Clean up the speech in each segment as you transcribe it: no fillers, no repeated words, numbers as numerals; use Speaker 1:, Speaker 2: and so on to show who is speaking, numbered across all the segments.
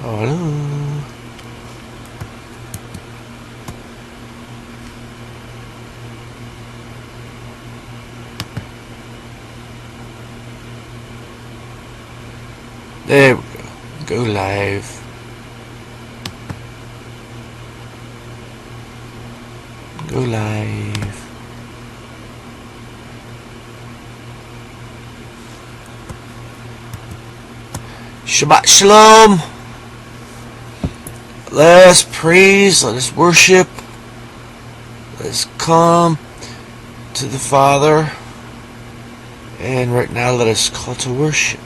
Speaker 1: Oh no. There we go. Go live. Go live. Shabbat Shalom. Let us praise, let us worship, let us come to the Father, and right now let us call to worship.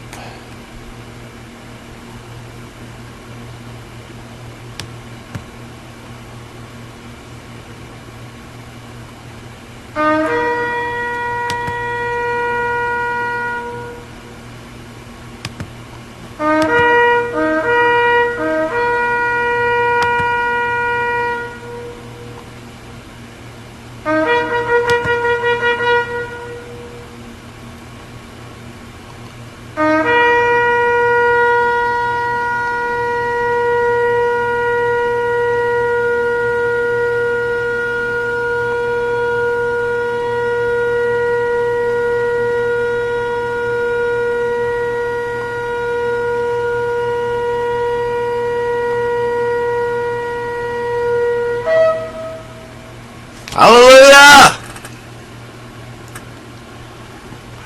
Speaker 1: Hallelujah!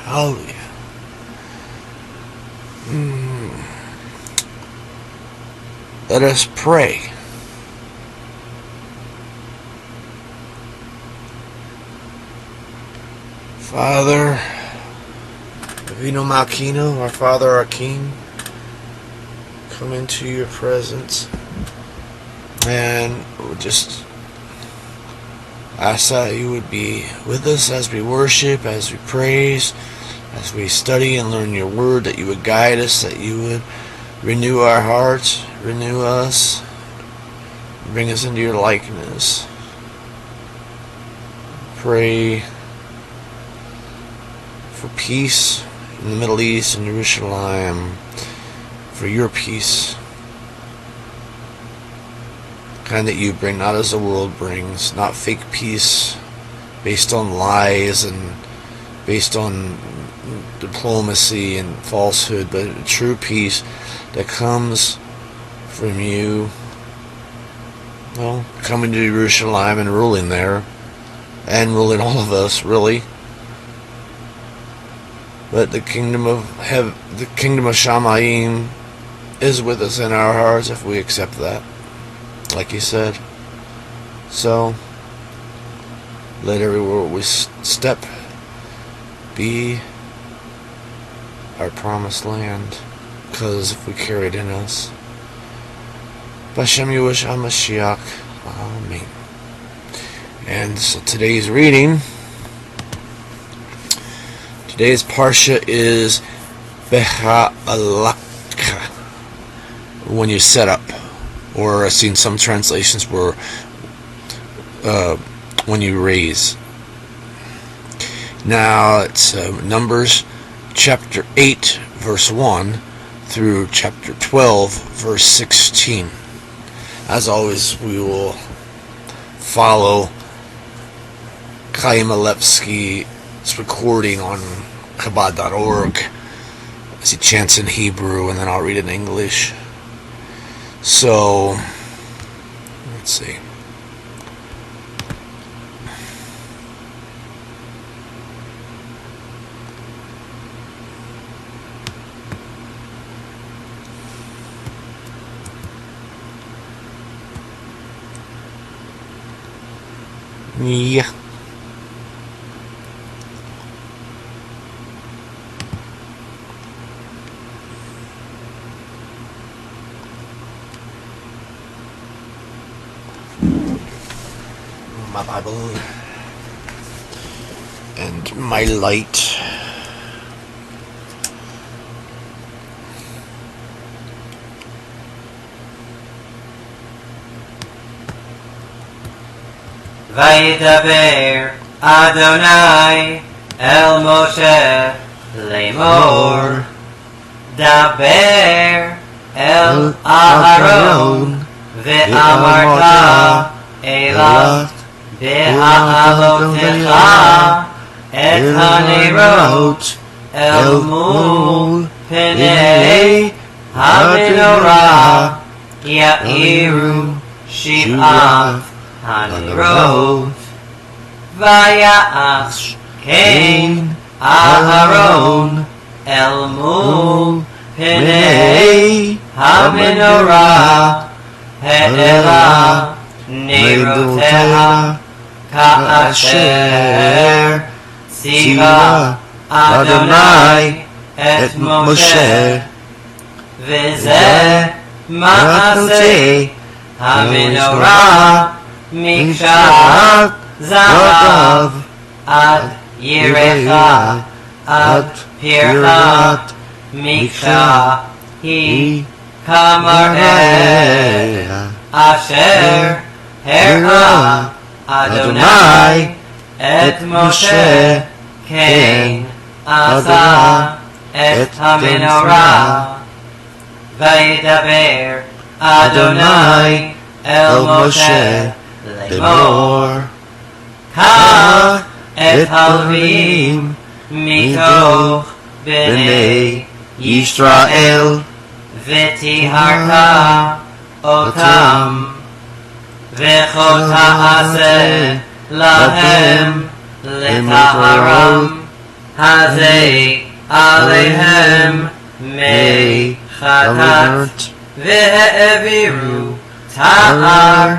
Speaker 1: Hallelujah. Let us pray. Father, Avinu Malkeinu, our Father, our King, come into your presence and we'll just ask that you would be with us as we worship, as we praise, as we study and learn your word, that you would guide us, that you would renew our hearts, renew us, bring us into your likeness. Pray for peace in the Middle East and Jerusalem, for your peace. Kind that you bring, not as the world brings, not fake peace based on lies and based on diplomacy and falsehood, but a true peace that comes from you, well, coming to Jerusalem and ruling there, and ruling all of us, really. But the kingdom of Shamayim is with us in our hearts if we accept that, like you said. So let everywhere we step be our promised land, because if we carry it in us. B'Shem Yeshua HaMashiach. Amen. And so today's parsha is beha'alotcha, when you set up, or I've seen some translations where when you raise. Now it's Numbers chapter 8 verse 1 through chapter 12 verse 16. As always, we will follow Chaim alevski's recording on Chabad.org as he chants in Hebrew, and then I'll read it in English. So, let's see. Yeah. My Bible and my light.
Speaker 2: Vaydaber Adonai El Moshe Lemor Daber אל אהרון ואמרת אליו בהעלותך את הנרות אל מול פני המנורה יאירו שבעת הנרות ויעש כן אהרון אל מול פני המנורה העלה נרותיה כאשר ציווה אדוני את משה וזה מעשה המנורה מקשת זהב עד ירחה עד פרחת מקשה היא כמראה אשר הראה אדוני את משה כן עשה את המנורה וידבר אדוני אל משה לאמור קח את הלוויים מתוך בני ישראל וטיהרת אותם וכה תעשה להם לטהרם הזה עליהם מי חטאת והעבירו טהר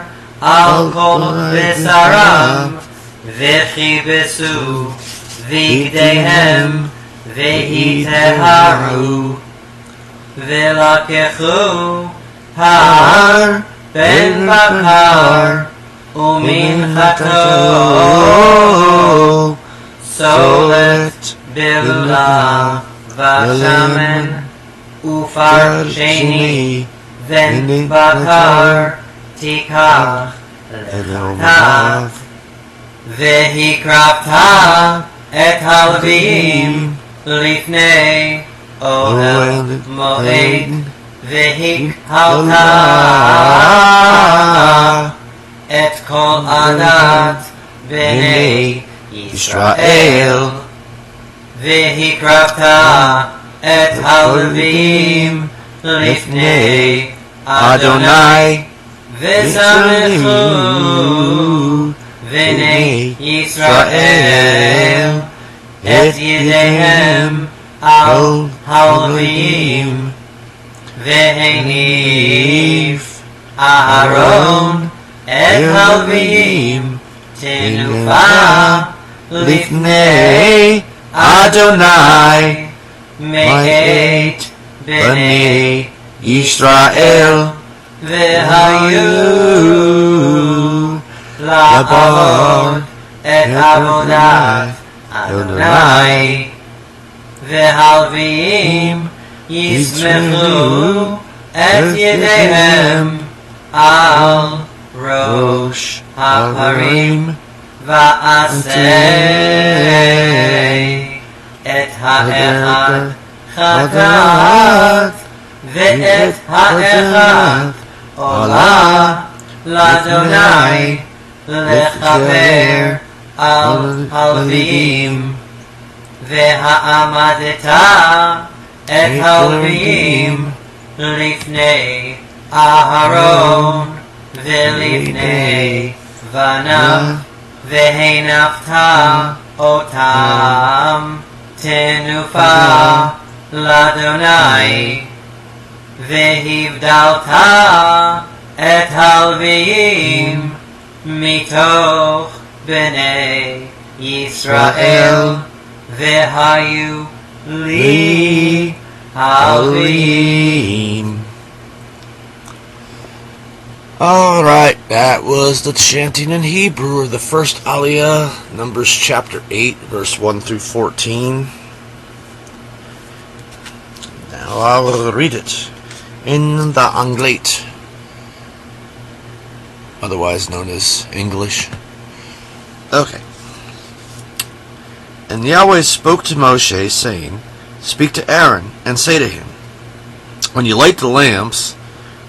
Speaker 2: על כל בשרם וכיבסו בגדיהם והיטהרו ולקחו פר בן בקר ומנחתו סולת בלולה ושמן ופר שני בן בקר תיקח לחטאת והקרבת את הלוויים לפני אוהל מועד והקהלת את כל עדת בני ישראל והקרבת את הלוויים לפני אדוני ושמחו בני ישראל את ידיהם על הלוויים והניף אהרון את הלוויים תנופה לפני אדוני מאת בני ישראל והיו לעבוד את עבודת אדוני והלוויים יסמכו את ידיהם על ראש הפרים ועשה את האחד חטאת ואת האחד עולה לאדוני לכפר על הלוויים והעמדת את הלוויים לפני אהרון ולפני בניו והנפת אותם תנופה לאדוני והבדלת את הלוויים מתוך בני ישראל והיו לי הלוויים.
Speaker 1: Alright, that was the chanting in Hebrew, or the first aliya, Numbers chapter 8, verse 1 through 14. Now I will read it in the Anglate, otherwise known as English. Okay. And Yahweh spoke to Moshe, saying, Speak to Aaron, and say to him, When you light the lamps,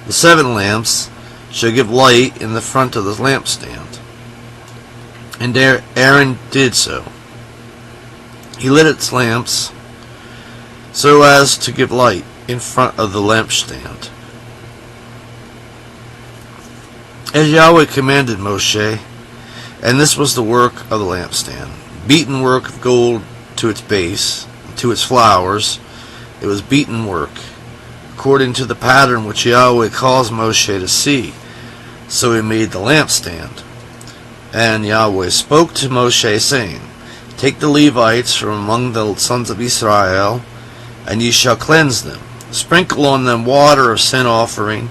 Speaker 1: the 7 lamps shall give light in the front of the lampstand. And Aaron did so. He lit its lamps so as to give light in front of the lampstand, as Yahweh commanded Moshe. And this was the work of the lampstand: beaten work of gold to its base, and to its flowers. It was beaten work, according to the pattern which Yahweh caused Moshe to see. So he made the lampstand. And Yahweh spoke to Moshe, saying, Take the Levites from among the sons of Israel, and ye shall cleanse them. Sprinkle on them water of sin offering,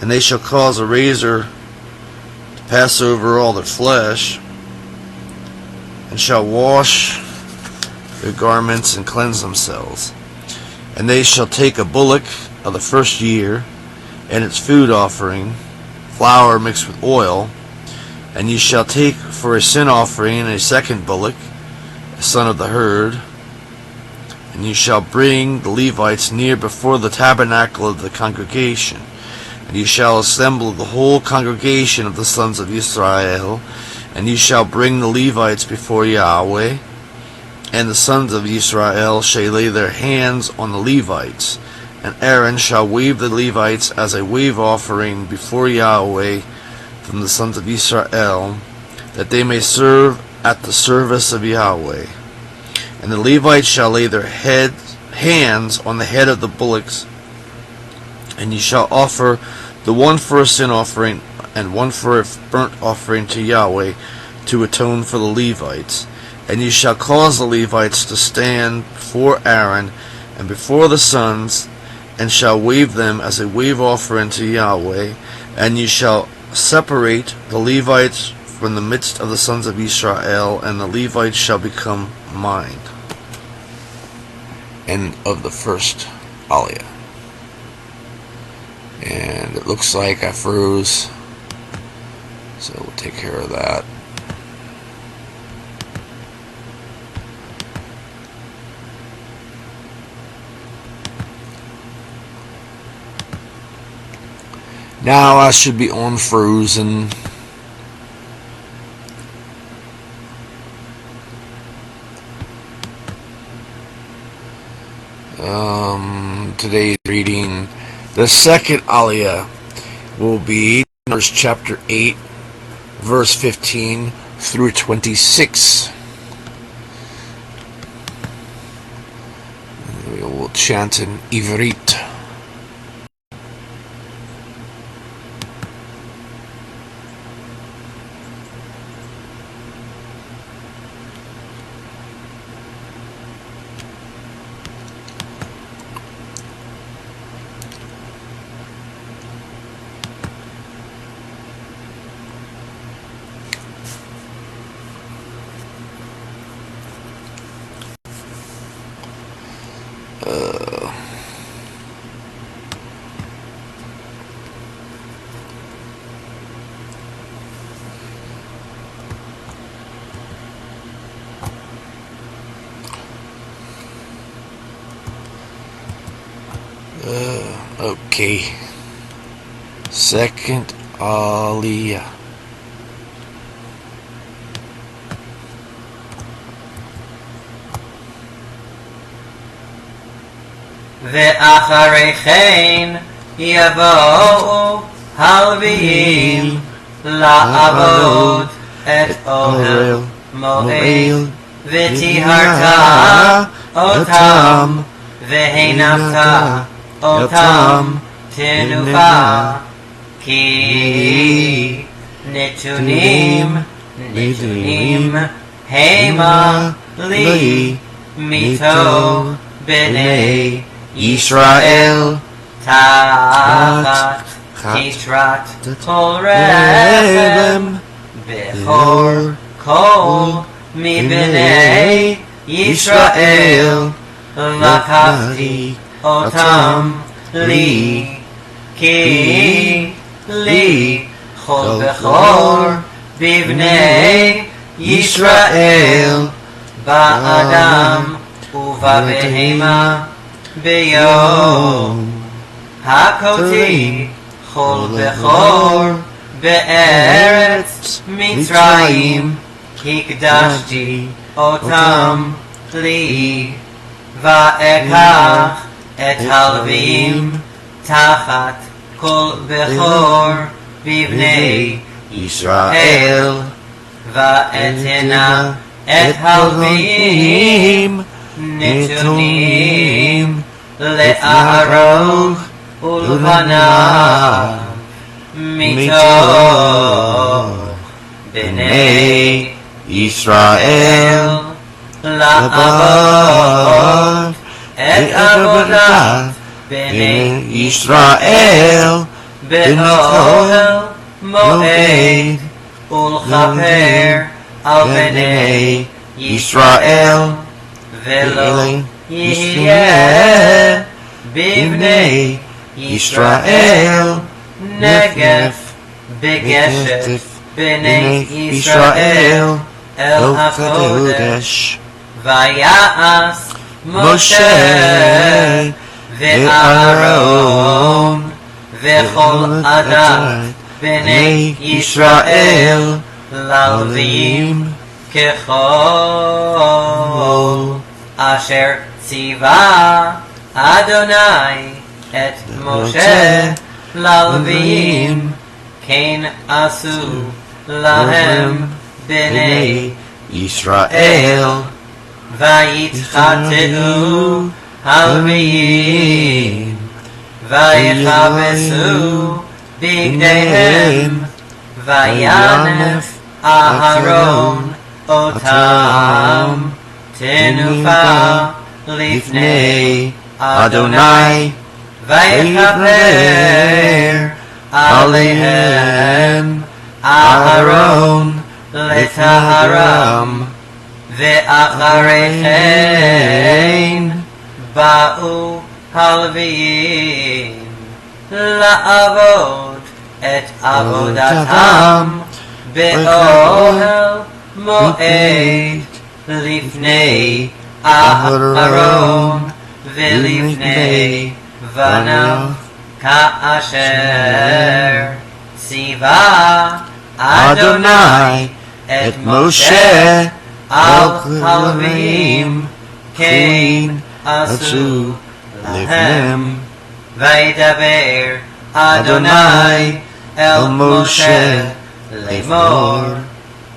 Speaker 1: and they shall cause a razor to pass over all their flesh, and shall wash their garments and cleanse themselves. And they shall take a bullock of the first year, and its food offering, flour mixed with oil, and ye shall take for a sin offering a second bullock, a son of the herd. And ye shall bring the Levites near before the tabernacle of the congregation. And ye shall assemble the whole congregation of the sons of Israel, and ye shall bring the Levites before Yahweh. And the sons of Israel shall lay their hands on the Levites, and Aaron shall wave the Levites as a wave offering before Yahweh from the sons of Israel, that they may serve at the service of Yahweh. And the Levites shall lay their hands on the head of the bullocks, and ye shall offer the one for a sin offering, and one for a burnt offering to Yahweh, to atone for the Levites. And ye shall cause the Levites to stand before Aaron and before the sons, and shall wave them as a wave offering to Yahweh. And ye shall separate the Levites from the midst of the sons of Israel, and the Levites shall become mine. End of the first aliya. And it looks like I froze, so we'll take care of that. Now I should be unfrozen. Today's reading, the second aliya, will be Numbers chapter 8, verse 15 through 26. We will chant in Ivrit. Okay. Second aliya.
Speaker 2: ואחרי כן יבואו הלוויים לעבוד את אוהל מועד, וטיהרת אותם והנחת אותם תנופה, כי נתונים המה לי מתוך בני ישראל, תחת תשרת כל רחם, בכור כל מבני ישראל לקחתי אותם לי, כי לי כל בכור בבני ישראל, באדם ובבהמה ביום הכותי כל בכור בארץ מצרים הקדשתי אותם לי ואקח את הלווים תחת כל בכור בבני ישראל ואתנה את הלווים נתונים לארון ולבניו מתוך בני ישראל לעבוד את עבודת בני ישראל באוהל מועד ולכפר על בני ישראל ולא יהיה בבני ישראל נגף בגשת בני ישראל אל הקודש ויעש משה ואהרון וכל עדת בני ישראל ללווים ככל אשר ציווה אדוני את משה ללווים כן עשו להם בני ישראל ויתחטאו הלוויים ויכבסו בגדיהם וינף אהרון אותם תנופה לפני אדוני ויכפר עליהם אהרון לטהרם ואחרי כן באו הלוויים לעבוד את עבודתם באוהל מועד לפני אהרון ולפני בניו כאשר ציווה אדוני את משה על הלווים כן עשו להם וידבר אדוני אל משה לאמור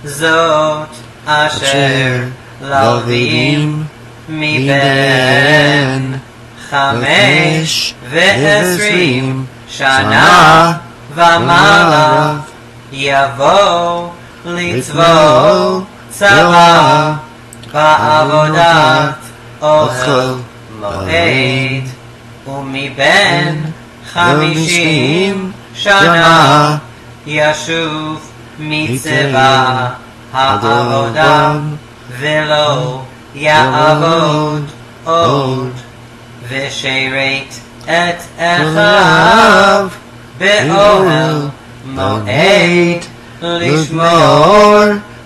Speaker 2: זאת אשר ללווים מבין 25 שנה ומעלה יבוא לצבוא צבא בעבודת אוהל מועד ומבין 50 שנה ישוב מצבא העבודה ולא יעבוד עוד ושירת את אחיו באוהל מועד לשמור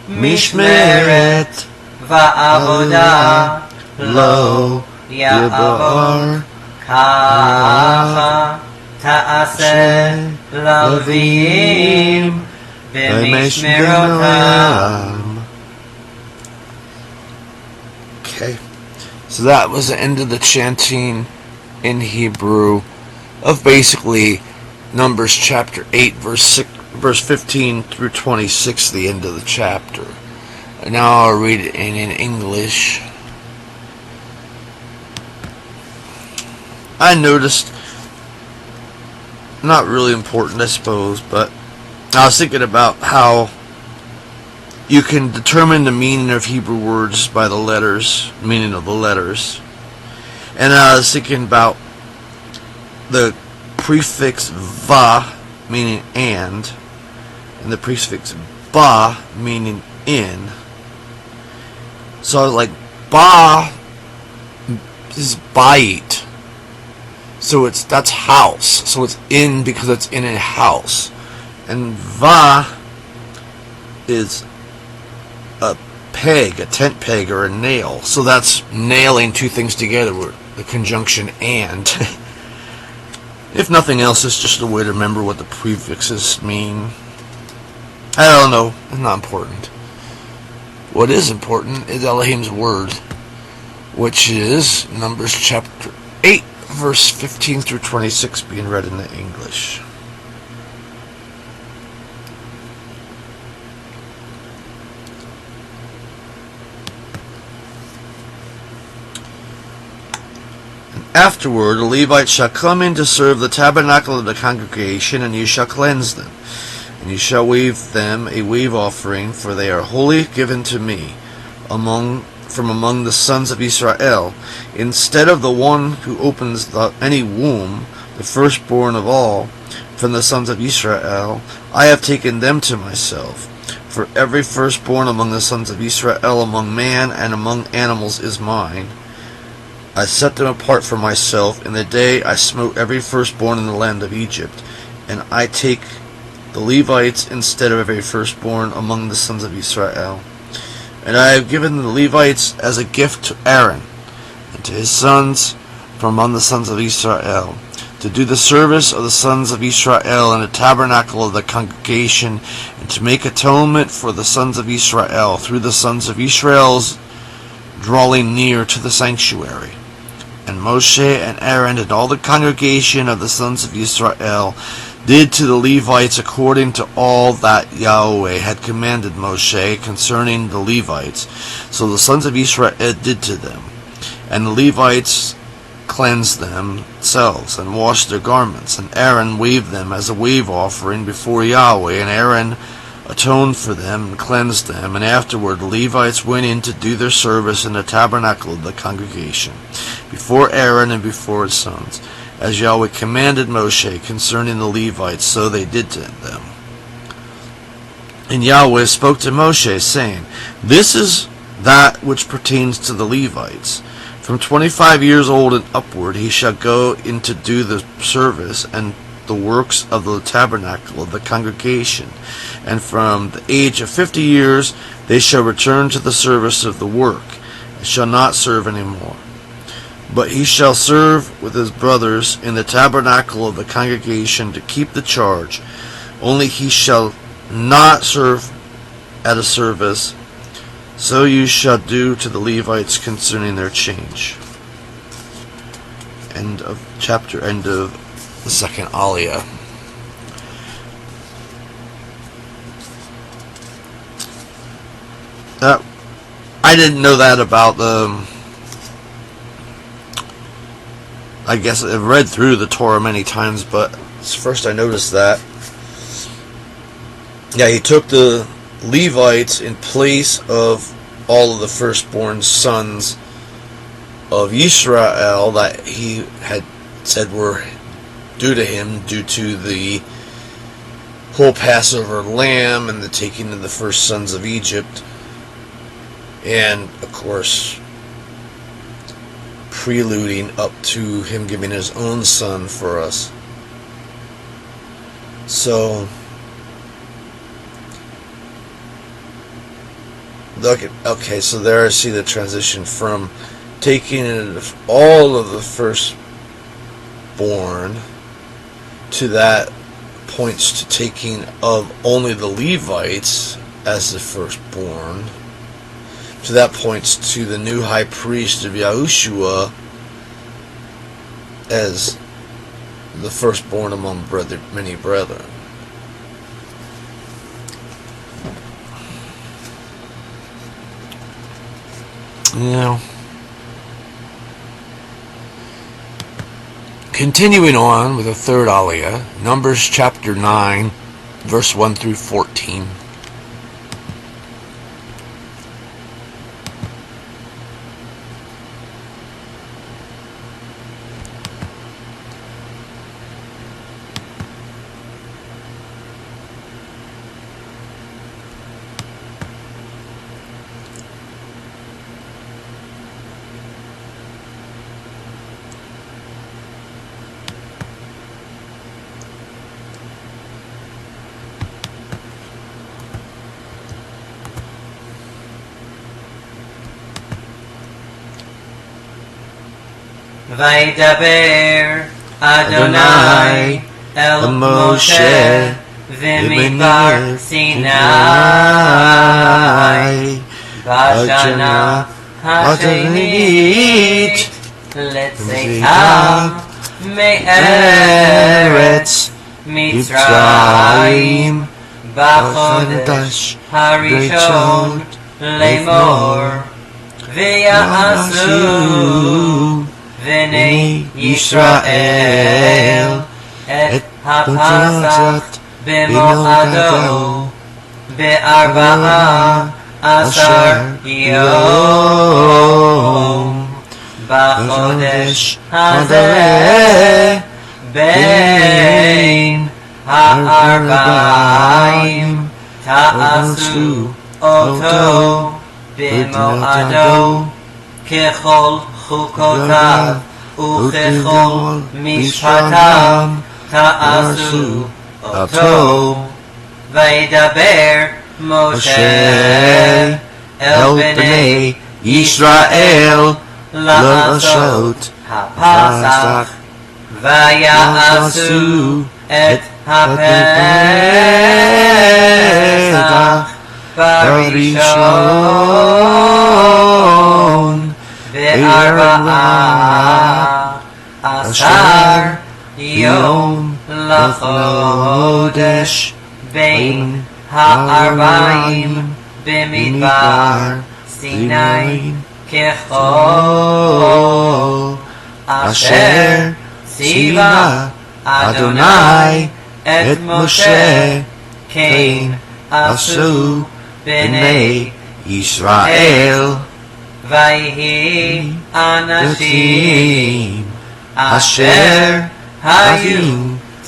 Speaker 2: משמרת ועבודה לא יעבור ככה תעשה ללוויים במשמרותם.
Speaker 1: Okay, so that was the end of the chanting in Hebrew of basically Numbers chapter 8 verse 15 through 26, the end of the chapter. And now I'll read it in English. I noticed, not really important I suppose, but I was thinking about how you can determine the meaning of Hebrew words by the letters, meaning of the letters. And I was thinking about the prefix va, meaning and the prefix ba, meaning in. So like ba is bait. So that's house. So it's in because it's in a house. And va is a peg, a tent peg or a nail. So that's nailing two things together with the conjunction and. If nothing else, it's just a way to remember what the prefixes mean. I don't know. It's not important. What is important is Elohim's word, which is Numbers chapter 8, verse 15 through 26, being read in the English. Afterward, the Levites shall come in to serve the tabernacle of the congregation, and you shall cleanse them. And you shall wave them a wave offering, for they are wholly given to me from among the sons of Israel. Instead of the one who opens any womb, the firstborn of all, from the sons of Israel, I have taken them to myself. For every firstborn among the sons of Israel, among man and among animals, is mine. I set them apart for myself in the day I smote every firstborn in the land of Egypt, and I take the Levites instead of every firstborn among the sons of Israel. And I have given the Levites as a gift to Aaron and to his sons from among the sons of Israel, to do the service of the sons of Israel in the tabernacle of the congregation, and to make atonement for the sons of Israel through the sons of Israel's drawing near to the sanctuary. And Moshe and Aaron and all the congregation of the sons of Israel did to the Levites according to all that Yahweh had commanded Moshe concerning the Levites. So the sons of Israel did to them. And the Levites cleansed themselves and washed their garments. And Aaron waved them as a wave offering before Yahweh. And Aaron atoned for them and cleansed them. And afterward the Levites went in to do their service in the tabernacle of the congregation, before Aaron and before his sons, as Yahweh commanded Moshe concerning the Levites, so they did to them. And Yahweh spoke to Moshe, saying, This is that which pertains to the Levites. From 25 years old and upward he shall go in to do the service and the works of the tabernacle of the congregation. And from the age of 50 years they shall return to the service of the work, and shall not serve any more. But he shall serve with his brothers in the tabernacle of the congregation to keep the charge. Only he shall not serve at a service. So you shall do to the Levites concerning their change. End of chapter, end of the second aliya. I didn't know that about the... I guess I've read through the Torah many times, but it's first I noticed that. Yeah, he took the Levites in place of all of the firstborn sons of Israel that he had said were due to him due to the whole Passover lamb and the taking of the first sons of Egypt. And, of course, preluding up to him giving his own son for us. So, okay, so there I see the transition from taking all of the firstborn to that points to taking of only the Levites as the firstborn. So that points to the new high priest of Yahushua as the firstborn among many brethren. Now, continuing on with the third aliya, Numbers chapter 9, verse 1 through 14.
Speaker 2: Vaidaber Adonai el Moshe v'midbar Sinai b'shana hashenit letzetam me'eretz Mitzrayim b'chodesh harishon lemor v'ya'asu v'nei Yisrael et hapasach b'mo'ado be'arba'a asar yom b'chodesh hazeh bein ha'arba'im ta'asu oto b'mo'ado kechol chukotav וככל משפטם תעשו אותו וידבר משה אל בני ישראל לעשות הפסח ויעשו את הפסח בראשון ב14 יום לחודש בין ה40 במדבר סיני ככל אשר ציווה אדוני את משה כן עשו בני ישראל ויהי אנשים אשר היו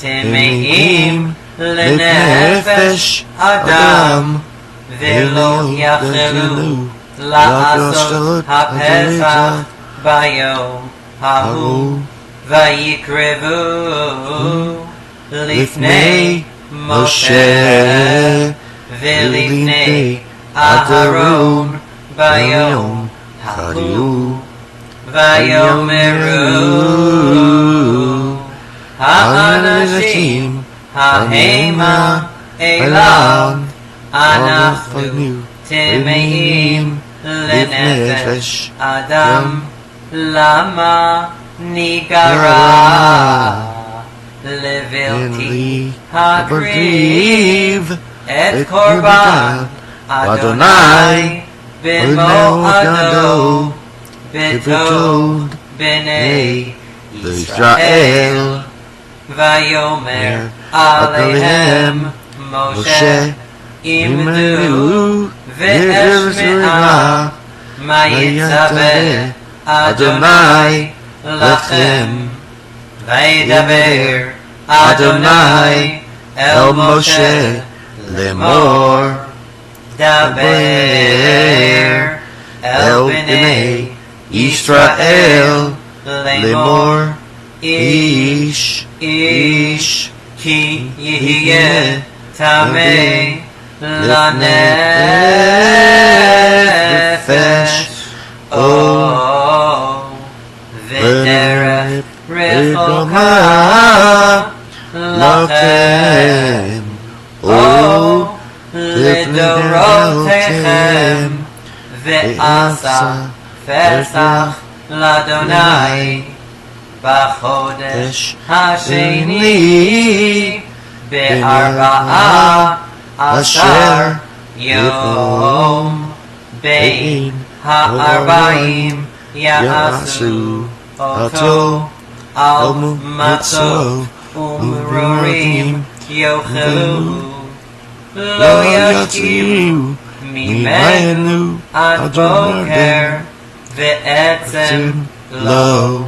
Speaker 2: טמאים לנפש אדם ולא יכלו לעשות הפסח ביום ההוא ויקרבו לפני משה ולפני אהרון ביום ההוא ויאמרו האנשים ההמה אליו אנחנו טמאים לנפש אדם למה ניגרע לבלתי הקריב את קורבן אדוני במועדו בתוד בני ישראל ויאמר עליהם משה עמדו ואשמעה מה יצווה אדוני לכם וידבר אדוני אל משה לאמור דבר אל בני ישראל לאמור איש כי יהיה טמא לנפש או ודרך רחוקה לכם או לדורותיכם ועשה פסח לאדוני בחודש השני ב14 יום בין ה40 יעשו אותו על מצות ומרורים יאכלו לא ישאירו ממנו עד בוקר ועצם לא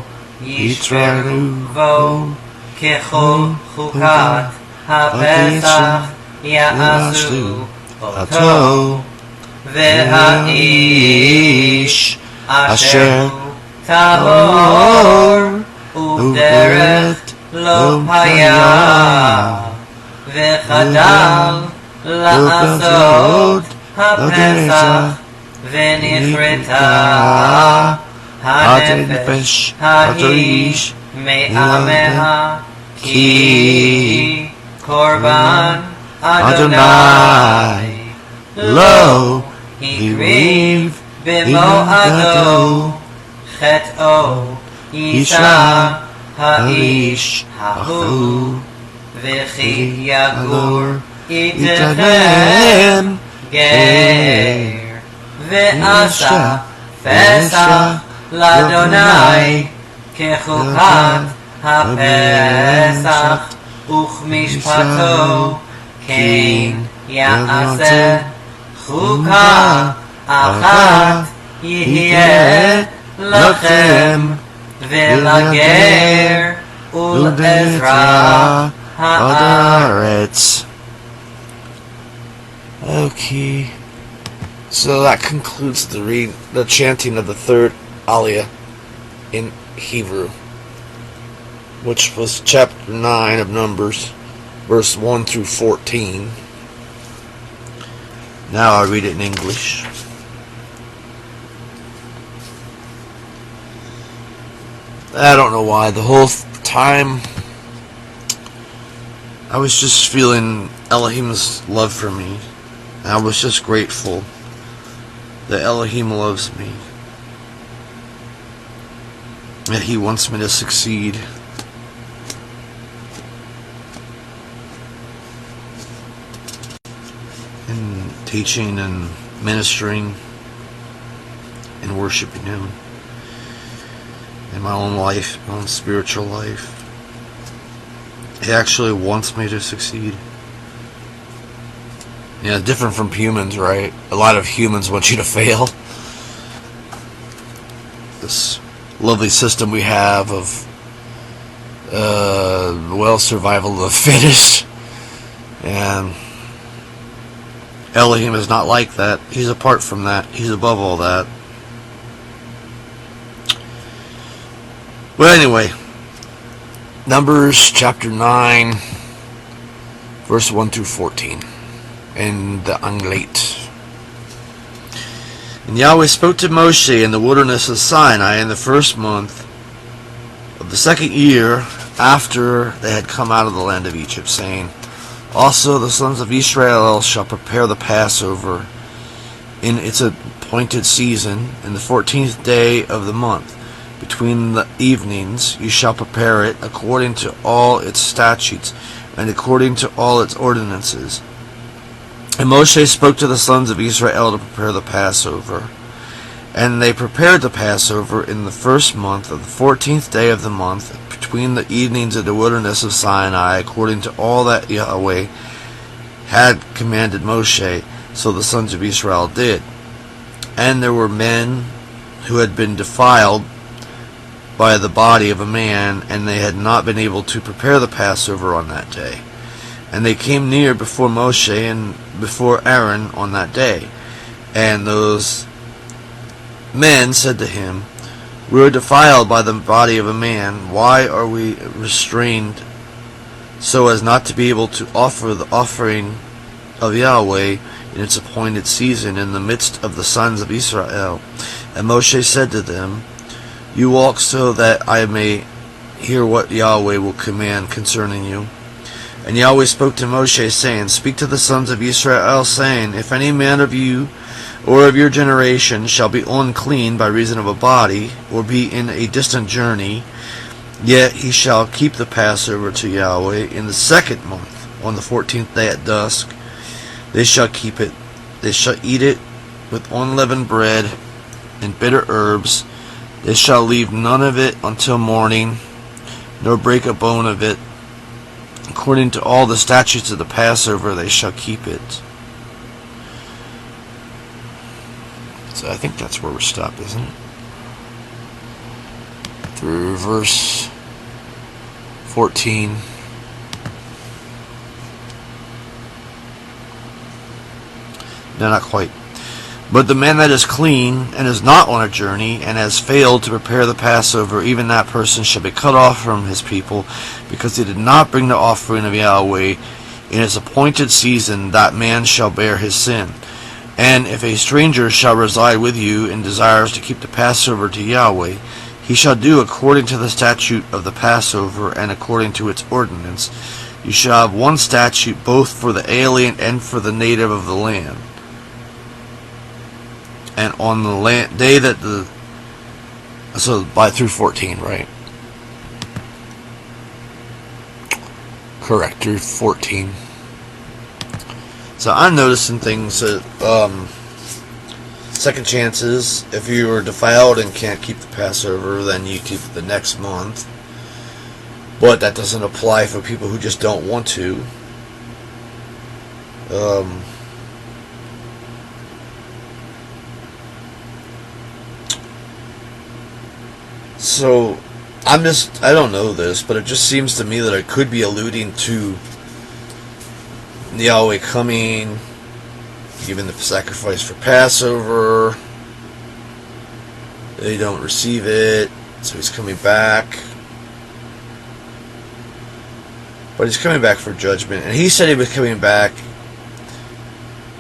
Speaker 2: יתרנו בו ככל חוקת הפסח יעשו אותו והאיש אשר טהור ודרת לא היה וחדל לעשות הפסח ונכרתה הנפש ההיא me'ameha ki korban Adonai lo hikriv b'mo'ado chet'o Isha ha'ish hahu v'chi yagur itechem ger ve'asa pesach l'Adonai kechukat ha'pesach uchmishpato kein ya'aseh chukah achat yihye lachem V'lager ul'ezra ha'aretz.
Speaker 1: Okay. So that concludes the chanting of the third aliya in Hebrew, which was chapter 9 of Numbers, verse 1 through 14. Now I read it in English. I don't know why. The whole time I was just feeling Elohim's love for me. And I was just grateful that Elohim loves me. That He wants me to succeed. In teaching and ministering and worshiping Him. In my own life, my own spiritual life. He actually wants me to succeed. Yeah, different from humans, right? A lot of humans want you to fail. This lovely system we have of survival of the fittest. And Elohim is not like that. He's apart from that. He's above all that. Well, anyway, Numbers chapter 9, verse 1 through 14, in the Anglit. And Yahweh spoke to Moshe in the wilderness of Sinai in the first month of the second year after they had come out of the land of Egypt, saying, Also the sons of Israel shall prepare the Passover in its appointed season, in the 14th day of the month. Between the evenings you shall prepare it according to all its statutes and according to all its ordinances. And Moshe spoke to the sons of Israel to prepare the Passover. And they prepared the Passover in the first month of the 14th day of the month, between the evenings of the wilderness of Sinai, according to all that Yahweh had commanded Moshe. So the sons of Israel did. And there were men who had been defiled by the body of a man, and they had not been able to prepare the Passover on that day. And they came near before Moshe and before Aaron on that day. And those men said to him, We are defiled by the body of a man. Why are we restrained so as not to be able to offer the offering of Yahweh in its appointed season in the midst of the sons of Israel? And Moshe said to them, You walk so that I may hear what Yahweh will command concerning you. And Yahweh spoke to Moshe, saying, Speak to the sons of Israel, saying, If any man of you or of your generation shall be unclean by reason of a body, or be in a distant journey, yet he shall keep the Passover to Yahweh in the second month, on the 14th day at dusk. They shall keep it. They shall eat it with unleavened bread and bitter herbs. They shall leave none of it until morning, nor break a bone of it. According to all the statutes of the Passover, they shall keep it. So I think that's where we're stopped, isn't it? Through verse 14. No, not quite. But the man that is clean and is not on a journey and has failed to prepare the Passover, even that person shall be cut off from his people, because he did not bring the offering of Yahweh in its appointed season. That man shall bear his sin. And if a stranger shall reside with you and desires to keep the Passover to Yahweh, he shall do according to the statute of the Passover and according to its ordinance. You shall have one statute both for the alien and for the native of the land. And on the day that the... So, by through 14, right? Correct, through 14. So I'm noticing things that, second chances, if you are defiled and can't keep the Passover, then you keep it the next month. But that doesn't apply for people who just don't want to. So, I don't know this, but it just seems to me that it could be alluding to Yahweh coming, giving the sacrifice for Passover. They don't receive it, so he's coming back. But he's coming back for judgment. And he said he was coming back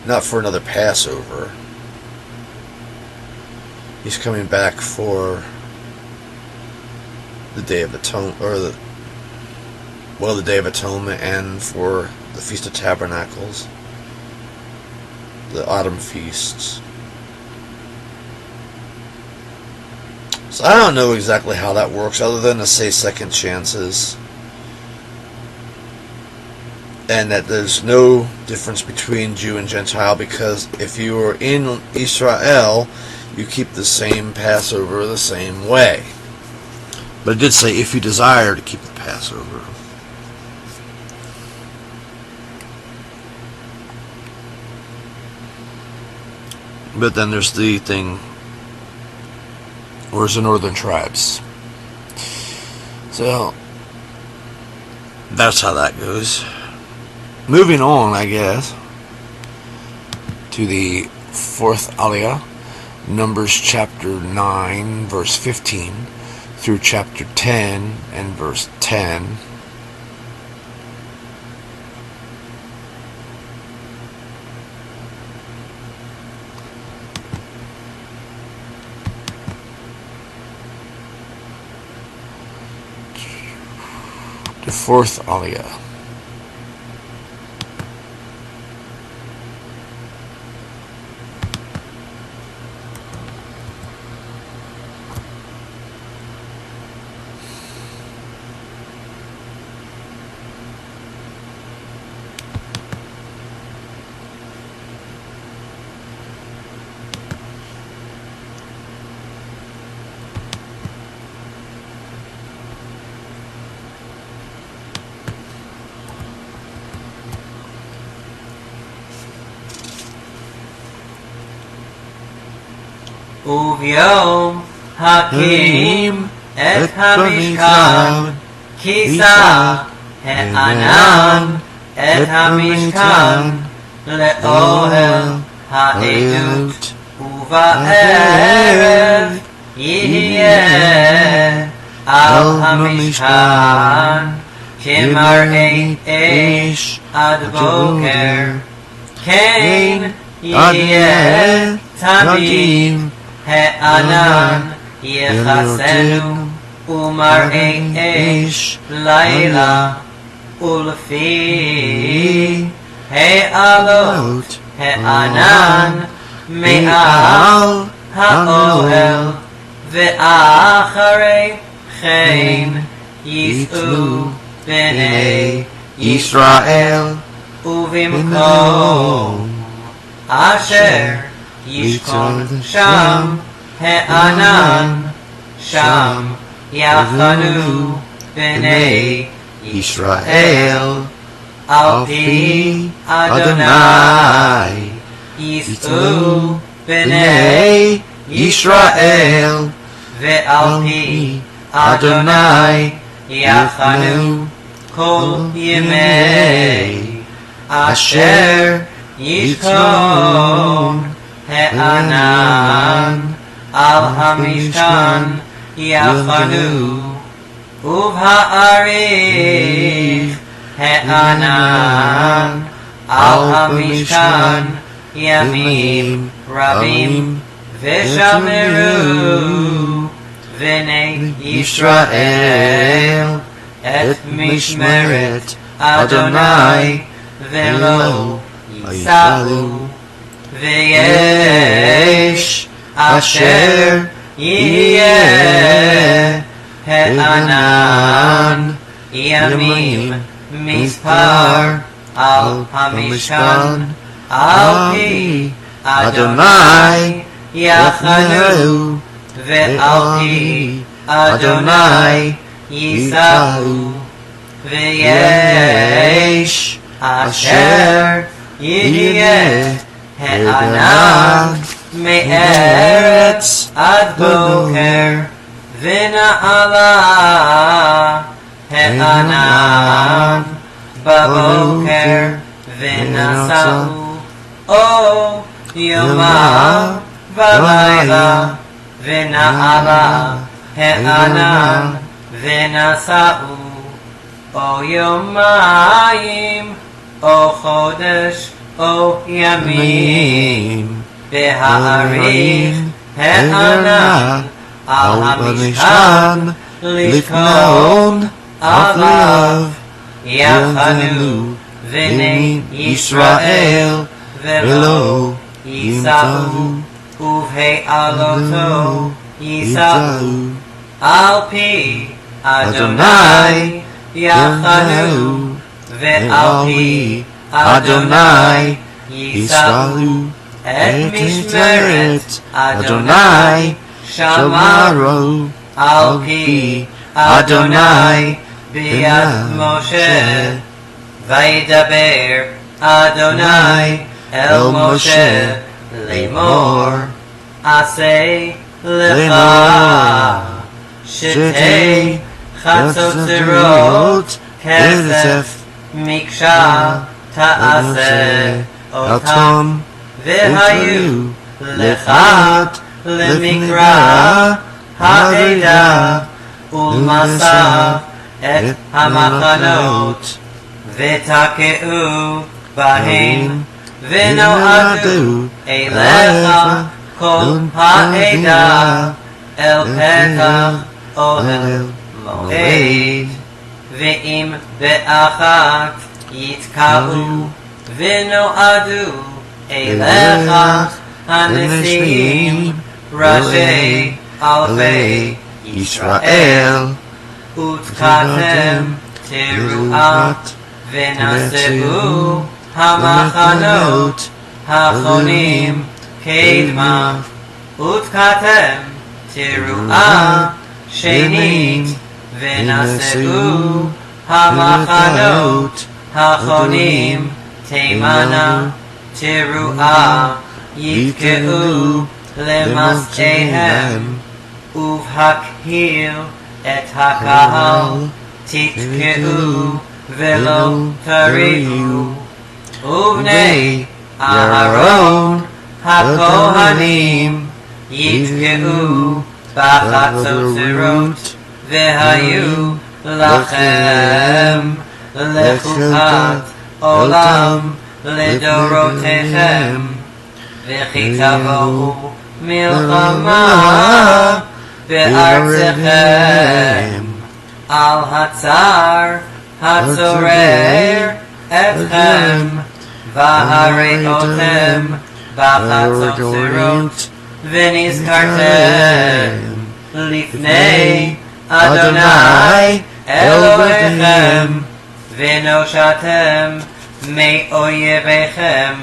Speaker 1: not for another Passover. He's coming back for the Day of Atonement, or the Day of Atonement, and for the Feast of Tabernacles, the autumn feasts. So I don't know exactly how that works, other than to say second chances, and that there's no difference between Jew and Gentile, because if you are in Israel, you keep the same Passover the same way. But it did say if you desire to keep the Passover. But then there's the thing, where's the northern tribes? So, that's how that goes. Moving on, I guess, to the fourth aliya, Numbers chapter 9, verse 15, through chapter 10 and verse 10. The fourth aliya.
Speaker 2: וביום הקים את המשכן, כיסה הענן את המשכן לאוהל העדות, ובערב יהיה על המשכן כמראה אש עד בוקר, כן יהיה תמיד הענן יחסנו ומראה אש לילה, ולפי העלות הענן מעל האוהל, ואחרי כן ייסעו בני ישראל, ובמקום אשר ישכון שם הענן, שם יחנו בני ישראל, על פי אדוני ייסעו בני ישראל, ועל פי אדוני יחנו כל ימי אשר ישכון הענן על המשכן יחנו, ובהאריך הענן על המשכן ימים רבים, ושמרו V'nei Yisrael et mishmeret Adonai v'lo yisa'u v'yesh asher yiyeh he'anan yamim mispar al hamishkan al pi Adonai yachanu ve'al pi Adonai yisa'u v'yesh asher yiyeh he'anan me'eretz ad boker v'na'ala he'anan baboker v'nasa'u o yoma v'layla v'na'ala he'anan v'nasa'u o yomayim o chodesh o yamim beha'arich he'anan al hamishkan lifnon alav yachanu v'nei Yisrael v'lo yisa'u uvhe'aloto yisa'u al pi Adonai yachanu ve'al pi Adonai yisa'u et mishmeret Adonai shamaru al pi Adonai biad Moshe Vaydaber Adonai el Moshe lemor aseh lecha shetei chatzot kesef miksha ta'aseh otam v'hayu lechat lemikra ha'eda ulmasah et hamachanot v'takeu bahem v'no'adu elecha kol ha'eda el petach ohel moed ve'im be'achat yitka'u v'no'adu elecha hanesim rashi alvei Yisrael utkatem teruat v'naseu hamachanot hachonim kedma utkatem teruah shenit v'naseu hamachanot hachonim teimana teruah yitkeu lemaskehem uvhakhil et hakahal titkeu velo tarihu uvnei Aharon hakohanim yitkeu b'chatzot v'hayu lachem lechukat olam לדורותיכם וכי תבואו מלחמה בארצכם על הצער הצורר אתכם והראיתם בחצוצרות ונזכרתם לפני אדוני אלוהיכם ונושעתם מאויביכם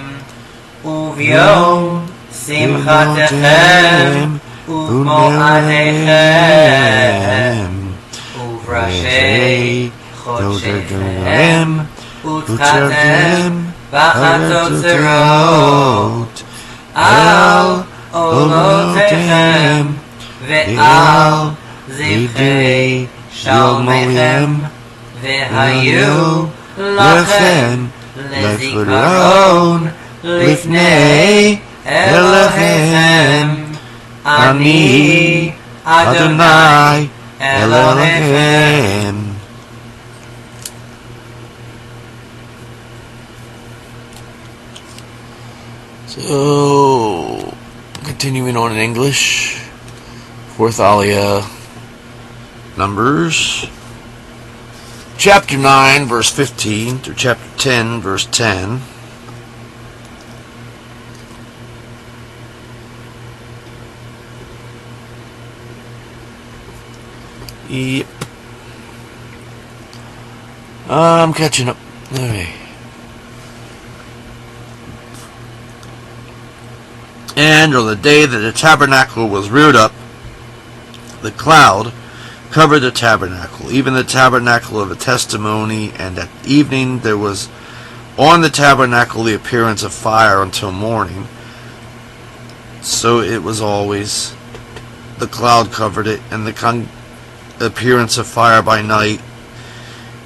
Speaker 2: וביום שמחתכם ובמועדיכם ובראשי חודשיכם ותקעתם בחצוצרות על עולותיכם ועל זבחי שלמיכם והיו לכם לזיכרון לפני אלוהיכם אני אדוני אלוהיכם.
Speaker 1: So, continuing on in English, fourth aliya, Numbers chapter 9, verse 15 through chapter 10, verse 10. Yep. I'm catching up. Okay. And on the day that the tabernacle was reared up, the cloud covered the tabernacle, even the tabernacle of the testimony, and at evening there was on the tabernacle the appearance of fire until morning. So it was always, the cloud covered it, and the appearance of fire by night.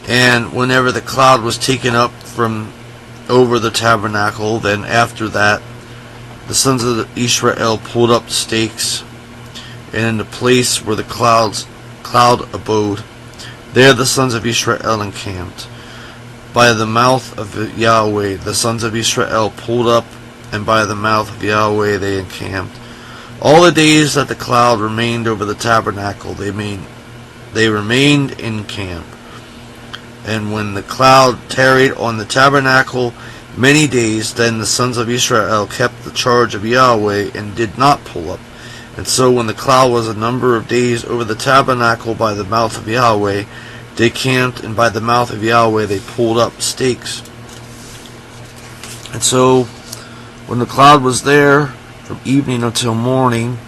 Speaker 1: And whenever the cloud was taken up from over the tabernacle, then after that the sons of Israel pulled up stakes, and in the place where the cloud abode, there the sons of Israel encamped. By the mouth of Yahweh the sons of Israel pulled up, and by the mouth of Yahweh they encamped. All the days that the cloud remained over the tabernacle, they remained in camp. And when the cloud tarried on the tabernacle many days, then the sons of Israel kept the charge of Yahweh and did not pull up. And so when the cloud was a number of days over the tabernacle by the mouth of Yahweh, they camped, and by the mouth of Yahweh they pulled up stakes. And so when the cloud was there from evening until morning,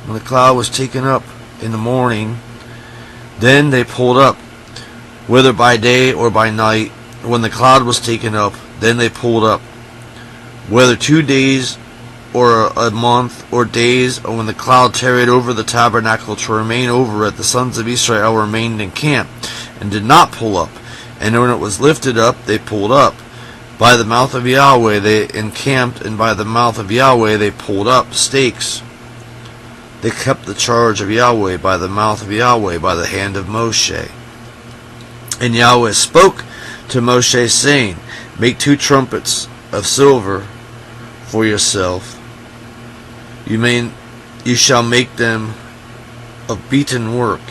Speaker 1: when the cloud was taken up in the morning, then they pulled up, whether by day or by night. When the cloud was taken up, then they pulled up, whether 2 days or a month or days. Or when the cloud tarried over the tabernacle to remain over it, the sons of Israel remained in camp and did not pull up. And when it was lifted up, they pulled up. By the mouth of Yahweh they encamped, and by the mouth of Yahweh they pulled up stakes. They kept the charge of Yahweh by the mouth of Yahweh by the hand of Moshe. And Yahweh spoke to Moshe, saying, Make 2 trumpets of silver for yourself. You shall make them of beaten work,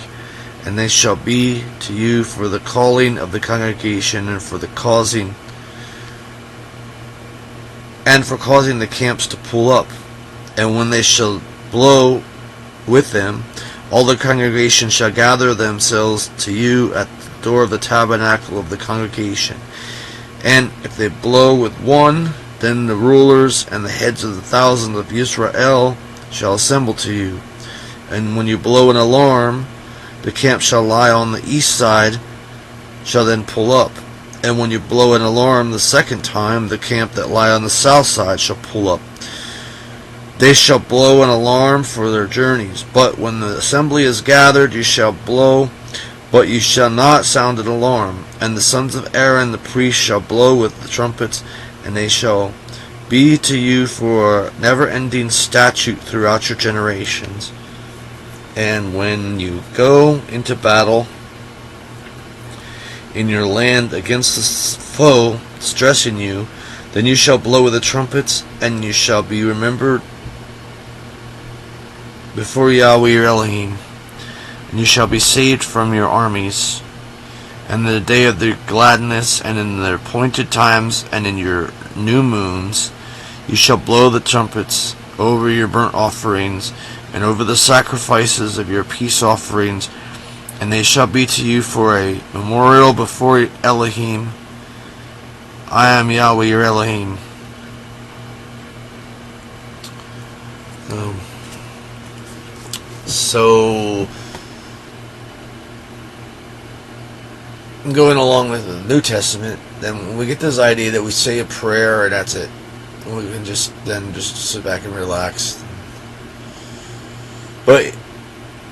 Speaker 1: and they shall be to you for the calling of the congregation, and for causing the camps to pull up. And when they shall blow with them, all the congregation shall gather themselves to you at the door of the tabernacle of the congregation. And if they blow with one, then the rulers and the heads of the thousands of Israel shall assemble to you. And when you blow an alarm, the camp shall lie on the east side, shall then pull up. And when you blow an alarm the second time, the camp that lie on the south side shall pull up. They shall blow an alarm for their journeys. But when the assembly is gathered, you shall blow, but you shall not sound an alarm. And the sons of Aaron the priest shall blow with the trumpets, and they shall be to you for a never-ending statute throughout your generations. And when you go into battle in your land against the foe stressing you, then you shall blow with the trumpets, and you shall be remembered before Yahweh your Elohim, and you shall be saved from your armies. And in the day of their gladness, and in their appointed times, and in your new moons, you shall blow the trumpets over your burnt offerings, and over the sacrifices of your peace offerings, and they shall be to you for a memorial before Elohim. I am Yahweh your Elohim. So, going along with the New Testament, then we get this idea that we say a prayer and that's it. We can just sit back and relax. But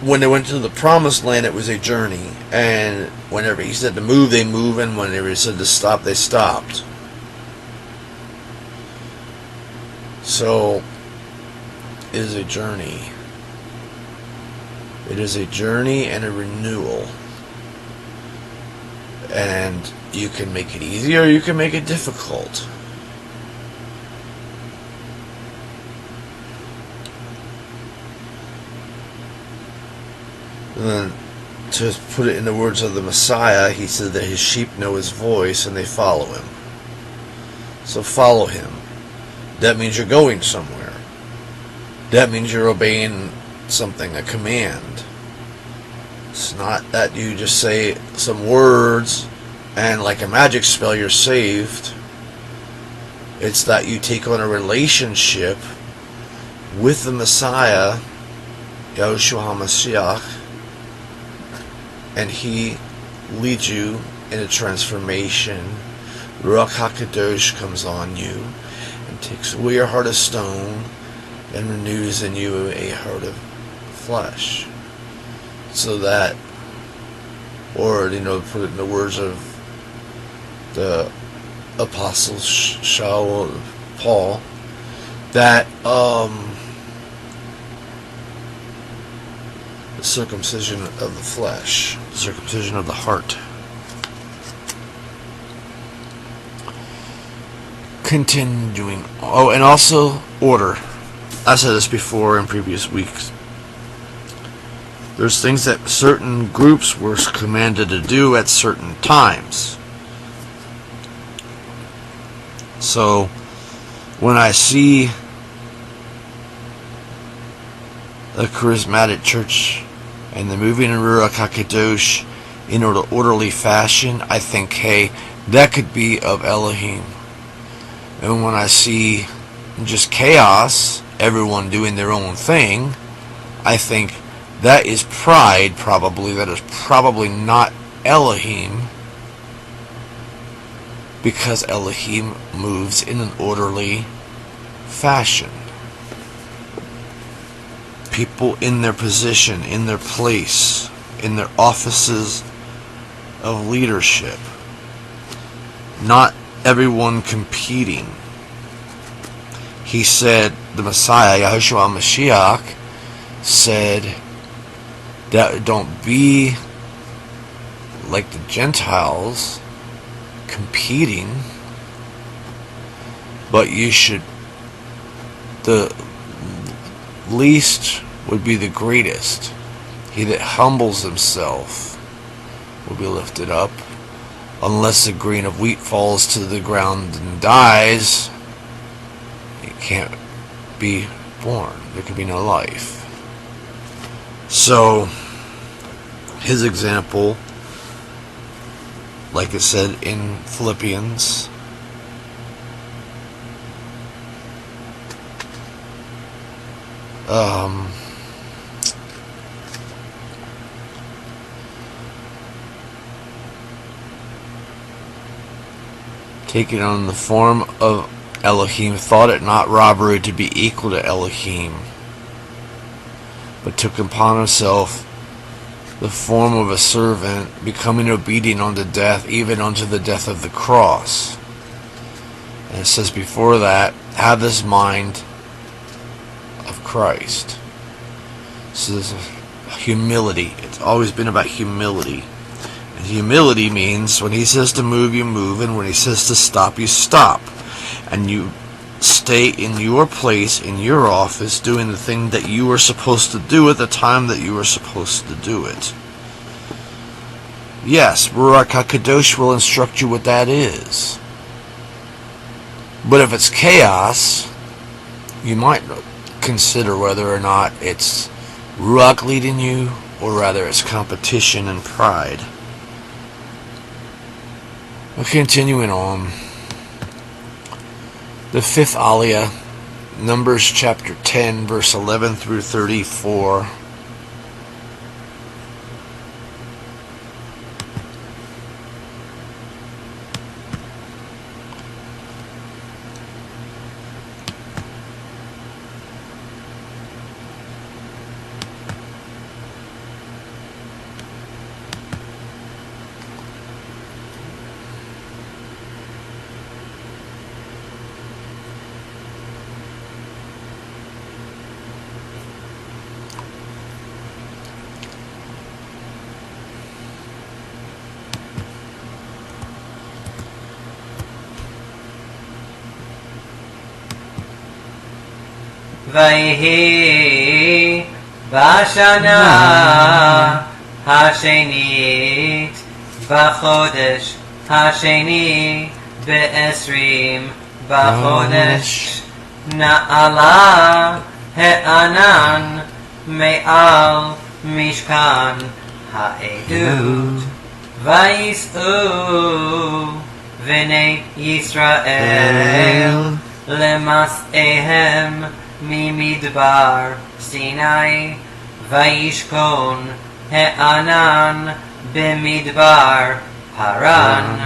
Speaker 1: when they went to the promised land, it was a journey. And whenever he said to move, they move. And whenever he said to stop, they stopped. So, it is a journey. It is a journey and a renewal. And you can make it easy or you can make it difficult. to put it in the words of the Messiah, he said that his sheep know his voice and they follow him. So follow him. That means you're going somewhere. That means you're obeying something, a command. It's not that you just say some words and like a magic spell you're saved. It's that you take on a relationship with the Messiah, Yahushua HaMashiach, and he leads you in a transformation. Ruach HaKadosh comes on you and takes away your heart of stone and renews in you a heart of flesh. So that, or put it in the words of the Apostle Paul, that the circumcision of the flesh, the circumcision of the heart. Continuing. Oh, and also order. I said this before in previous weeks. There's things that certain groups were commanded to do at certain times. So, when I see a charismatic church and the moving in Ruach HaKadosh in an orderly fashion, I think, hey, that could be of Elohim. And when I see just chaos, everyone doing their own thing, I think that is pride, probably. That is probably not Elohim, because Elohim moves in an orderly fashion. People in their position, in their place, in their offices of leadership. Not everyone competing. He said, the Messiah, Yahushua HaMashiach, said that don't be like the Gentiles competing, but you should, the least would be the greatest. He that humbles himself will be lifted up. Unless a grain of wheat falls to the ground and dies, it can't be born. There can be no life. So, his example, like it said in Philippians, taking on the form of Elohim, thought it not robbery to be equal to Elohim, but took upon himself the form of a servant, becoming obedient unto death, even unto the death of the cross. And it says before that, have this mind of Christ. So there's humility. It's always been about humility. And humility means when he says to move, you move, and when he says to stop, you stop. And you stay in your place, in your office, doing the thing that you were supposed to do at the time that you were supposed to do it. Yes, Ruach HaKadosh will instruct you what that is. But if it's chaos, you might consider whether or not it's Ruach leading you, or rather it's competition and pride. Well, continuing on. The fifth aliya, Numbers chapter 10, verse 11 through 34.
Speaker 2: Vayhi Bashana השנית בחודש השני ב-20 בחודש נעלה הענן מעל משכן העדות וייסעו בני ישראל למסעיהם ממדבר סיני וישכון הענן במדבר פרן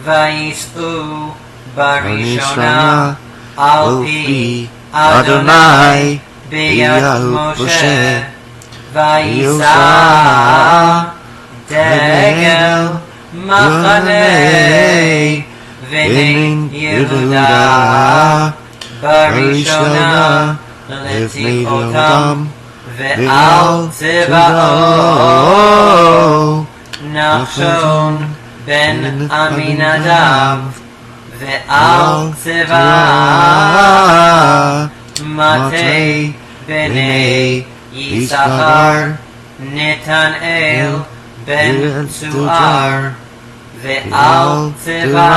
Speaker 2: וייסעו בראשונה על פי אדוני ביד משה ויישא דגל מחנה בני יהודה בראשונה לצבאותם ועל צבאו נחשון בן עמינדב ועל צבא מטה בני יששכר נתנאל בן צוער ועל צבא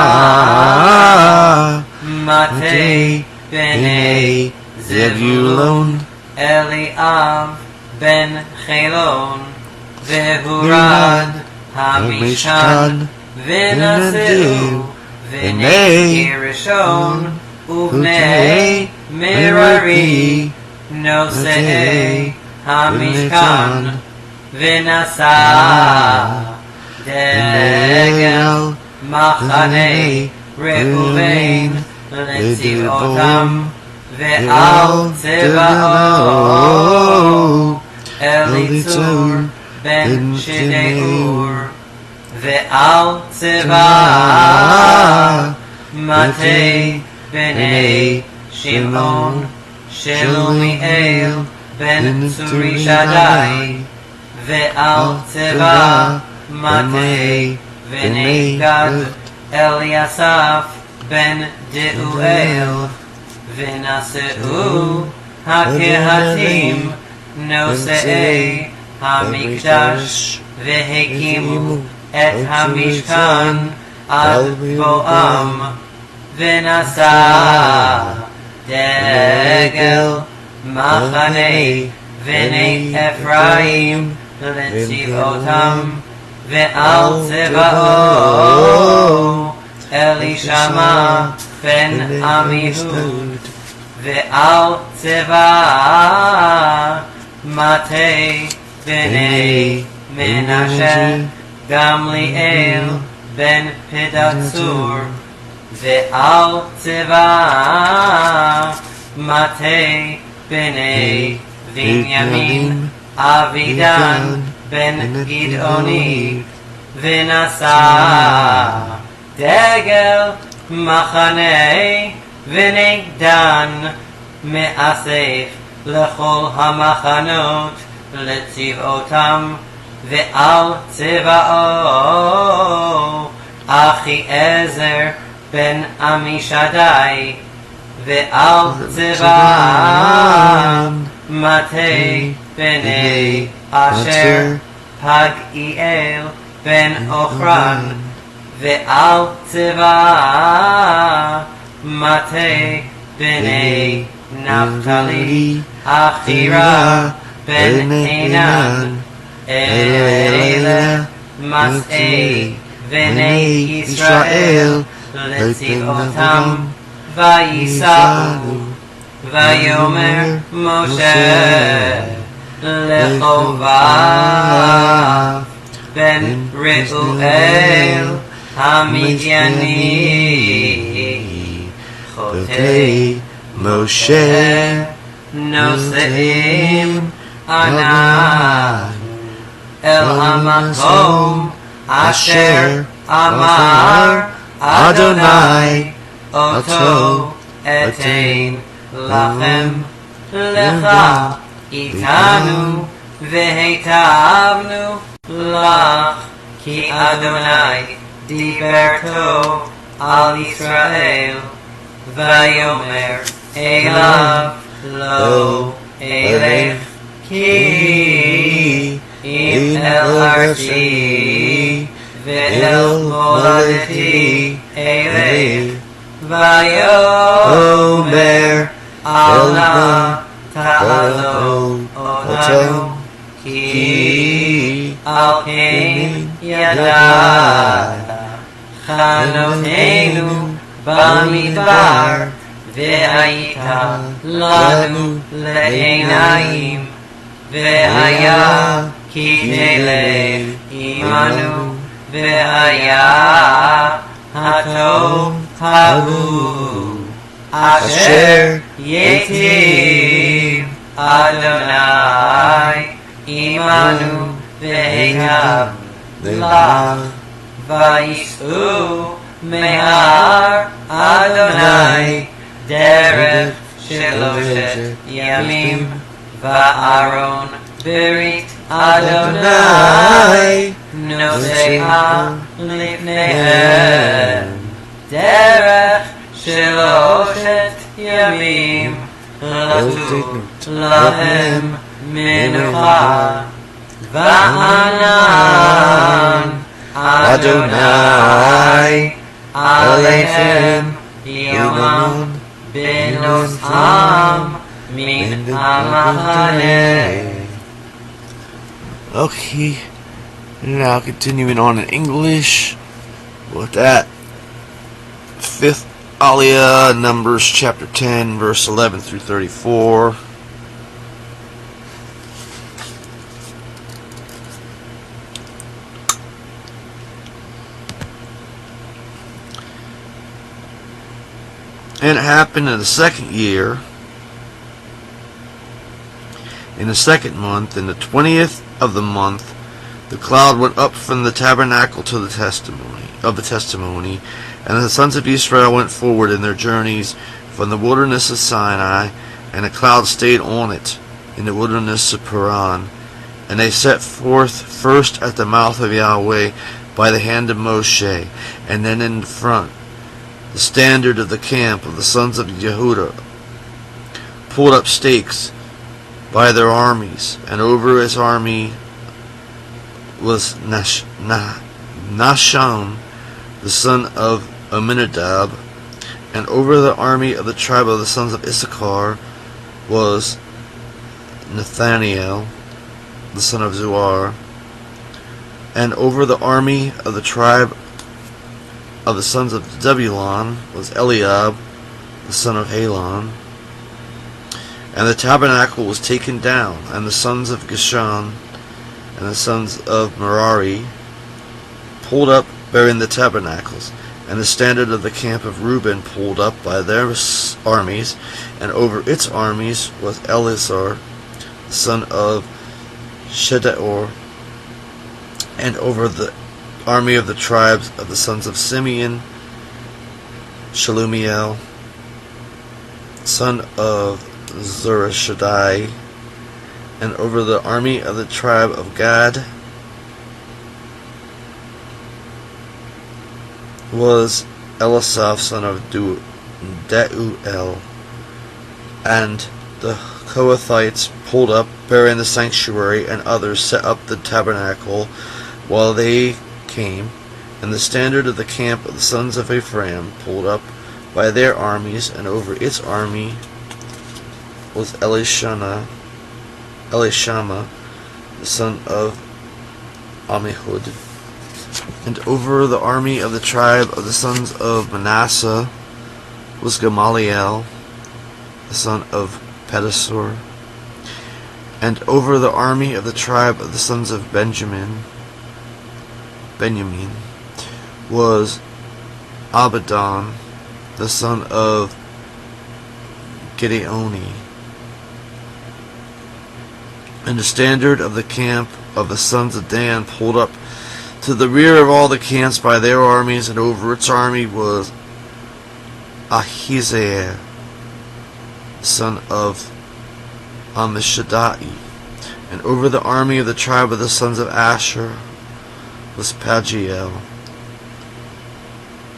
Speaker 2: מטה בני זבולון אליאב בן חילון והורד המשכן ונשאו בני ראשון ובני מררי נושאי המשכן ונשא דגל מחנה ראובן לצבאותם ועל צבאו אליצור בן שדאור ועל צבא מטה בני שמעון שלומיאל בן צורי שדי ועל צבא מטה בני גד אליסף בן דאואל ונשאו הקהתים נושאי המקדש והקימו את המשכן עד בואם ונשא דגל מחנה בני אפרים לצבאותם ועל צבאו אלישמע בן עמיהוד ועל צבא מטה בני מנשה גמליאל בן פדצור ועל צבא מטה בני בנימין אבידן בן גדעוני ונשא דגל מחנה בני דן מאסף לכל המחנות לצבאותם ועל צבאו אחיעזר בן עמישדי ועל צבא מטה בני אשר פגעיאל בן אוכרן ועל צבא מטה בני נפתלי haftara ben Enan אלה מסעי בני ישראל לצבאותם וייסעו ויאמר משה לחובב בן ראואל המדייני חוטא משה נושאים ענן אל המקום אשר אמר אדוני אותו אתן לכם לך איתנו והיטבנו לך כי אדוני דיבר טוב על ישראל ויאמר אליו לא אלך כי im el arti ve'el moladeti elev vayomer alna ta'alo otanu ki al kein yadata chanotenu bamidbar ve'ayita lanu le'enayim ve'aya ki telev imanu ve'aya hatov hahu asher yetiv Adonai imanu ve'ekav la vayis'u me'ar Adonai derech sheloshet yamim va'aron berit Adonai noseha lifnehem derech sheloshet yamim latu lahem menucha va'anan Adonai aleichem yomam benosam min amachaneh.
Speaker 1: Okay, now continuing on in English with that 5th aliya, Numbers chapter 10, verse 11 through 34. And it happened in the second year, in the second month, in the 20th of the month, the cloud went up from the tabernacle to the testimony, and the sons of Israel went forward in their journeys from the wilderness of Sinai, and the cloud stayed on it in the wilderness of Paran. And they set forth first at the mouth of Yahweh by the hand of Moshe, and then in front. The standard of the camp of the sons of Yehuda pulled up stakes by their armies, and over his army was Nashon, the son of Aminadab, and over the army of the tribe of the sons of Issachar was Nathaniel, the son of Zuar, and over the army of the tribe of the sons of Zebulun was Eliab, the son of Helon. And the tabernacle was taken down, and the sons of Gershon and the sons of Merari pulled up bearing the tabernacles, and the standard of the camp of Reuben pulled up by their armies, and over its armies was Eleazar, the son of Shedeor, and over the army of the tribes of the sons of Simeon, Shalumiel, son of Zurishaddai, and over the army of the tribe of Gad was Elisaph, son of Deuel, and the Kohathites pulled up, bearing the sanctuary, and others set up the tabernacle while they came, and the standard of the camp of the sons of Ephraim pulled up by their armies, and over its army was Elishama, the son of Ammihud, and over the army of the tribe of the sons of Manasseh was Gamaliel, the son of Pedasur, and over the army of the tribe of the sons of Benjamin was Abaddon, the son of Gideoni. And the standard of the camp of the sons of Dan pulled up to the rear of all the camps by their armies, and over its army was Ahizair, son of Ammishaddai, and over the army of the tribe of the sons of Asher was Pagiel.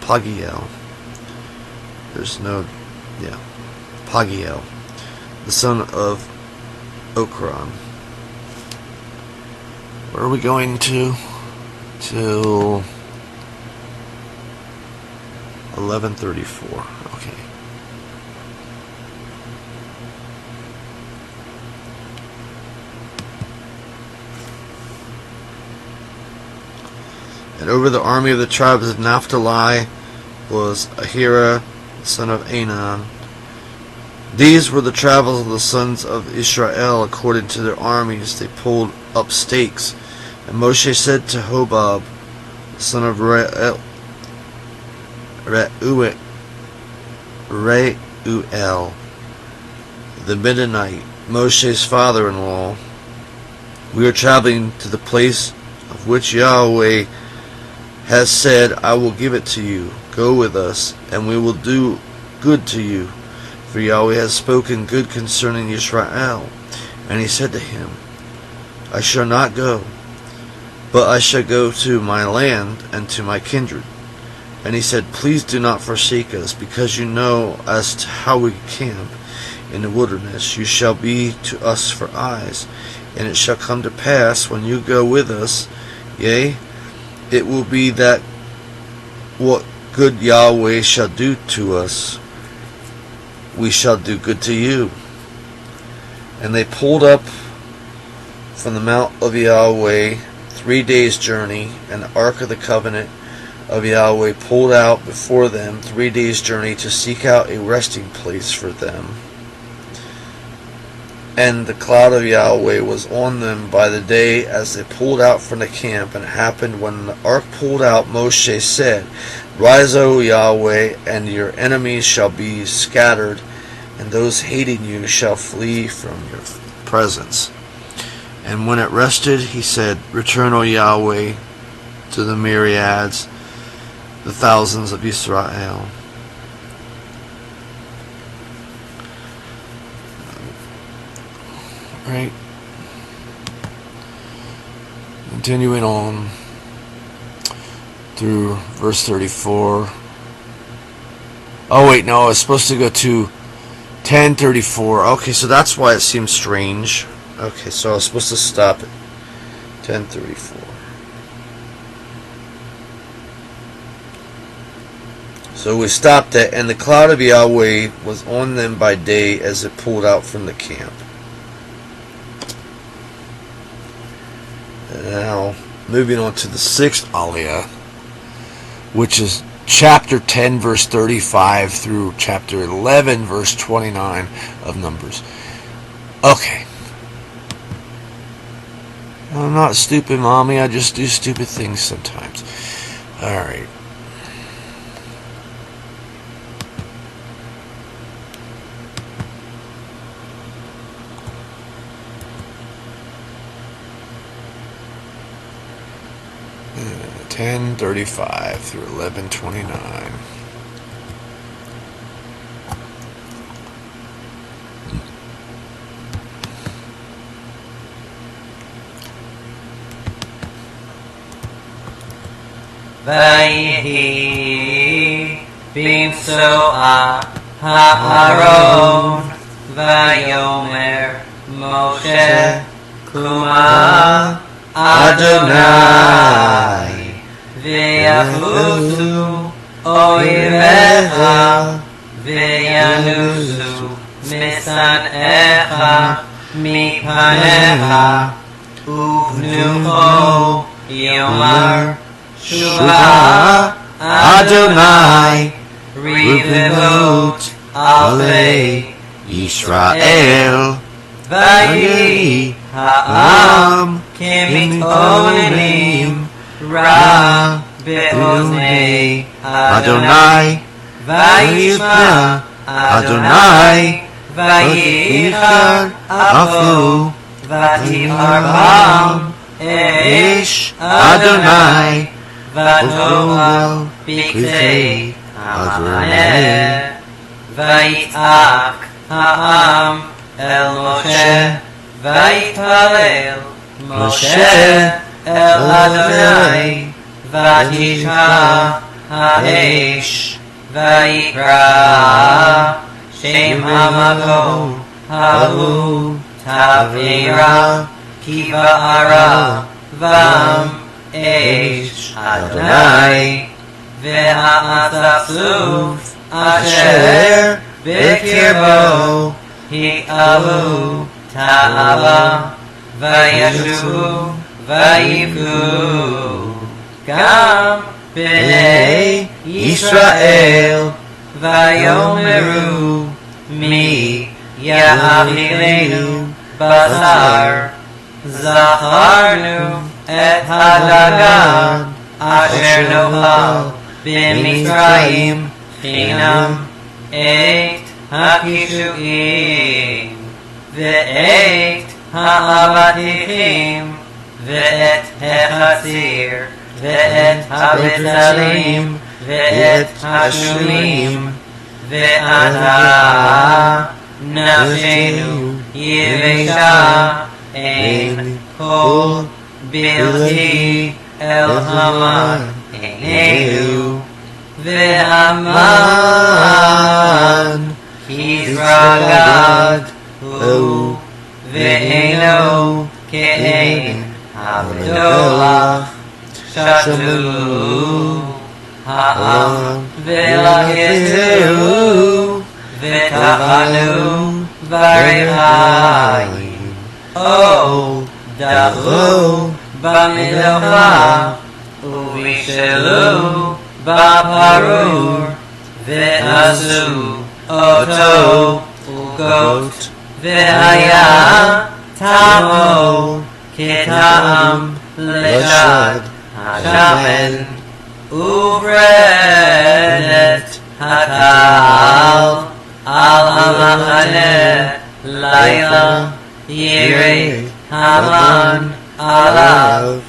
Speaker 1: Pagiel, the son of Okran. Where are we going to? Till 11:34. Okay. And over the army of the tribes of Naphtali was Ahira, son of Anan. These were the travels of the sons of Israel according to their armies. They pulled up stakes. And Moshe said to Hobab, the son of Reuel, the Midianite, Moshe's father-in-law, we are traveling to the place of which Yahweh has said, I will give it to you. Go with us, and we will do good to you. For Yahweh has spoken good concerning Israel. And he said to him, I shall not go, but I shall go to my land and to my kindred. And he said, please do not forsake us, because you know as to how we camp in the wilderness. You shall be to us for eyes. And it shall come to pass, when you go with us, yea, it will be that what good Yahweh shall do to us, we shall do good to you. And they pulled up from the mount of Yahweh 3 days' journey, and the ark of the covenant of Yahweh pulled out before them 3 days' journey to seek out a resting place for them. And the cloud of Yahweh was on them by the day as they pulled out from the camp. And it happened when the ark pulled out, Moshe said, Rise, O Yahweh, and your enemies shall be scattered, and those hating you shall flee from your presence. And when it rested, he said, Return, O Yahweh, to the myriads, the thousands of Israel. Right. Continuing on through verse 34. Oh wait, no, I was supposed to go to 10:34. Okay, so that's why it seems strange. Okay, so I was supposed to stop at 10:34. So we stopped at, and the cloud of Yahweh was on them by day as it pulled out from the camp. And now, moving on to the 6th aliya, which is chapter 10, verse 35 through chapter 11, verse 29 of Numbers. Okay. I'm not stupid, Mommy. I just do stupid things sometimes. Alright. Uh, 10:35 through 11:29.
Speaker 2: Vayhi bimsoa ha'aron vayomer Moshe kuma Adonai v'yafutu oivecha v'yanusu misanecha mipanecha uvnucho yomar Shua Adonai Rivivot Alei
Speaker 1: Israel
Speaker 2: Vayi Ha'am Kimitonim Ra Be'oznei
Speaker 1: Adonai
Speaker 2: Vayishma Adonai Vayichar Afu Vatiparbam Eish Adonai V'Noel B'Ktei Ha'Maneh V'Yitzak Ha'am El Moshe V'Yitpalel Moshe El Adonai V'Tisha Ha'Eish V'Yikra Shem HaMakom Ha'u Tavera Ki Va'ara vam esh Adonai ve'asasuf asher b'kirbo hi'alu ta'ava vayashu vayifu gam b'nei Yisrael vayomeru mi ya'achilenu basar zacharnu et hadagad asher nochal b'mitzrayim chinam et hakishuim ve'et ha'avatichim ve'et hechasir ve'et habetzalim ve'et hashumim ve'ata nafshenu yivesha ein kol bilti el haman einenu ve'aman kizragad hu ve'eno ke'en havdolach shatu ha'am ve'laketu ve'tachanu varechayim o dachu b'milocha uvishelu b'parur ve'asu oto ugot ve'haya tamo ketam leshad hashamen ubredet hakal al hamachane laila yired haman alav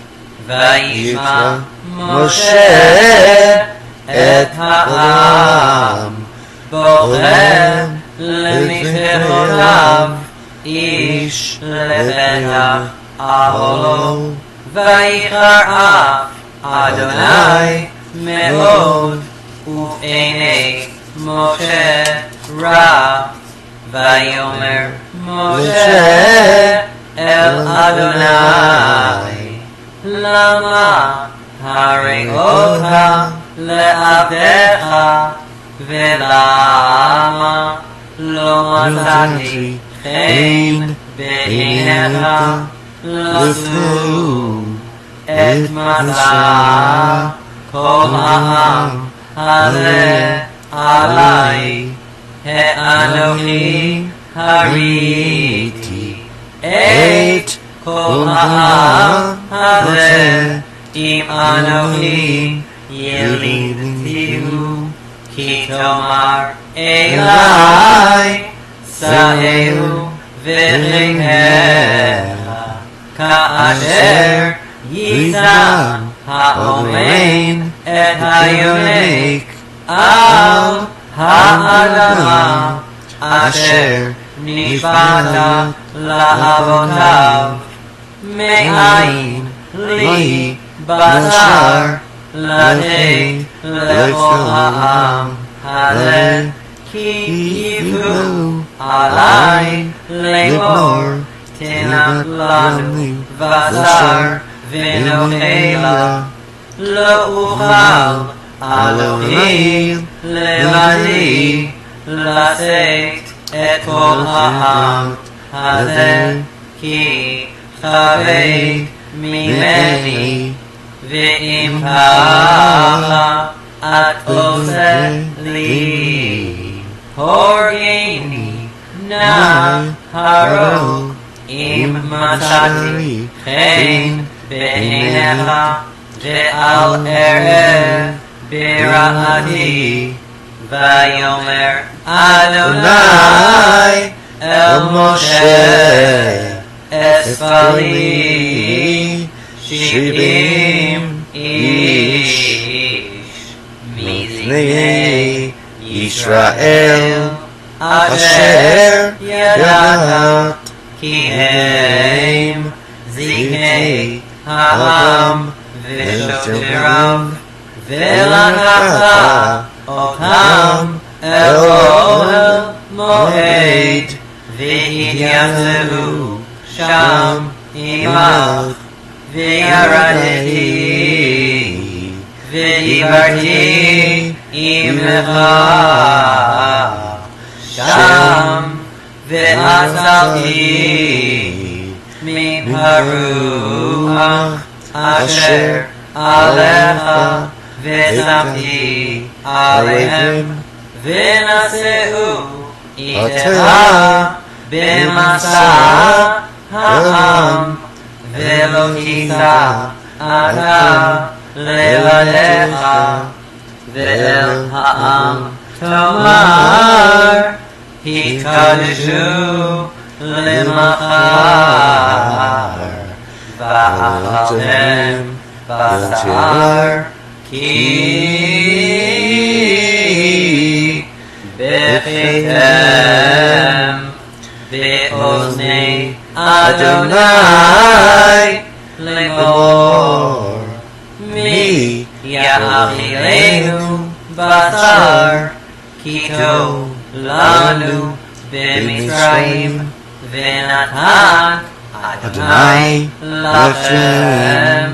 Speaker 2: vayishma Moshe et ha'am bochem lemichtotav ish lebeta aholo vayicharaf Adonai me'od uf'enei Moshe ra vayomer Moshe el Adonai lama hareota le'avdecha velama lo matati chen beinecha lasu et masa kol ha'am hale alai he'anochi hariti et kol ha'am hale im anochi yelidtiu ki tomar elai sa'eu v'chehecha ka'asher yizam ha'omein et hayonek al ha'adama asher nishbata la'avotav me'ayin li basar late lechol ha'am hale ki yivu alai lemor tenat lanu basar v'nochela lo uchal alohi levadi lasek et kol ha'am hale ki chavei ממני ואם ככה את עושה לי הורגני נא הרוג אם מצאתי חן בעיניך ואל אראה ברעתי ויאמר אדוני אל משה אספלי 70 איש מזקני ישראל אשר ידעת כי הם זקני העם ושוטריו ולקחת אותם אל אוהל מועד והתייצבו שם עמך וירדתי ודיברתי עמך שם ועצרתי מפרוח אשר עליך ושמתי עליהם ונשאו איתך במסע העם ולא תישא אתה לבדך ואל העם תאמר התקדשו למחר ואכלתם בשר כי בכיתם באוזני אדוני לאמור מי יאכילנו בשר כי טוב לנו במצרים ונתן אדוני לכם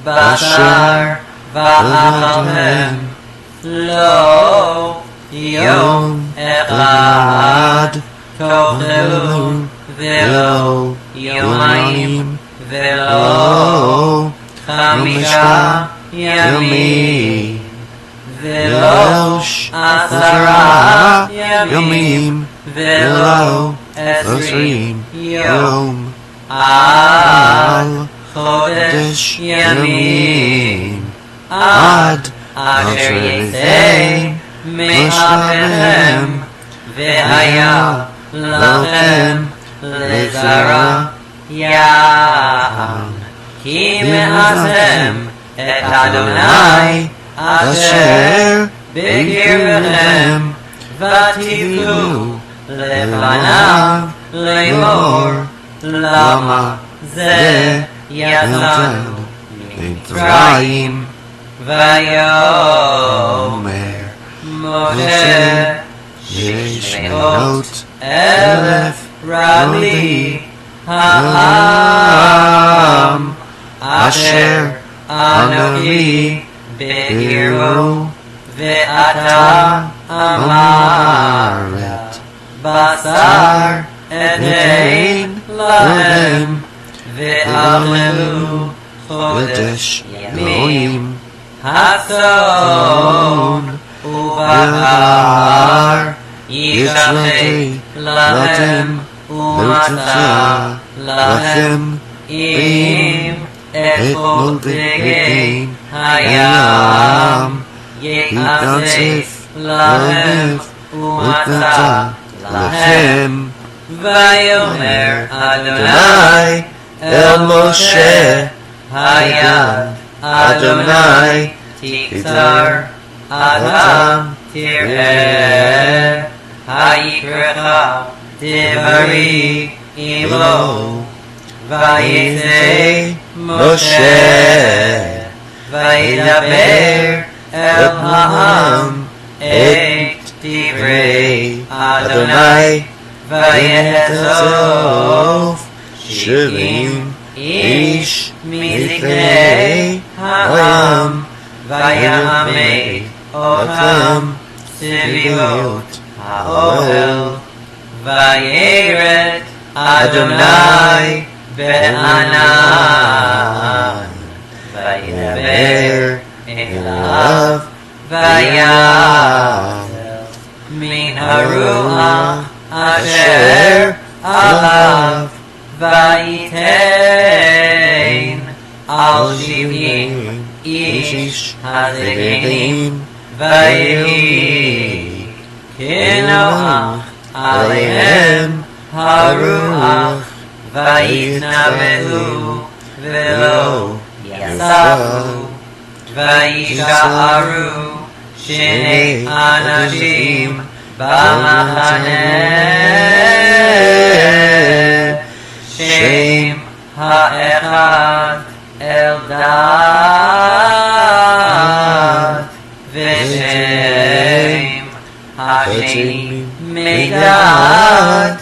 Speaker 2: בשר ואכלתם לא יום אחד תאכלו ולא יומיים ולא 5 ימים ולא 10 ימים ולא 20 יום על חודש ימים עד אשר יצא מאחיכם והיה לכם לזרע יען כי מעשתם את אדוני אשר בקרבכם ותפלו לפניו לאמור למה זה יצאנו ממצרים ויאמר משה 600,000 רגלי העם אשר אנוכי בקרבו ואתה אמרת בשר אתן להם ואכלו חודש ימים הצאן ובקר ישחט לכם ומצא לכם אם אכול דגי הים יתאסף לכם ומצא לכם ויאמר אדוני אל משה היד אדוני תקצר אתה תראה היקרך דברי עמו ויצא משה וידבר אל העם את דברי אדוני ויאסוף 70 איש מזקני העם ויעמד אותם סביבות האוהל וירד אדוני בענן וידבר אליו ויעל מן הרוח אשר עליו וייתן על 70 איש הזקנים ויהי כנוח עליהם הרוח ויתנבאו ולא יספו וישארו 2 אנשים במחנה שם האחד אלדד ושם השני מדד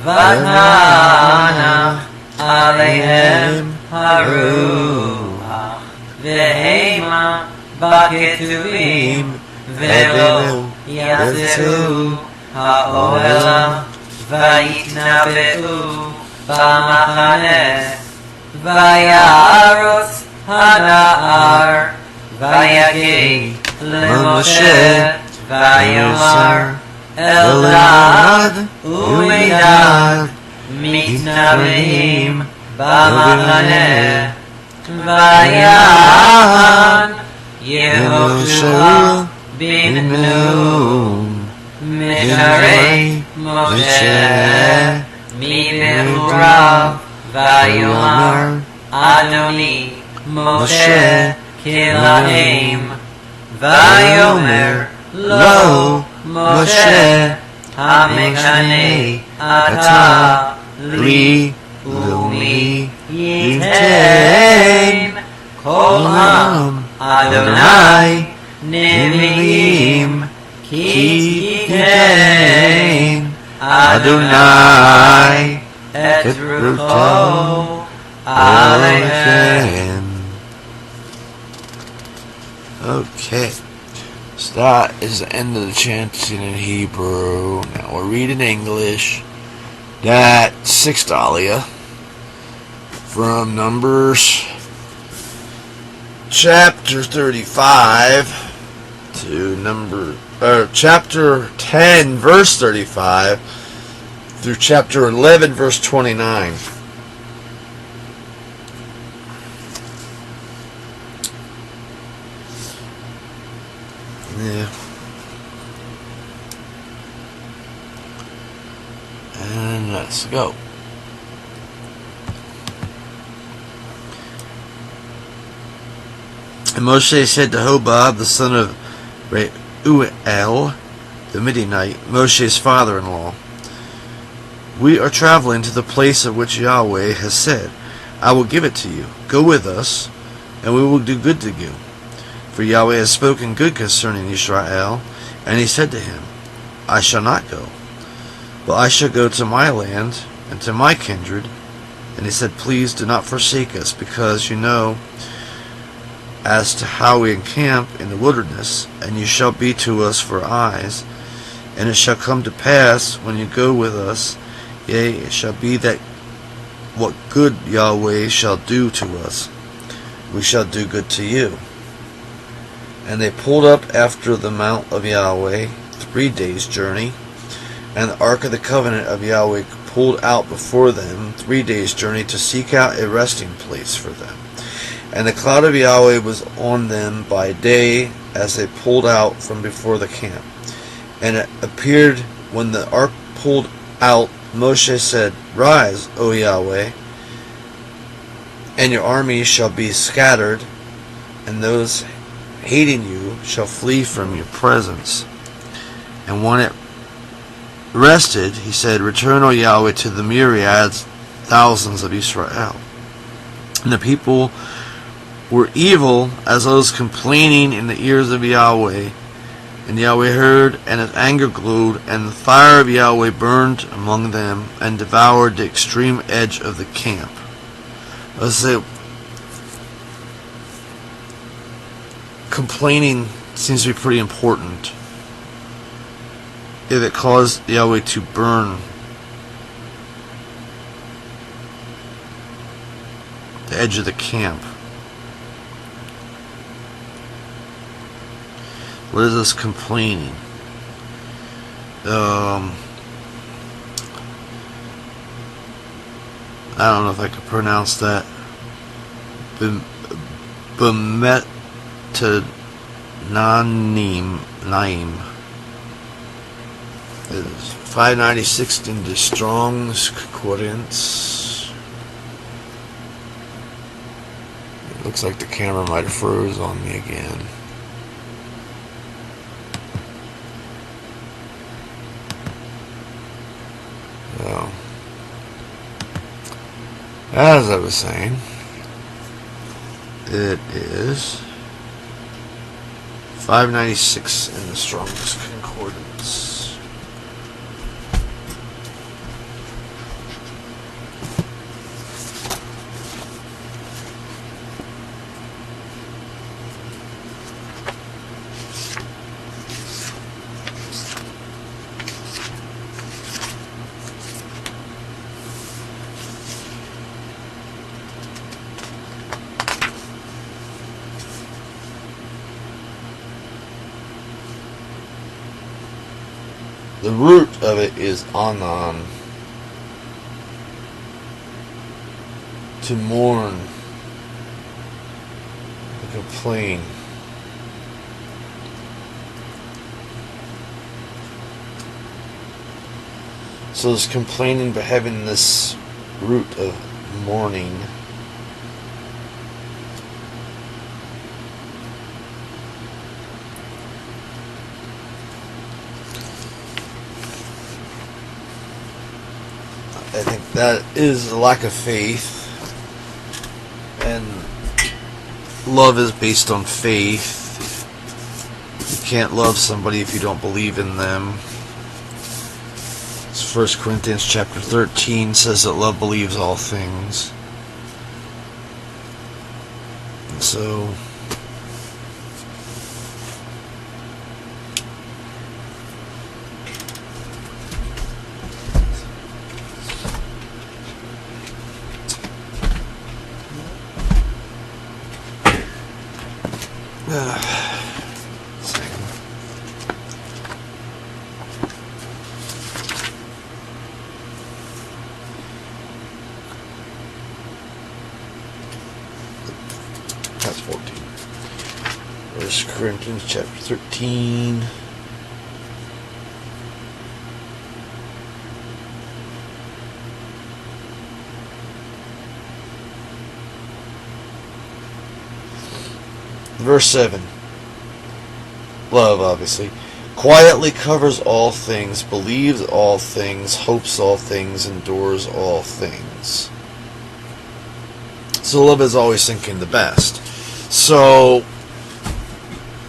Speaker 2: ותנח עליהם הרוח והמה בכתובים ולא יצאו האוהלה ויתנבאו במחנה וירוץ הנער ויגד למשה ויאמר אלדד ומדד מתנבאים במחנה ויען יהושע בן נון משרי משה מבחוריו ויאמר אדוני משה כלהם ויאמר לו משה המקנא אתה לי ומי ייתן כל עם אדוני נביאים כי ייתן אדוני את רוחו עליהם.
Speaker 1: Okay, so that is the end of the chanting in Hebrew. Now we'll read in English that 6th aliya from Numbers chapter 35 to chapter 10 verse 35 through chapter 11 verse 29. Yeah. And let's go. And Moshe said to Hobab, the son of Reuel, the Midianite, Moshe's father-in-law, we are traveling to the place of which Yahweh has said, I will give it to you. Go with us, and we will do good to you. For Yahweh has spoken good concerning Israel. And he said to him, I shall not go, but I shall go to my land and to my kindred. And he said, please do not forsake us, because you know as to how we encamp in the wilderness, and you shall be to us for eyes. And it shall come to pass, when you go with us, yea, it shall be that what good Yahweh shall do to us, we shall do good to you. And they pulled up after the mount of Yahweh 3 days' journey, and the ark of the covenant of Yahweh pulled out before them 3 days' journey to seek out a resting place for them. And the cloud of Yahweh was on them by day as they pulled out from before the camp. And it appeared when the ark pulled out, Moshe said, Rise, O Yahweh, and your army shall be scattered, and those hating you shall flee from your presence. And when it rested, he said, Return, O Yahweh, to the myriads, thousands of Israel. And the people were evil as those complaining in the ears of Yahweh. And Yahweh heard, and his anger glowed, and the fire of Yahweh burned among them, and devoured the extreme edge of the camp. Let's say, complaining seems to be pretty important. If it caused Yahweh to burn the edge of the camp. What is this complaining? I don't know if I could pronounce that. Naim. It is 596 in the Strong's Concordance. It looks like the camera might have froze on me again. So, as I was saying, it is 596 in the Strong's Concordance. the root of it is anan, to mourn, to complain. So there's complaining, but having this root of mourning. I think that is a lack of faith, and love is based on faith. You can't love somebody if you don't believe in them. 1 Corinthians chapter 13 says that love believes all things. And so that's 14. 1 Corinthians chapter 13. Verse 7. Love, obviously. Quietly covers all things, believes all things, hopes all things, endures all things. So love is always thinking the best. So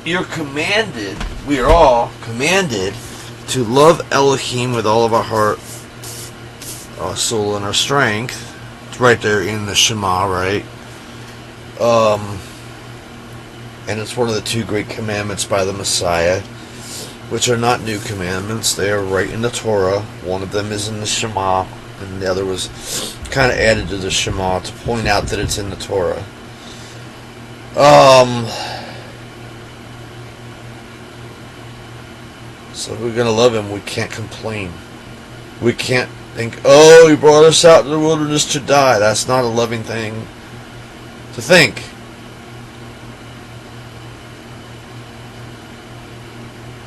Speaker 1: you're commanded, we are all commanded to love Elohim with all of our heart, our soul, and our strength. It's right there in the Shema, right? And it's one of the two great commandments by the Messiah, which are not new commandments. They are right in the Torah. One of them is in the Shema, and the other was kind of added to the Shema to point out that it's in the Torah. So if we're going to love him, we can't complain. We can't think, oh, he brought us out to the wilderness to die. That's not a loving thing to think.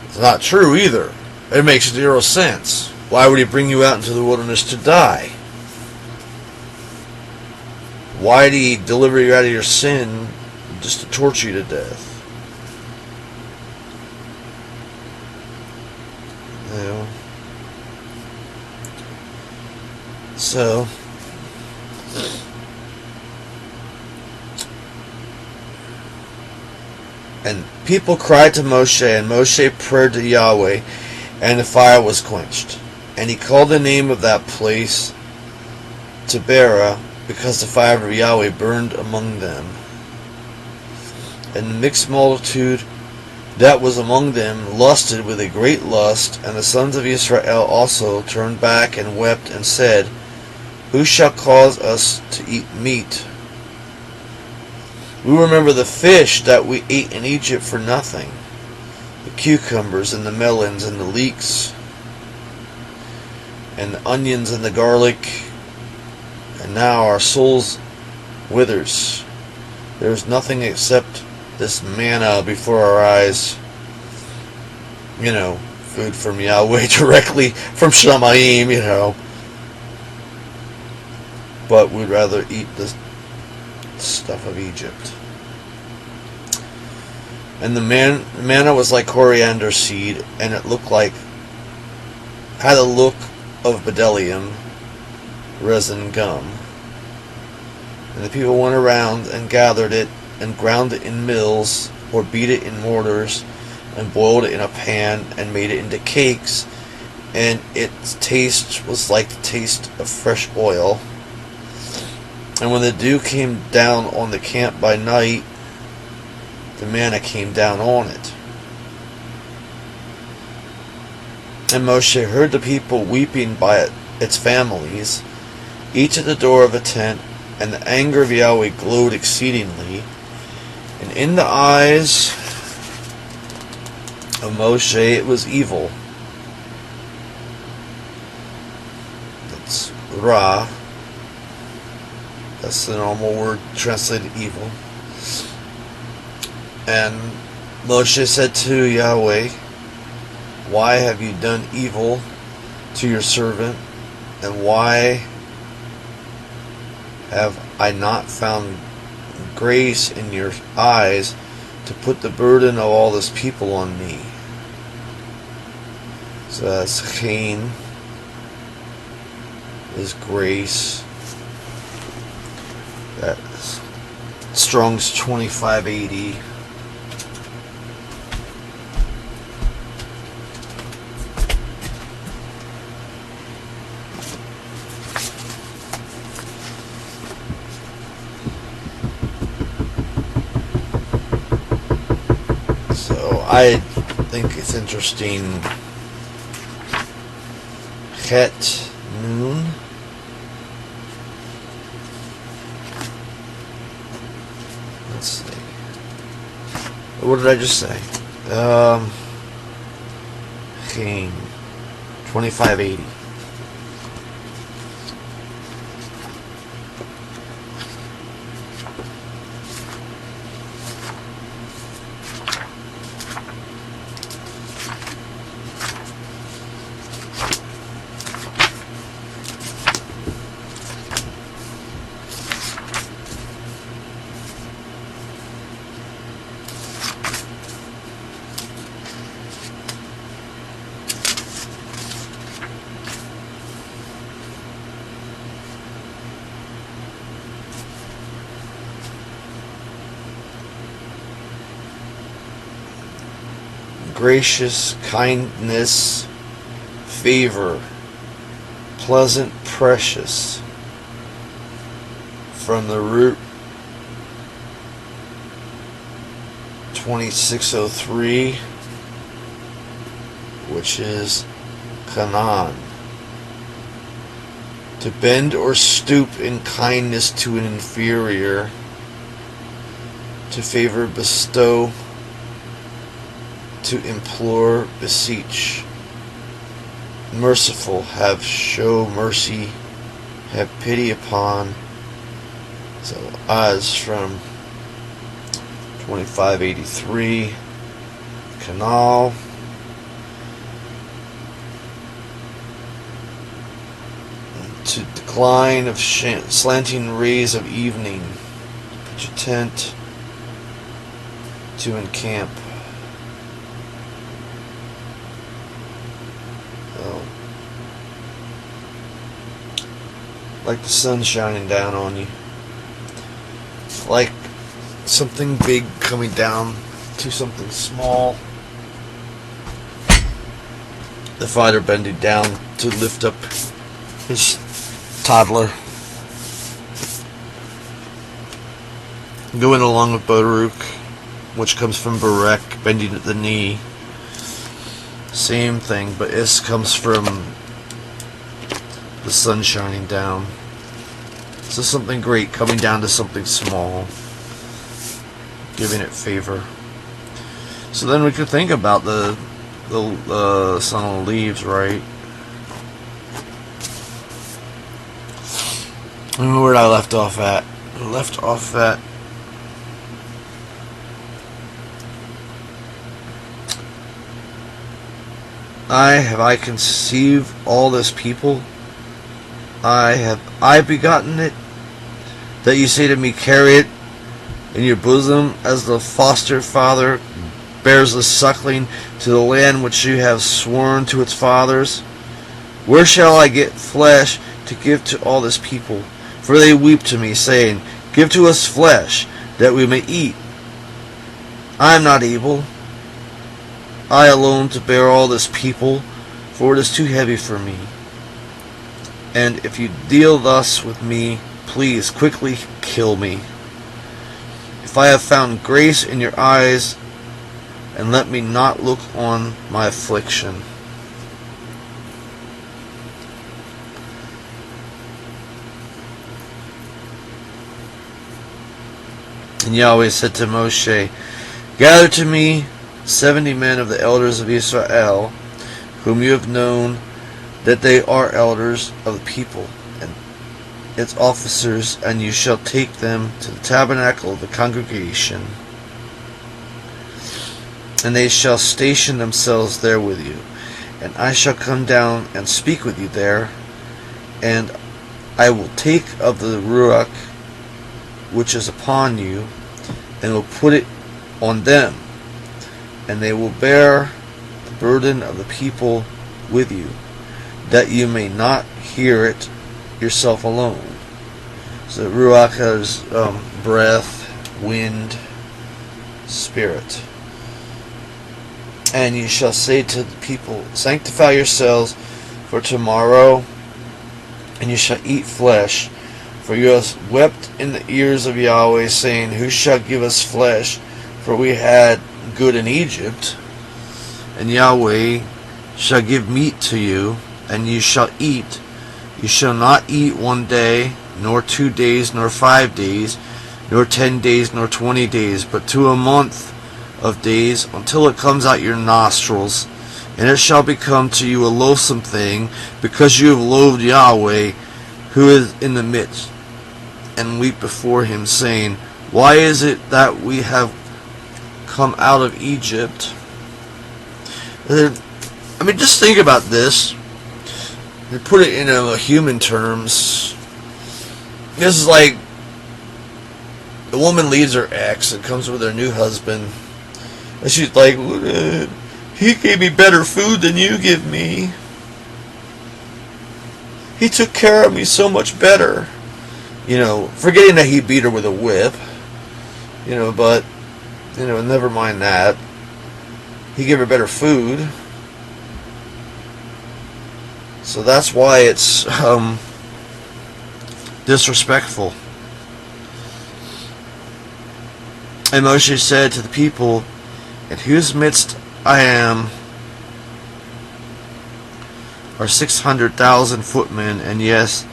Speaker 1: It's not true either. It makes zero sense. Why would he bring you out into the wilderness to die? Why did he deliver you out of your sin just to torture you to death? You know? So and people cried to Moshe, and Moshe prayed to Yahweh, and the fire was quenched. And he called the name of that place Taberah, because the fire of Yahweh burned among them. And the mixed multitude that was among them lusted with a great lust, and the sons of Israel also turned back and wept and said, who shall cause us to eat meat? We remember the fish that we ate in Egypt for nothing, the cucumbers and the melons and the leeks and the onions and the garlic, and now our souls withers. There is nothing except this manna before our eyes. You know, food from Yahweh directly from Shamayim, you know. But we'd rather eat the stuff of Egypt. And the manna was like coriander seed, and it had a look of bdellium, resin gum. And the people went around and gathered it, and ground it in mills, or beat it in mortars, and boiled it in a pan, and made it into cakes, and its taste was like the taste of fresh oil. And when the dew came down on the camp by night, the manna came down on it. And Moshe heard the people weeping by its families, each at the door of a tent, and the anger of Yahweh glowed exceedingly. And in the eyes of Moshe it was evil. ra. That's the normal word translated evil. And Moshe said to Yahweh, why have you done evil to your servant? And why have I not found grace in your eyes to put the burden of all this people on me? So that's chaim, is grace. That's Strong's 2580. So I think it's interesting. Het Noon. Let's see. What did I just say? Chaim 2580. Gracious, kindness, favor, pleasant, precious, from the root 2603, which is Canaan. To bend or stoop in kindness to an inferior, to favor, bestow, to implore, beseech. Merciful, have show mercy, have pity upon. So Az from 2583, Canal. To decline of slanting rays of evening. Pitch a tent. To encamp. Like the sun shining down on you. Like something big coming down to something small. The father bending down to lift up his toddler. Going along with Baruch, which comes from Barak, bending at the knee. Same thing, but Is comes from the sun shining down. So something great coming down to something small, giving it favor. So then we could think about the sun on the leaves, right? I don't know where I left off at. I conceived all this people? Have I begotten it? That you say to me, carry it in your bosom, as the foster father bears the suckling to the land which you have sworn to its fathers? Where shall I get flesh to give to all this people? For they weep to me, saying, give to us flesh, that we may eat. I am not able, I alone, to bear all this people, for it is too heavy for me. And if you deal thus with me, please quickly kill me. If I have found grace in your eyes, and let me not look on my affliction. And Yahweh said to Moshe, gather to me 70 men of the elders of Israel, whom you have known that they are elders of the people, and its officers, and you shall take them to the tabernacle of the congregation, and they shall station themselves there with you. And I shall come down and speak with you there, and I will take of the ruach which is upon you, and will put it on them, and they will bear the burden of the people with you, that you may not hear it yourself alone. So ruach has breath, wind, spirit. And you shall say to the people, sanctify yourselves for tomorrow, and you shall eat flesh. For you have wept in the ears of Yahweh, saying, who shall give us flesh? For we had good in Egypt. And Yahweh shall give meat to you, and you shall eat. You shall not eat 1 day, nor 2 days, nor 5 days, nor 10 days, nor 20 days, but to a month of days, until it comes out your nostrils. And it shall become to you a loathsome thing, because you have loathed Yahweh, who is in the midst, and weep before him, saying, why is it that we have come out of Egypt? I mean, just think about this. And put it in human terms. This is like the woman leaves her ex and comes with her new husband, and she's like, he gave me better food than you give me. He took care of me so much better. Forgetting that he beat her with a whip. But, never mind that. He gave her better food. So that's why it's disrespectful. And Moshe said to the people, in whose midst I am are 600,000 footmen, and yes,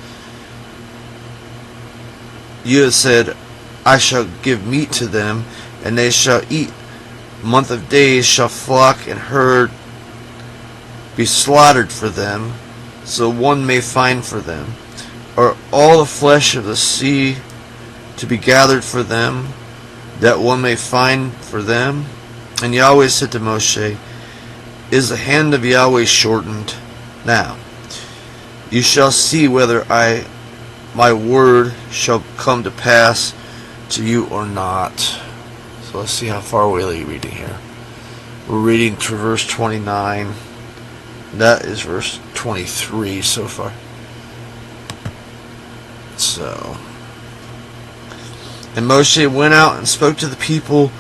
Speaker 1: you have said, I shall give meat to them, and they shall eat. Month of days shall flock and herd be slaughtered for them, so one may find for them. Are all the flesh of the sea to be gathered for them, that one may find for them? And Yahweh said to Moshe, is the hand of Yahweh shortened? Now, you shall see whether my word shall come to pass to you or not. So let's see how far we're reading here. We're reading to verse 29. That is verse 23 so far. So, and Moshe went out and spoke to the people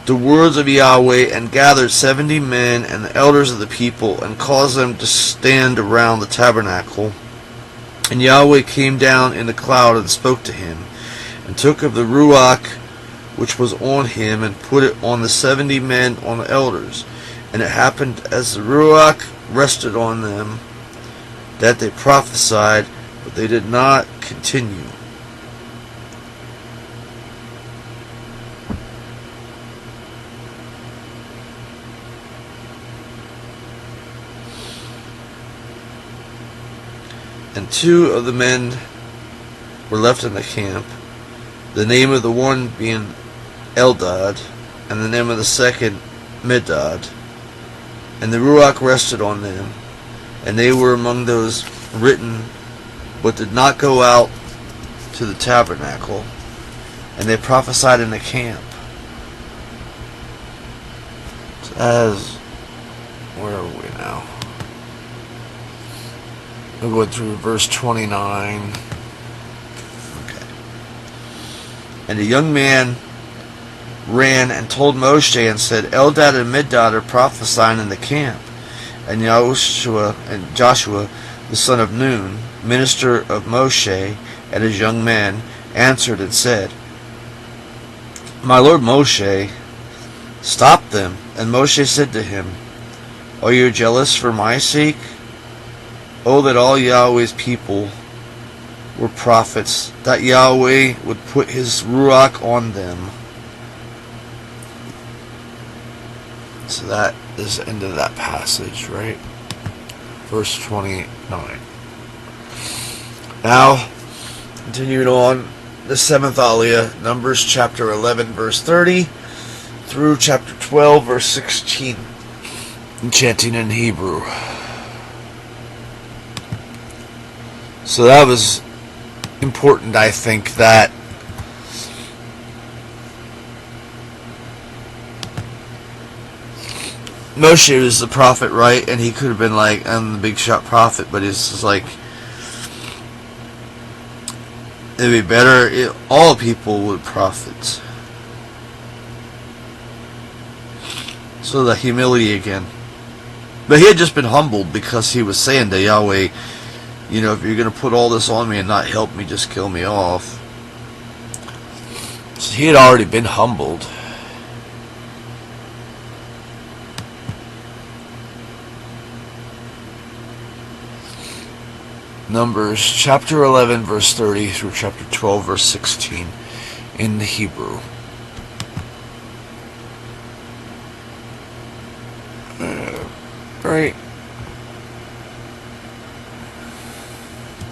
Speaker 1: the words of Yahweh, and gathered 70 men and the elders of the people, and caused them to stand around the tabernacle. And Yahweh came down in the cloud and spoke to him, and took of the ruach which was on him, and put it on the 70 men on the elders. And it happened, as the ruach rested on them, that they prophesied, but they did not continue. And 2 of the men were left in the camp, the name of the one being Eldad, and the name of the second Medad. And the ruach rested on them, and they were among those written, but did not go out to the tabernacle, and they prophesied in the camp. So where are we now? We're going through verse 29. Okay. And the young man ran and told Moshe and said, Eldad and Medad are prophesying in the camp. And Joshua, the son of Nun, minister of Moshe, and his young men, answered and said, My lord Moshe, stop them. And Moshe said to him, Are you jealous for my sake? Oh, that all Yahweh's people were prophets, that Yahweh would put his ruach on them. So that is the end of that passage, right? Verse 29. Now, Continuing on, the 7th aliya, Numbers chapter 11, verse 30, through chapter 12, verse 16. Chanting in Hebrew. So that was important, I think, that Moshe was the prophet, right? And he could have been like, I'm the big shot prophet, but it's just like, it'd be better if all people would prophets. So the humility again. But he had just been humbled because he was saying to Yahweh, you know, if you're going to put all this on me and not help me, just kill me off. So he had already been humbled. Numbers chapter 11, verse 30 through chapter 12, verse 16 in the Hebrew. Right.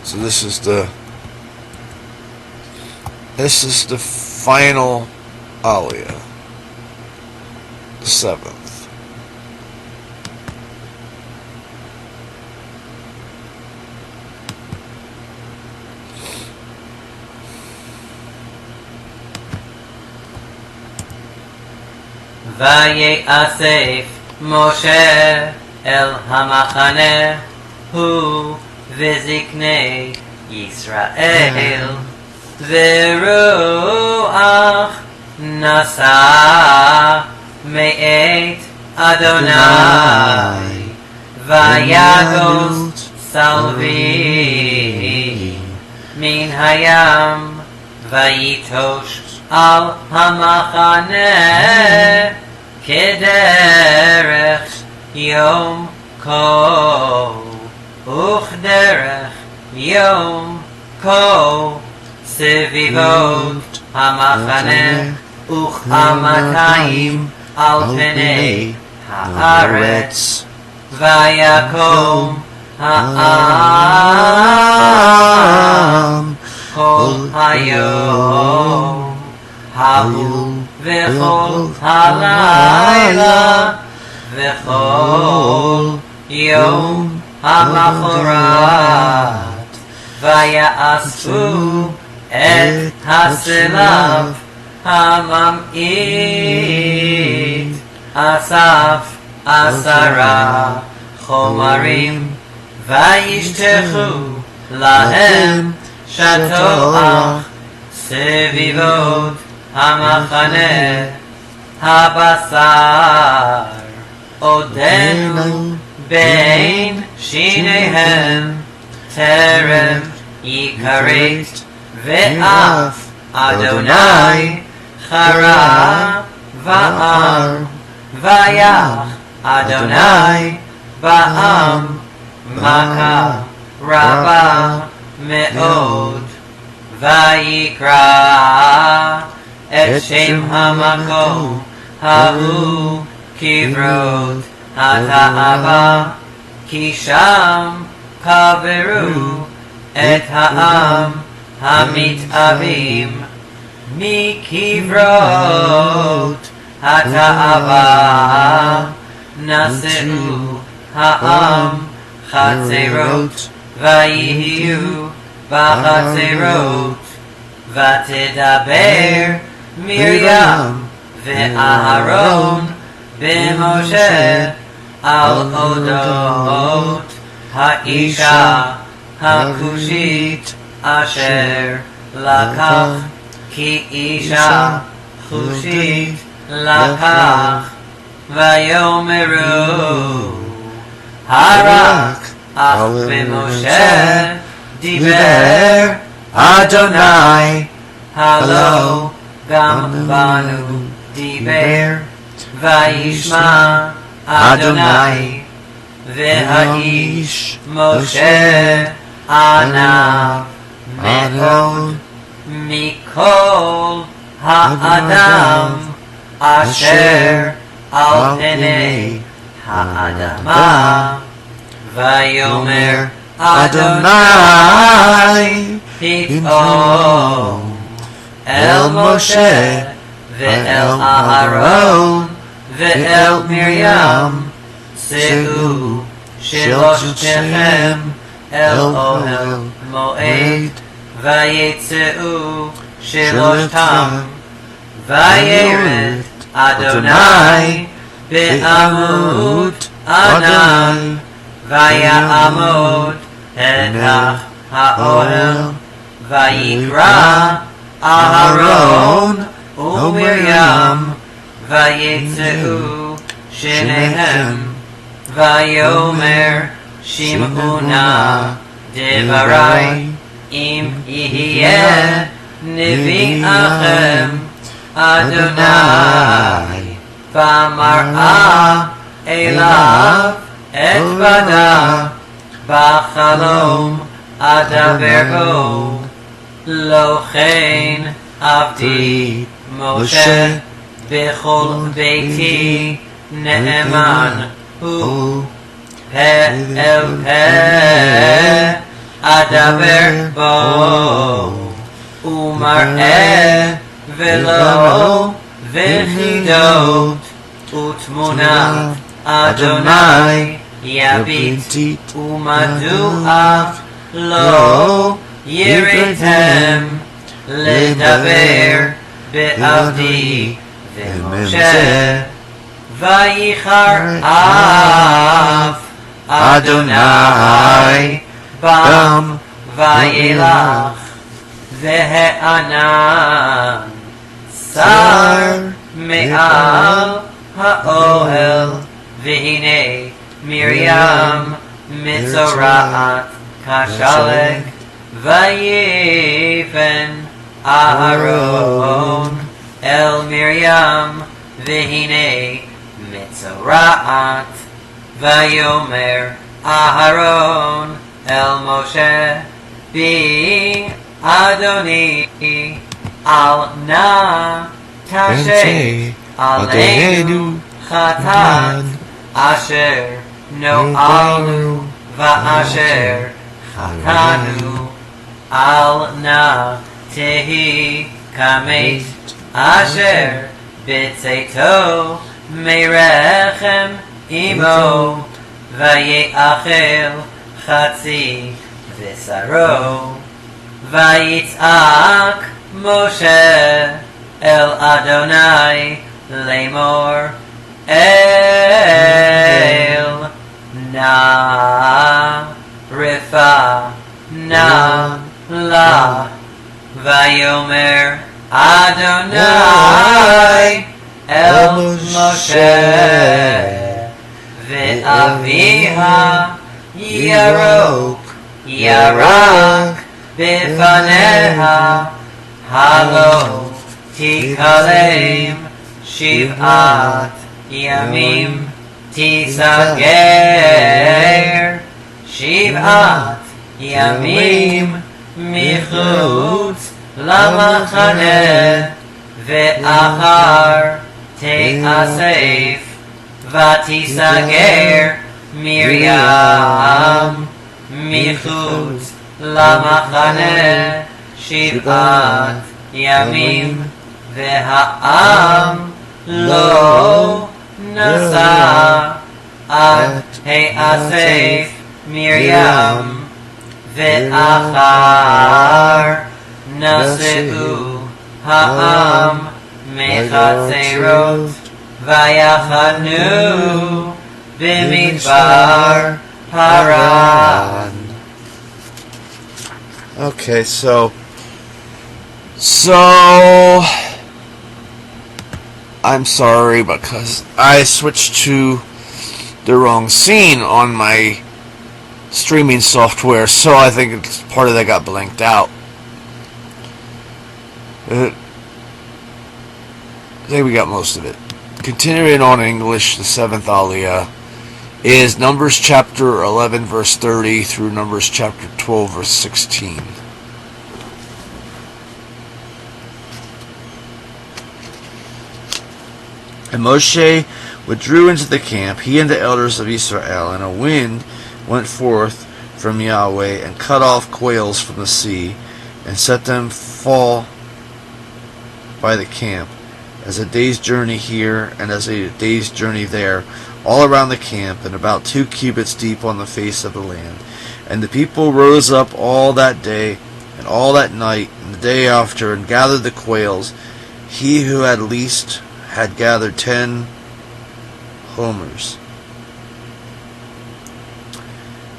Speaker 1: So this is the final aliya, the 7th.
Speaker 2: ויאסף משה אל המחנה הוא וזקני ישראל ורוח נשא מאת אדוני ויגוס סלבי מן הים ויטוש על המחנה כדרך יום כה וכדרך יום כה סביבות המחנה וכ200 על פני הארץ ויקום העם כל היום ההוא וכל הלילה וכל יום המחרת ויאספו את הסלב הממעיט אסף 10 חומרים וישטחו להם שטוח סביבות המחנה הבשר עודנו בין שיניהם טרם יכרת ואף אדוני חרה וער ויח אדוני בעם מכה רבה מאוד ויקרא את שם המקום ההוא קברות התאווה כי שם קברו את העם המתאבים מקברות התאווה נשאו העם חצרות ויהיו בחצרות ותדבר מרים ואהרון במשה על אודות האישה הכושית אשר לקח כי אישה כושית לקח ויאמרו הרק אך במשה דיבר אדוני הלא גם בנו דיבר וישמע אדוני והאיש משה ענה מאוד מכל האדם אשר על פני האדמה ויאמר אדוני פתאום אל משה ואל אהרון ואל מרים צאו שלושתכם אל אוהל מועד ויצאו שלושתם וירד אדוני בעמוד ענן ויעמוד פתח האוהל ויקרא אהרון ומרים ויצאו שניהם ויאמר שמעו נא דברי אם יהיה נביאכם אדוני ומראה אליו אתוודה בחלום אדבר בו לא כן עבדי משה בכל ביתי נאמן הוא פה אל פה אדבר בו ומראה ולא וחידות ותמונה אדוני יביט ומדוע לא יראתם לדבר בעבדי ומשה וייחר אף אדוני בם וילך והענן שר מעל האוהל והנה מרים מצורעת כשלג ויפן אהרון אל מרים והנה מצורעת ויאמר אהרון אל משה בי אדוני אל נא תשת עלינו חטאת אשר נועלנו ואשר חטאנו אל נא תהי כמת אשר בצאתו מרחם עמו ויאכל חצי בשרו ויצעק משה אל אדוני לאמור אל נא רפא נא לה ויאמר אדוני אל משה ואביה ירק בפניה הלא תיכלם שבעת ימים תיסגר שבעת ימים מחוץ למחנה ואחר תאסף ותיסגר מרים מחוץ למחנה שבעת ימים והעם לא נסע עד האסף מרים ואחר נסעו העם מחצרות ויחנו במדבר פרן.
Speaker 1: Okay, so I'm sorry because I switched to the wrong scene on my streaming software, so I think it's part of that got blanked out. I think we got most of it. Continuing on in English, the 7th aliya is Numbers chapter 11 verse 30 through Numbers chapter 12 verse 16. And Moshe withdrew into the camp, he and the elders of Israel, and a wind went forth from Yahweh and cut off quails from the sea, and set them fall by the camp, as a day's journey here and as a day's journey there, all around the camp, and about 2 cubits deep on the face of the land. And the people rose up all that day and all that night and the day after, and gathered the quails. He who had least had gathered 10 homers.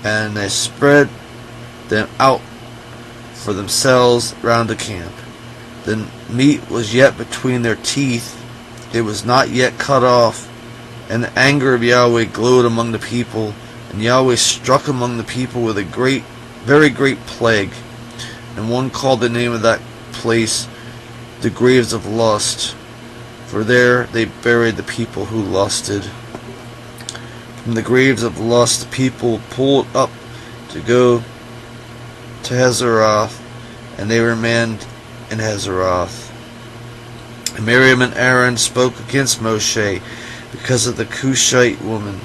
Speaker 1: And they spread them out for themselves round the camp. The meat was yet between their teeth, it was not yet cut off, and the anger of Yahweh glowed among the people, and Yahweh struck among the people with a great, very great plague. And one called the name of that place the graves of lust, for there they buried the people who lusted. From the graves of lust the people pulled up to go to Hazeroth, and they remained in Hazeroth. And Miriam and Aaron spoke against Moshe because of the Cushite woman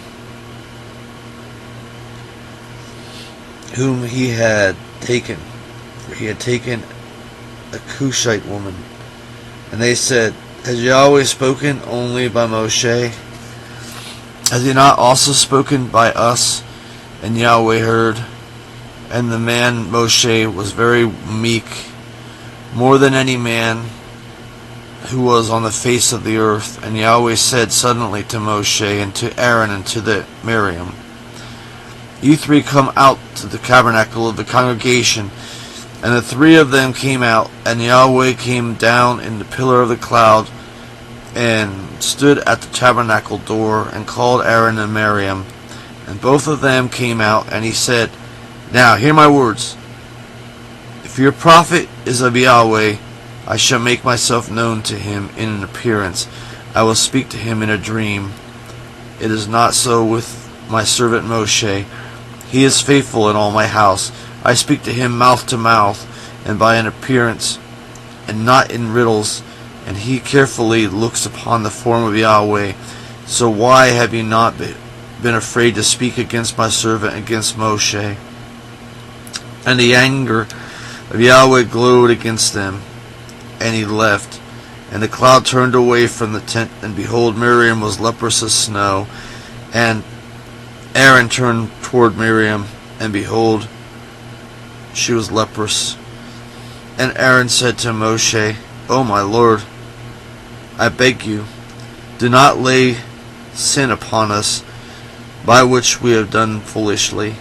Speaker 1: whom he had taken, for he had taken a Cushite woman. And they said, Has Yahweh spoken only by Moshe? Has he not also spoken by us? And Yahweh heard. And the man Moshe was very meek, more than any man who was on the face of the earth. And Yahweh said suddenly to Moshe and to Aaron and to the Miriam, You 3 come out to the tabernacle of the congregation. And the 3 of them came out, and Yahweh came down in the pillar of the cloud and stood at the tabernacle door and called Aaron and Miriam. And both of them came out, and he said, Now hear my words. If your prophet is of Yahweh, I shall make myself known to him in an appearance. I will speak to him in a dream. It is not so with my servant Moshe. He is faithful in all my house. I speak to him mouth to mouth, and by an appearance, and not in riddles, and he carefully looks upon the form of Yahweh. So why have you not been afraid to speak against my servant, against Moshe? And the anger of Yahweh glowed against them, and he left. And the cloud turned away from the tent, and behold, Miriam was leprous as snow. And Aaron turned toward Miriam, and behold, she was leprous. And Aaron said to Moshe, O my Lord, I beg you, do not lay sin upon us, by which we have done foolishly,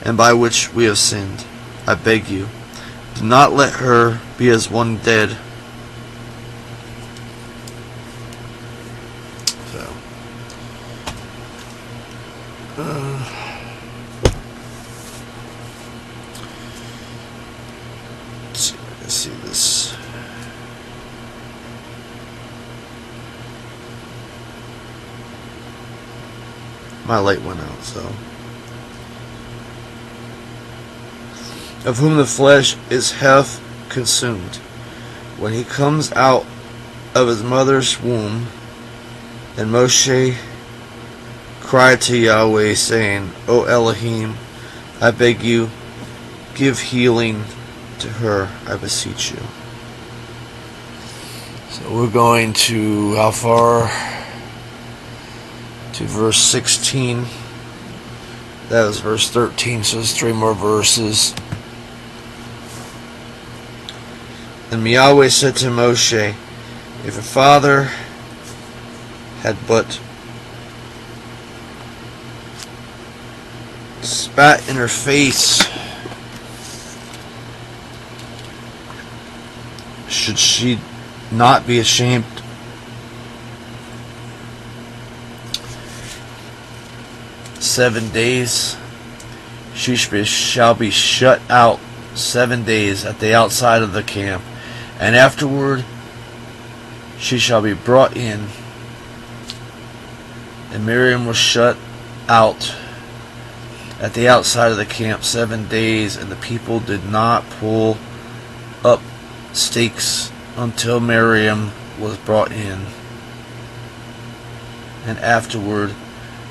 Speaker 1: and by which we have sinned. I beg you, do not let her be as one dead. Let's see if I can see this. My light went out, so. Of whom the flesh is half consumed, when he comes out of his mother's womb. And Moshe cried to Yahweh, saying, O Elohim, I beg you, give healing to her, I beseech you. So we're going to, how far? To verse 16. That was verse 13, so there's 3 more verses. And Yahweh said to Moshe, If a father had but spat in her face, should she not be ashamed? "7 days she shall be shut out 7 days at the outside of the camp, and afterward she shall be brought in." And Miriam was shut out at the outside of the camp 7 days, and the people did not pull up stakes until Miriam was brought in. And afterward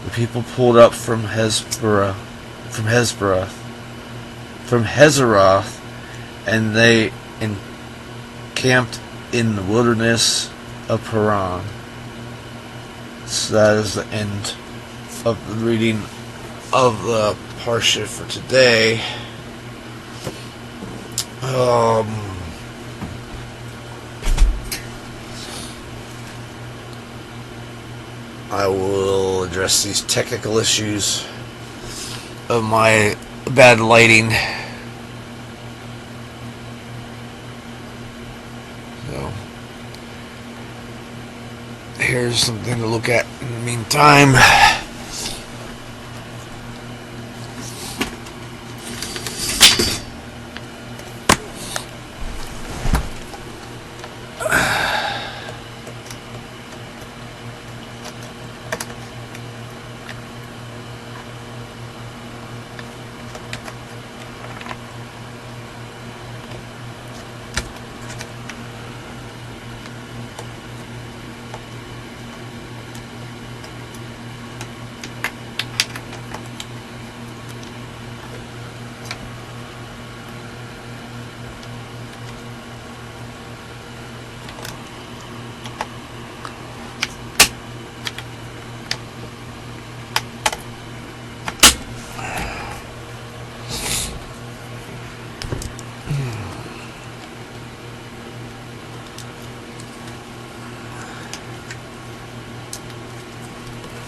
Speaker 1: the people pulled up from Hazeroth, and they encamped in the wilderness of Paran. So that is the end of the reading of the parsha for today. I will address these technical issues of my bad lighting. So, here's something to look at in the meantime.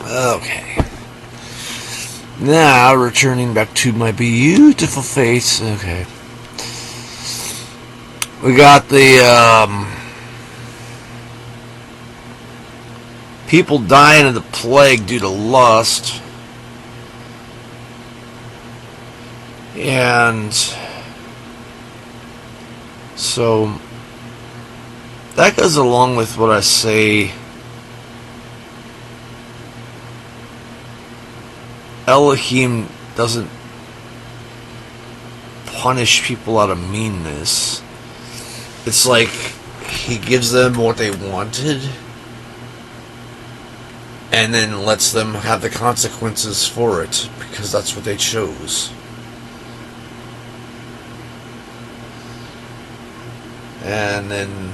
Speaker 1: Okay. Now, returning back to my beautiful face. Okay. We got the people dying of the plague due to lust. And so that goes along with what I say. Elohim doesn't punish people out of meanness. It's like he gives them what they wanted and then lets them have the consequences for it because that's what they chose. And then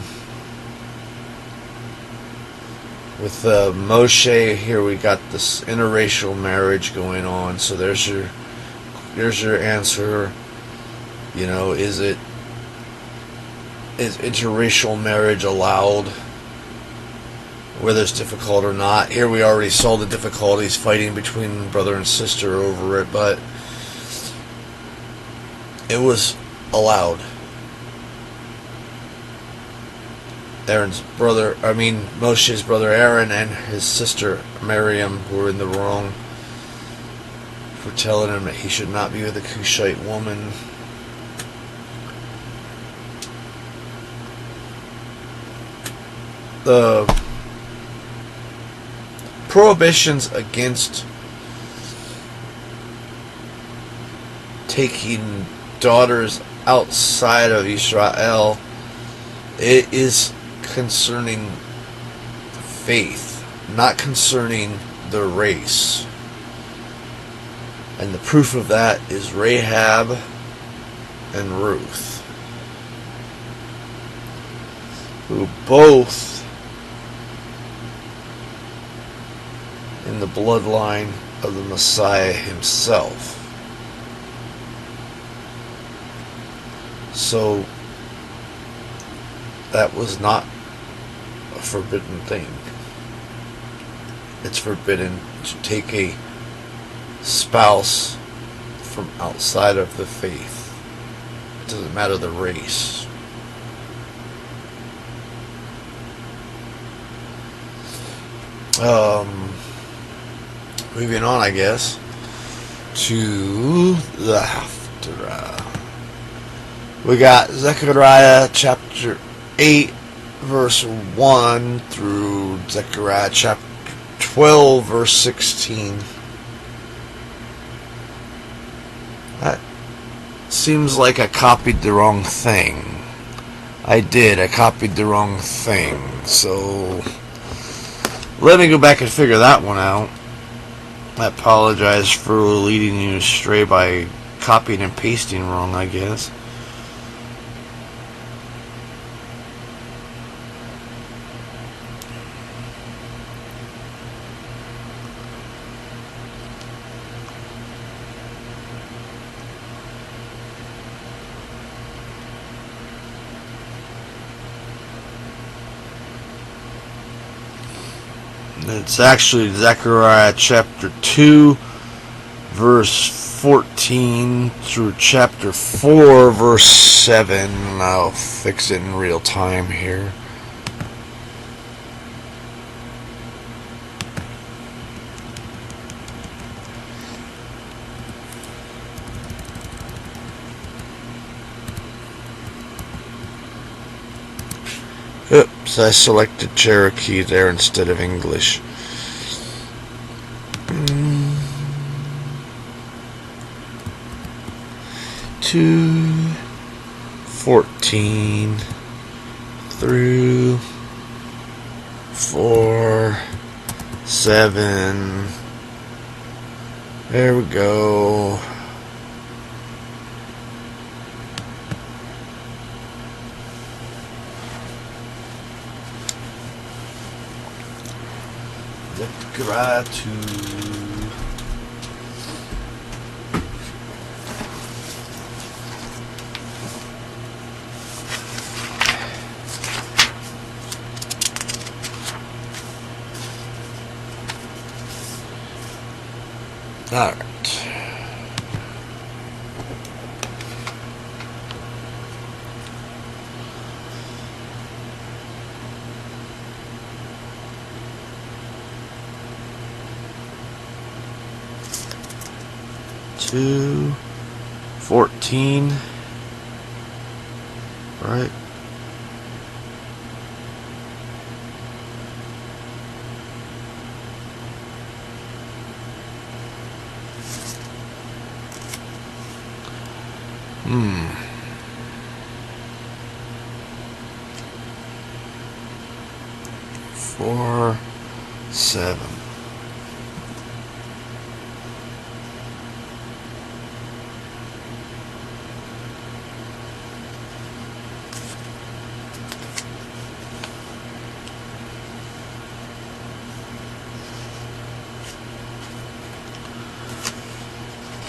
Speaker 1: with Moshe here, we got this interracial marriage going on. So there's your answer. You know, is interracial marriage allowed, whether it's difficult or not? Here we already saw the difficulties fighting between brother and sister over it, but it was allowed. Moshe's brother Aaron and his sister Miriam were in the wrong for telling him that he should not be with a Cushite woman. The prohibitions against taking daughters outside of Israel, it is concerning faith, not concerning the race. And the proof of that is Rahab and Ruth, who both in the bloodline of the Messiah himself. So that was not a forbidden thing. It's forbidden to take a spouse from outside of the faith. It doesn't matter the race. Moving on, I guess, to the haftara. We got Zechariah chapter 8, verse 1 through Zechariah chapter 12, verse 16. That seems like I copied the wrong thing. I copied the wrong thing. So let me go back and figure that one out. I apologize for leading you astray by copying and pasting wrong, I guess. It's actually Zechariah chapter 2, verse 14 through chapter 4, verse 7. I'll fix it in real time here. Oops, I selected Cherokee there instead of English. 2:14 through 4:7. There we go. Gratitude. All right. Two 14, right? Four, 7.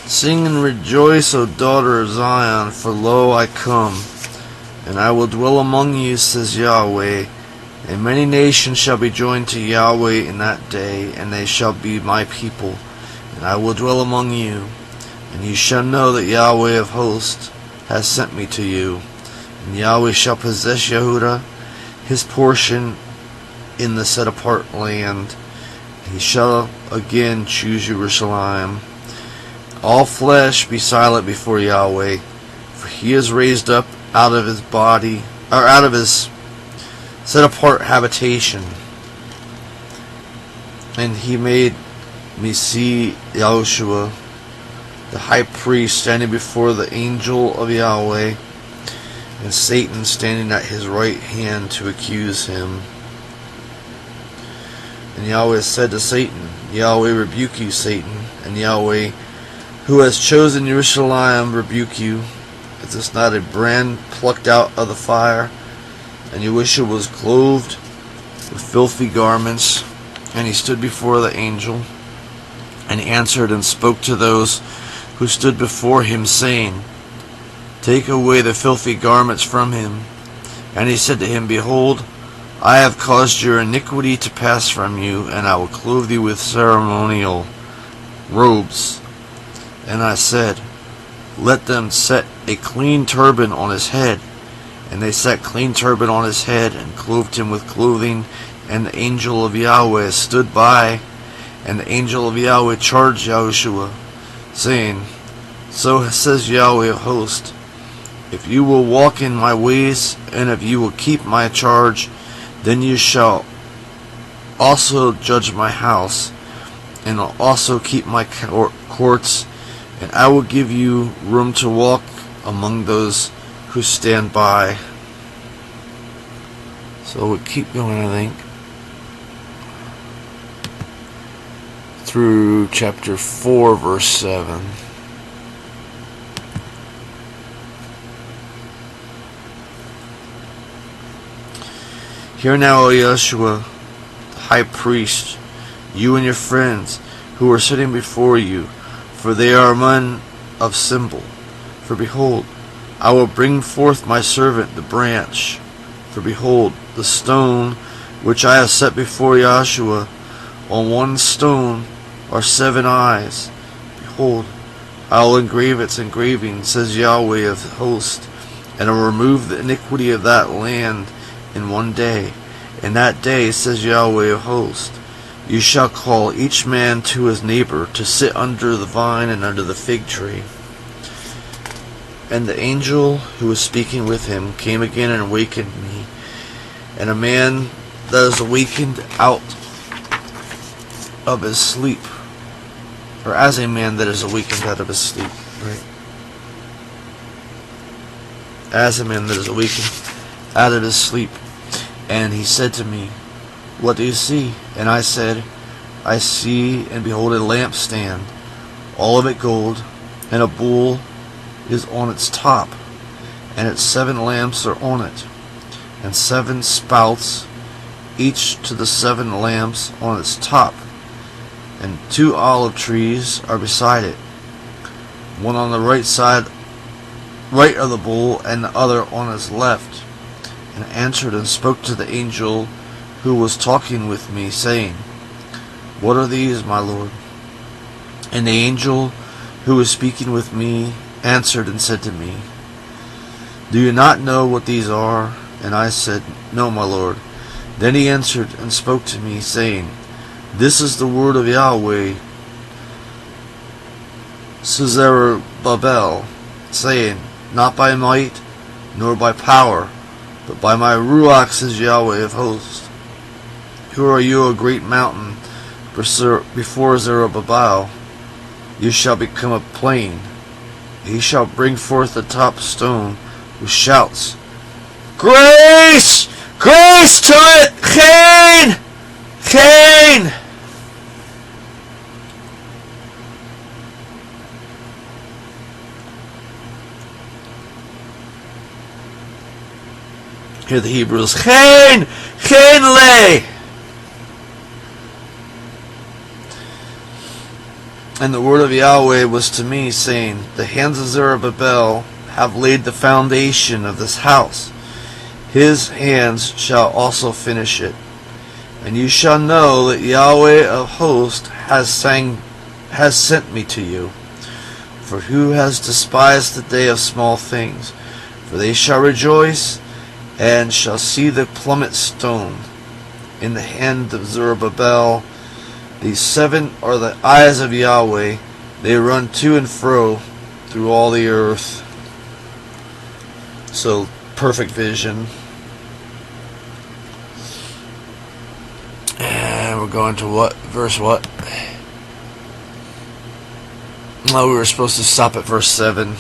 Speaker 1: Sing and rejoice, O daughter of Zion, for lo, I come, and I will dwell among you, says Yahweh. And many nations shall be joined to Yahweh in that day, and they shall be my people, and I will dwell among you. And you shall know that Yahweh of hosts has sent me to you. And Yahweh shall possess Yehudah, his portion in the set-apart land. He shall again choose Jerusalem. All flesh be silent before Yahweh, for he is raised up out of his body, or out of his set-apart habitation. And he made me see Yahushua, the high priest, standing before the angel of Yahweh, and Satan standing at his right hand to accuse him. And Yahweh said to Satan, Yahweh rebuke you, Satan, and Yahweh, who has chosen Jerusalem, rebuke you. Is this not a brand plucked out of the fire? And Yahushua was clothed with filthy garments, and he stood before the angel, and he answered and spoke to those who stood before him, saying, Take away the filthy garments from him. And he said to him, Behold, I have caused your iniquity to pass from you, and I will clothe you with ceremonial robes. And I said, Let them set a clean turban on his head. And they set clean turban on his head, and clothed him with clothing. And the angel of Yahweh stood by, and the angel of Yahweh charged Yahushua, saying, So says Yahweh of hosts, If you will walk in my ways, and if you will keep my charge, then you shall also judge my house, and also keep my courts, and I will give you room to walk among those who stand by. So we'll keep going, I think, through chapter 4, verse 7. Hear now, O Yeshua, the high priest, you and your friends who are sitting before you, for they are men of symbol. For behold, I will bring forth my servant the branch. For behold, the stone which I have set before Yahshua On one stone are 7 eyes. Behold, I will engrave its engraving, says Yahweh of hosts, and I will remove the iniquity of that land in one day. In that day, says Yahweh of hosts, you shall call each man to his neighbor to sit under the vine and under the fig tree. And the angel who was speaking with him came again and awakened me, and a man that is awakened out of his sleep, or as a man that is awakened out of his sleep, right? As a man that is awakened out of his sleep. And he said to me, what do you see? And I said, I see and behold a lampstand, all of it gold, and a bull is on its top, and its 7 lamps are on it, and 7 spouts, each to the 7 lamps on its top, and 2 olive trees are beside it, one on the right of the bull, and the other on his left. And answered and spoke to the angel who was talking with me, saying, what are these, my Lord? And the angel who was speaking with me answered and said to me, do you not know what these are? And I said, no, my Lord. Then he answered and spoke to me, saying, this is the word of Yahweh, Zerubbabel, saying, not by might, nor by power, but by my ruach, says Yahweh of hosts. Who are you, a great mountain, before Zerubbabel? You shall become a plain. He shall bring forth the top stone with shouts. Grace! Grace to it! Chaim! Chaim! Here the Hebrews, Chaim! Chaim le! And the word of Yahweh was to me, saying, the hands of Zerubbabel have laid the foundation of this house. His hands shall also finish it. And you shall know that Yahweh of hosts has sent me to you. For who has despised the day of small things? For they shall rejoice, and shall see the plummet stone in the hand of Zerubbabel. These 7 are the eyes of Yahweh. They run to and fro through all the earth. So, perfect vision. And we're going to what? Verse what? Oh, we were supposed to stop at verse 7.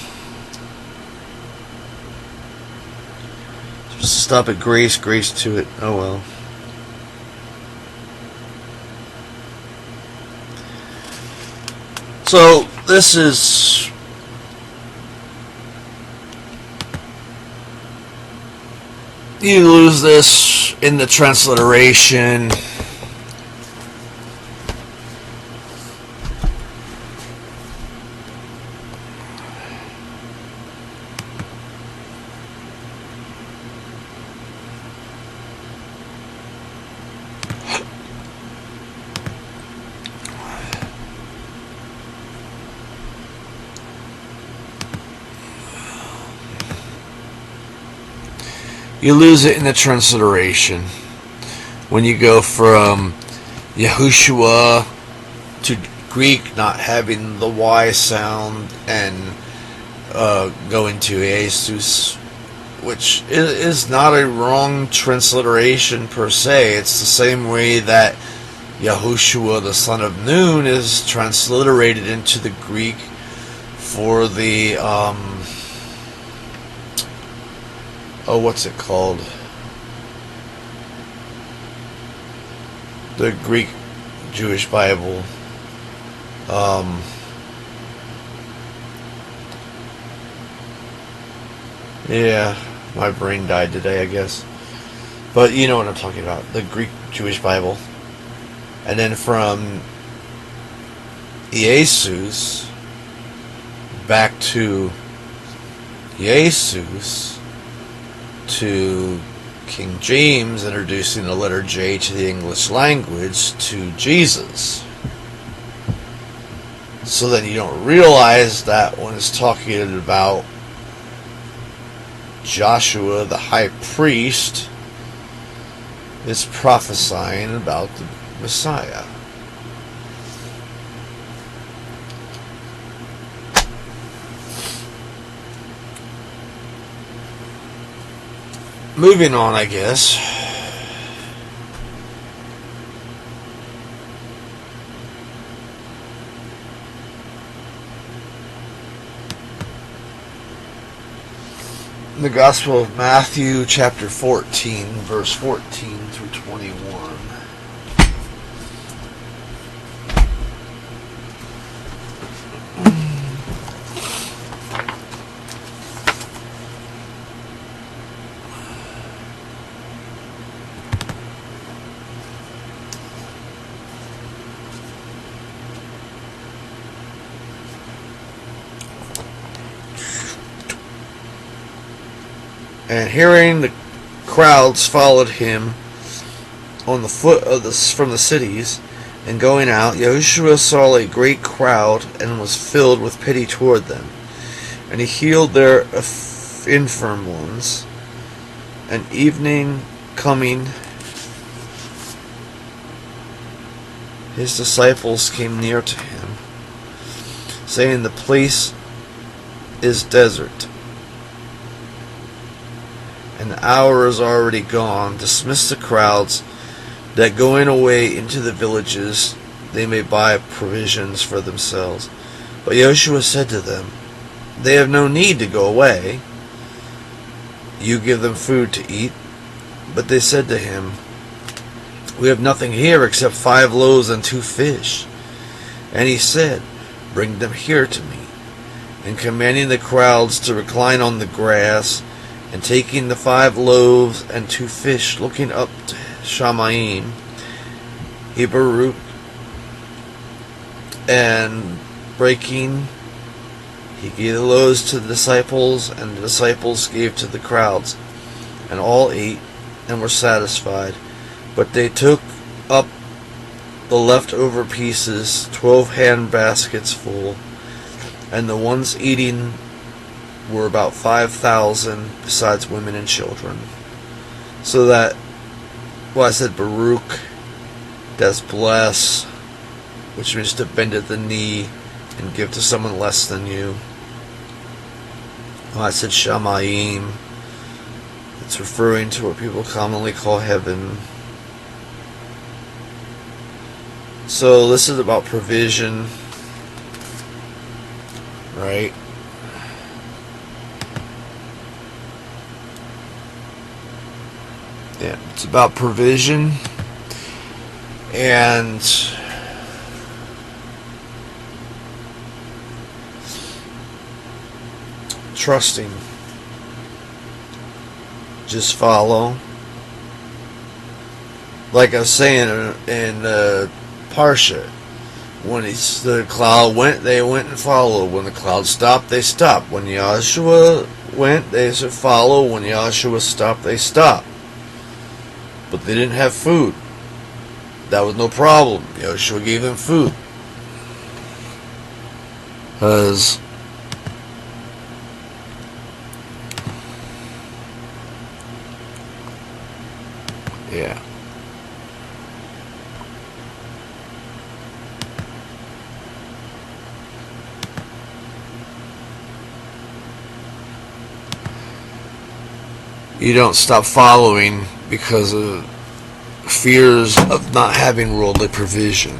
Speaker 1: Stop at grace to it. Oh well. So this is you lose this in the transliteration. You lose it in the transliteration when you go from Yahushua to Greek not having the Y sound and going to Jesus, which is not a wrong transliteration per se. It's the same way that Yahushua, the son of Nun, is transliterated into the Greek for the what's it called? The Greek Jewish Bible. Yeah, my brain died today, I guess. But you know what I'm talking about. The Greek Jewish Bible. And then from Jesus back to Jesus to King James introducing the letter J to the English language to Jesus. So then you don't realize that when it's talking about Joshua, the high priest, it's prophesying about the Messiah. Moving on, I guess. In the Gospel of Matthew, chapter 14, verse 14 through 21. And hearing the crowds followed him on the foot of from the cities, and going out, Yahushua saw a great crowd and was filled with pity toward them. And he healed their infirm ones. And evening coming, his disciples came near to him, saying, "The place is desert, and the hour is already gone. Dismiss the crowds, that going away into the villages they may buy provisions for themselves." But Joshua said to them, "They have no need to go away. You give them food to eat." But they said to him, "We have nothing here except 5 loaves and 2 fish. And he said, "Bring them here to me." And commanding the crowds to recline on the grass, and taking the 5 loaves and 2 fish, looking up to Shamayim, he baruched, and breaking, he gave the loaves to the disciples, and the disciples gave to the crowds. And all ate and were satisfied. But they took up the leftover pieces, 12 hand baskets full, and the ones eating were about 5,000, besides women and children. So that, well, I said Baruch, that's bless, which means to bend at the knee and give to someone less than you. Well, I said Shamayim, it's referring to what people commonly call heaven. So this is about provision, right? Yeah, it's about provision and trusting. Just follow. Like I was saying in parsha, when the cloud went, they went and followed. When the cloud stopped, they stopped. When Yahshua went, they said follow. When Yahshua stopped, they stopped. But they didn't have food. That was no problem. Yahshua gave them food. Because yeah. You don't stop following because of fears of not having worldly provision.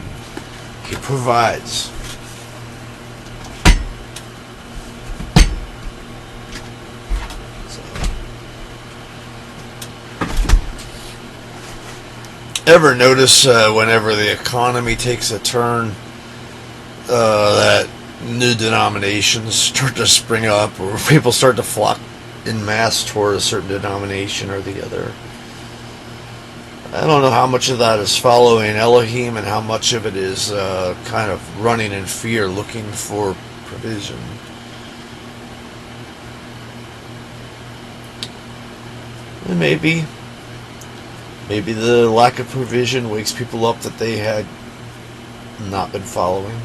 Speaker 1: He provides. Ever notice whenever the economy takes a turn that new denominations start to spring up, or people start to flock in mass toward a certain denomination or the other? I don't know how much of that is following Elohim and how much of it is kind of running in fear, looking for provision. It may be. Maybe the lack of provision wakes people up that they had not been following.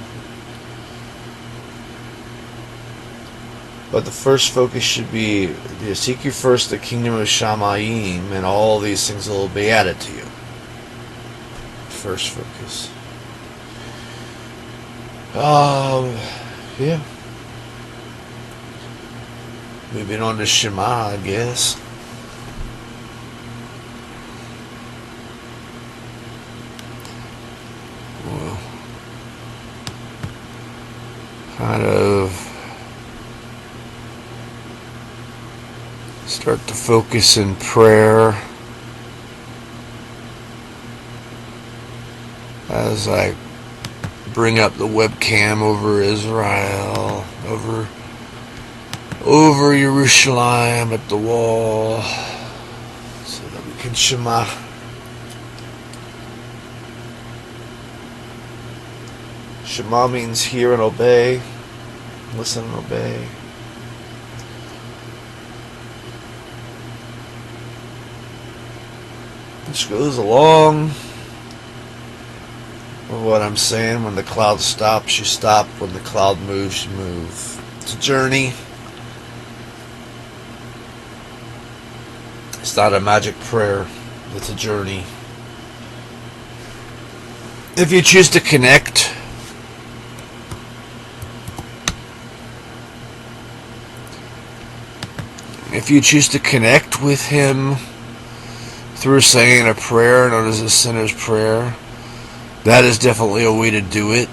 Speaker 1: But the first focus should be, seek you first the kingdom of Shamayim, and all these things will be added to you. First focus. Yeah. Moving on to Shema, I guess. Well, kind of start to focus in prayer as I bring up the webcam over Israel, over Jerusalem at the wall, so that we can Shema. Shema means hear and obey, listen and obey. This goes along with what I'm saying. When the cloud stops, you stop. When the cloud moves, you move. It's a journey. It's not a magic prayer. It's a journey. If you choose to connect, with Him through saying a prayer known as a sinner's prayer, that is definitely a way to do it.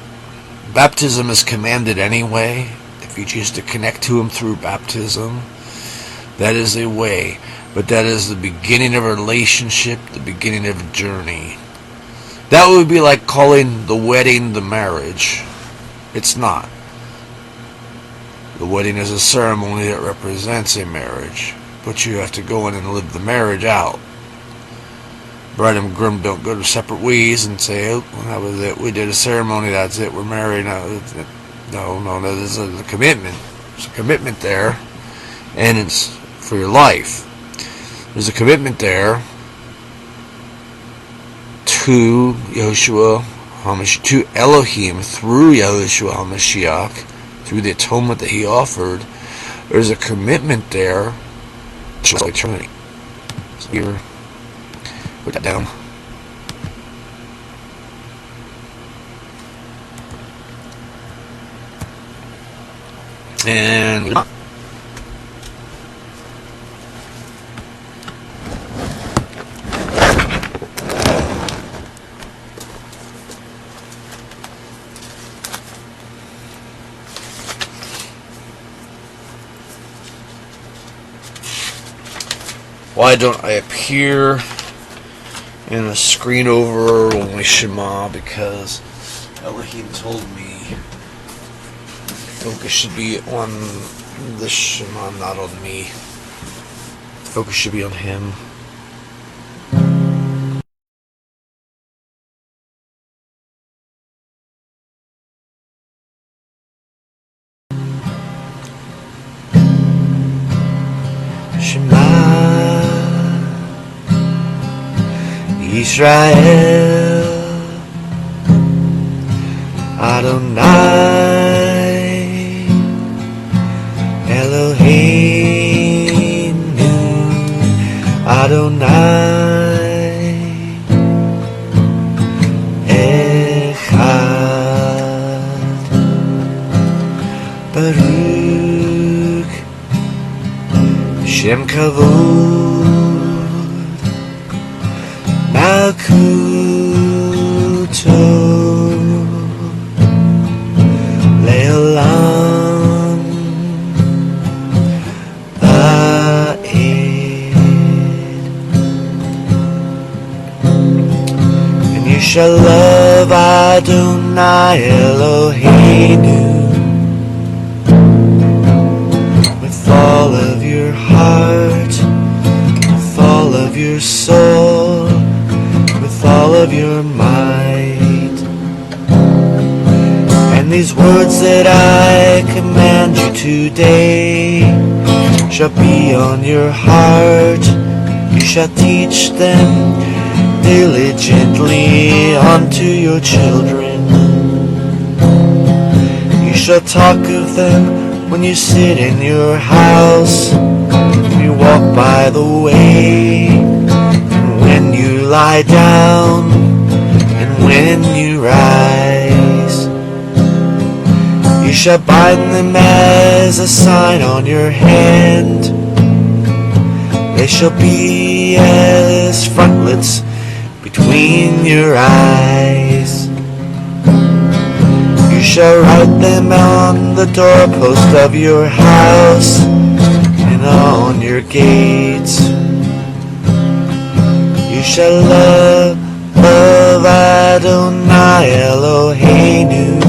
Speaker 1: Baptism is commanded anyway. If you choose to connect to Him through baptism, that is a way. But that is the beginning of a relationship, the beginning of a journey. That would be like calling the wedding the marriage. It's not. The wedding is a ceremony that represents a marriage, but you have to go in and live the marriage out. Bride and groom don't go to separate ways and say, oh, well, that was it. We did a ceremony, that's it, we're married. No, there's a commitment. There's a commitment there, and it's for your life. There's a commitment there to Yahushua HaMashiach, to Elohim through Yahushua HaMashiach, through the atonement that He offered. There's a commitment there to eternity. So here, put that down. And why don't I appear in a screen over only Shema? Because Elohim told me focus should be on the Shema, not on me. Focus should be on Him. Shema Israel Adonai Eloheinu Adonai Echad Baruch Shem Kavod Malkuto Leolam Va'ed, and you shall love Adonai Eloheinu with all of your heart, with all of your soul, with all of your might. And these words that I command you today shall be on your heart. You shall teach them diligently unto your children. You shall talk of them when you sit in your house, when you walk by the way, and when you lie down, and when you rise. You shall bind them as a sign on your hand. They shall be as frontlets between your eyes. You shall write them on the doorpost of your house and on your gates. You shall love Adonai Eloheinu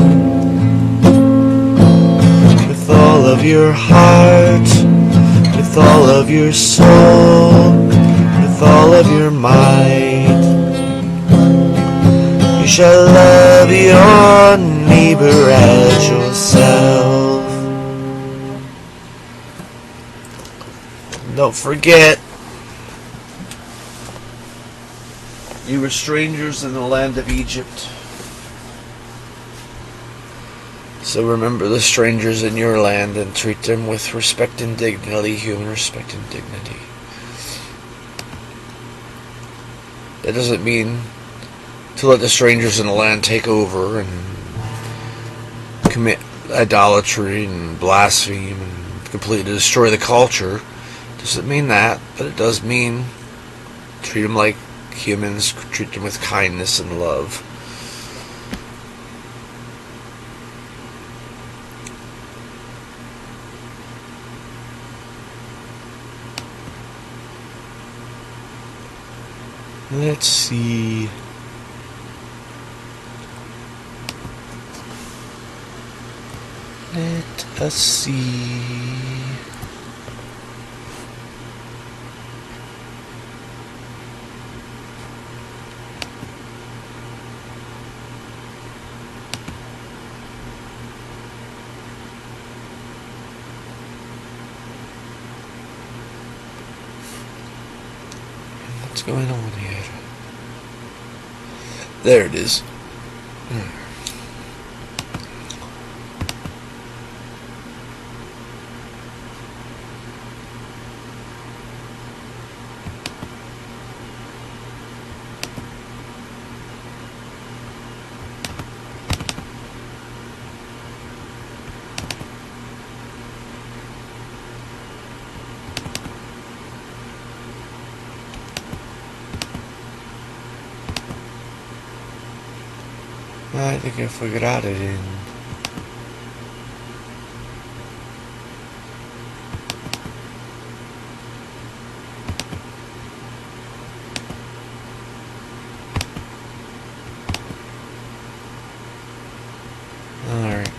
Speaker 1: with all of your heart, with all of your soul, with all of your might. You shall love your neighbor as yourself. Don't forget, you were strangers in the land of Egypt. So remember the strangers in your land and treat them with respect and dignity, human respect and dignity. That doesn't mean to let the strangers in the land take over and commit idolatry and blaspheme and completely destroy the culture. Doesn't mean that, but it does mean treat them like humans, treat them with kindness and love. Let's see. Let us see. What's going on here? There it is. I think I forgot it in. Alright.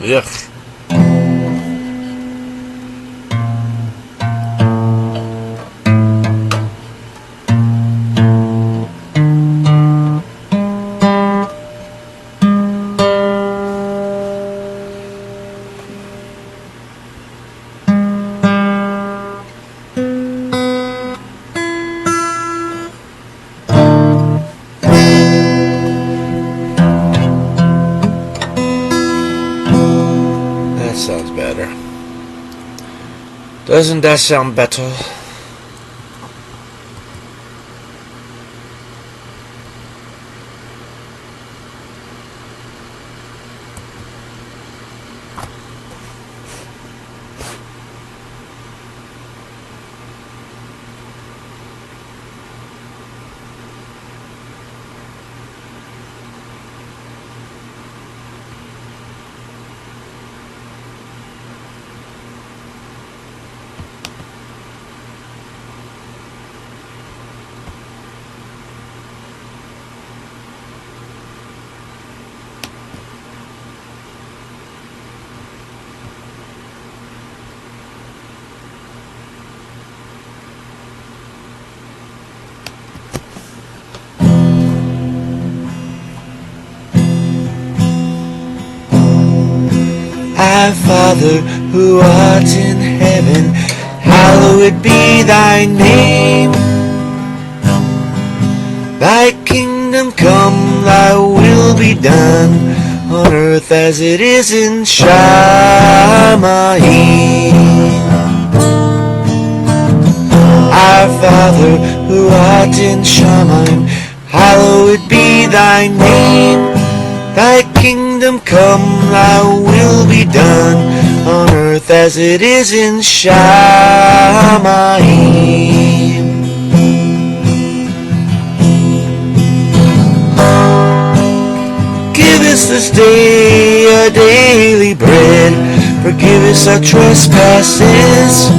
Speaker 1: Yuck. Sounds better. Doesn't that sound better? Our Father, who art in heaven, hallowed be thy name. Thy kingdom come, thy will be done, on earth as it is in Shamayim. Our Father, who art in Shamayim, hallowed be thy name. Thy kingdom come, thy will be done, on earth as it is in Shamayim. Give us this day our daily bread. Forgive us our trespasses,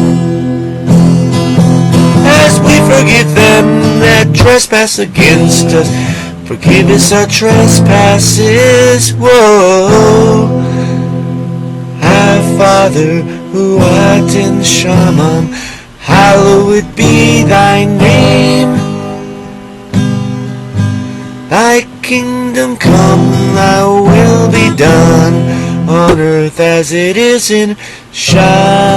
Speaker 1: as we forgive them that trespass against us. Forgive us our trespasses. Whoa. Our Father, who art in Shamayim, hallowed be thy name. Thy kingdom come, thy will be done, on earth as it is in Shamayim.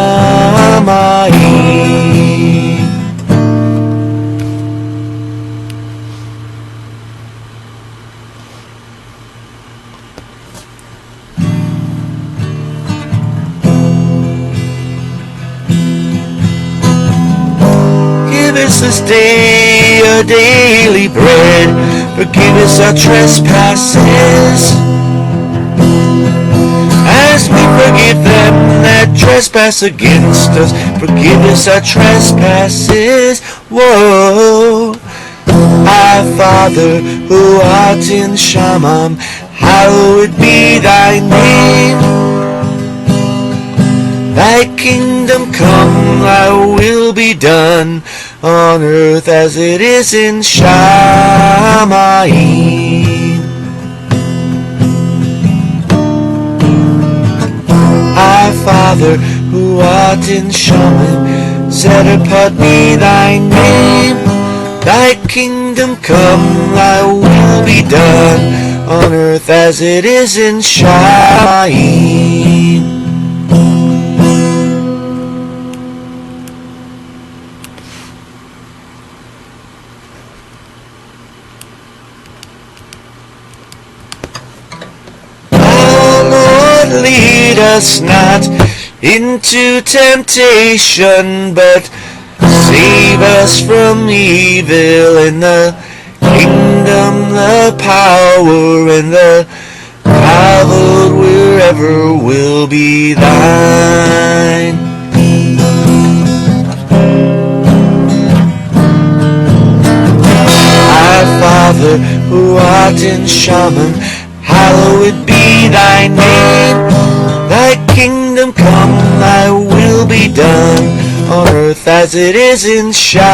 Speaker 1: Give us this day our daily bread. Forgive us our trespasses, as we forgive them that trespass against us. Forgive us our trespasses. Whoa. Our Father, who art in Shamayim, hallowed be thy name. Thy kingdom come, thy will be done, on earth as it is in Shamayim. Our Father, who art in Shamayim, set apart be thy name. Thy kingdom come, thy will be done, on earth as it is in Shamayim. Lead us not into temptation, but save us from evil. And the kingdom, the power, and the power wherever will be thine. Our Father, who art in Shamayim, hallowed be thy name. Thy kingdom come, thy will be done, on earth as it is in Shamayim.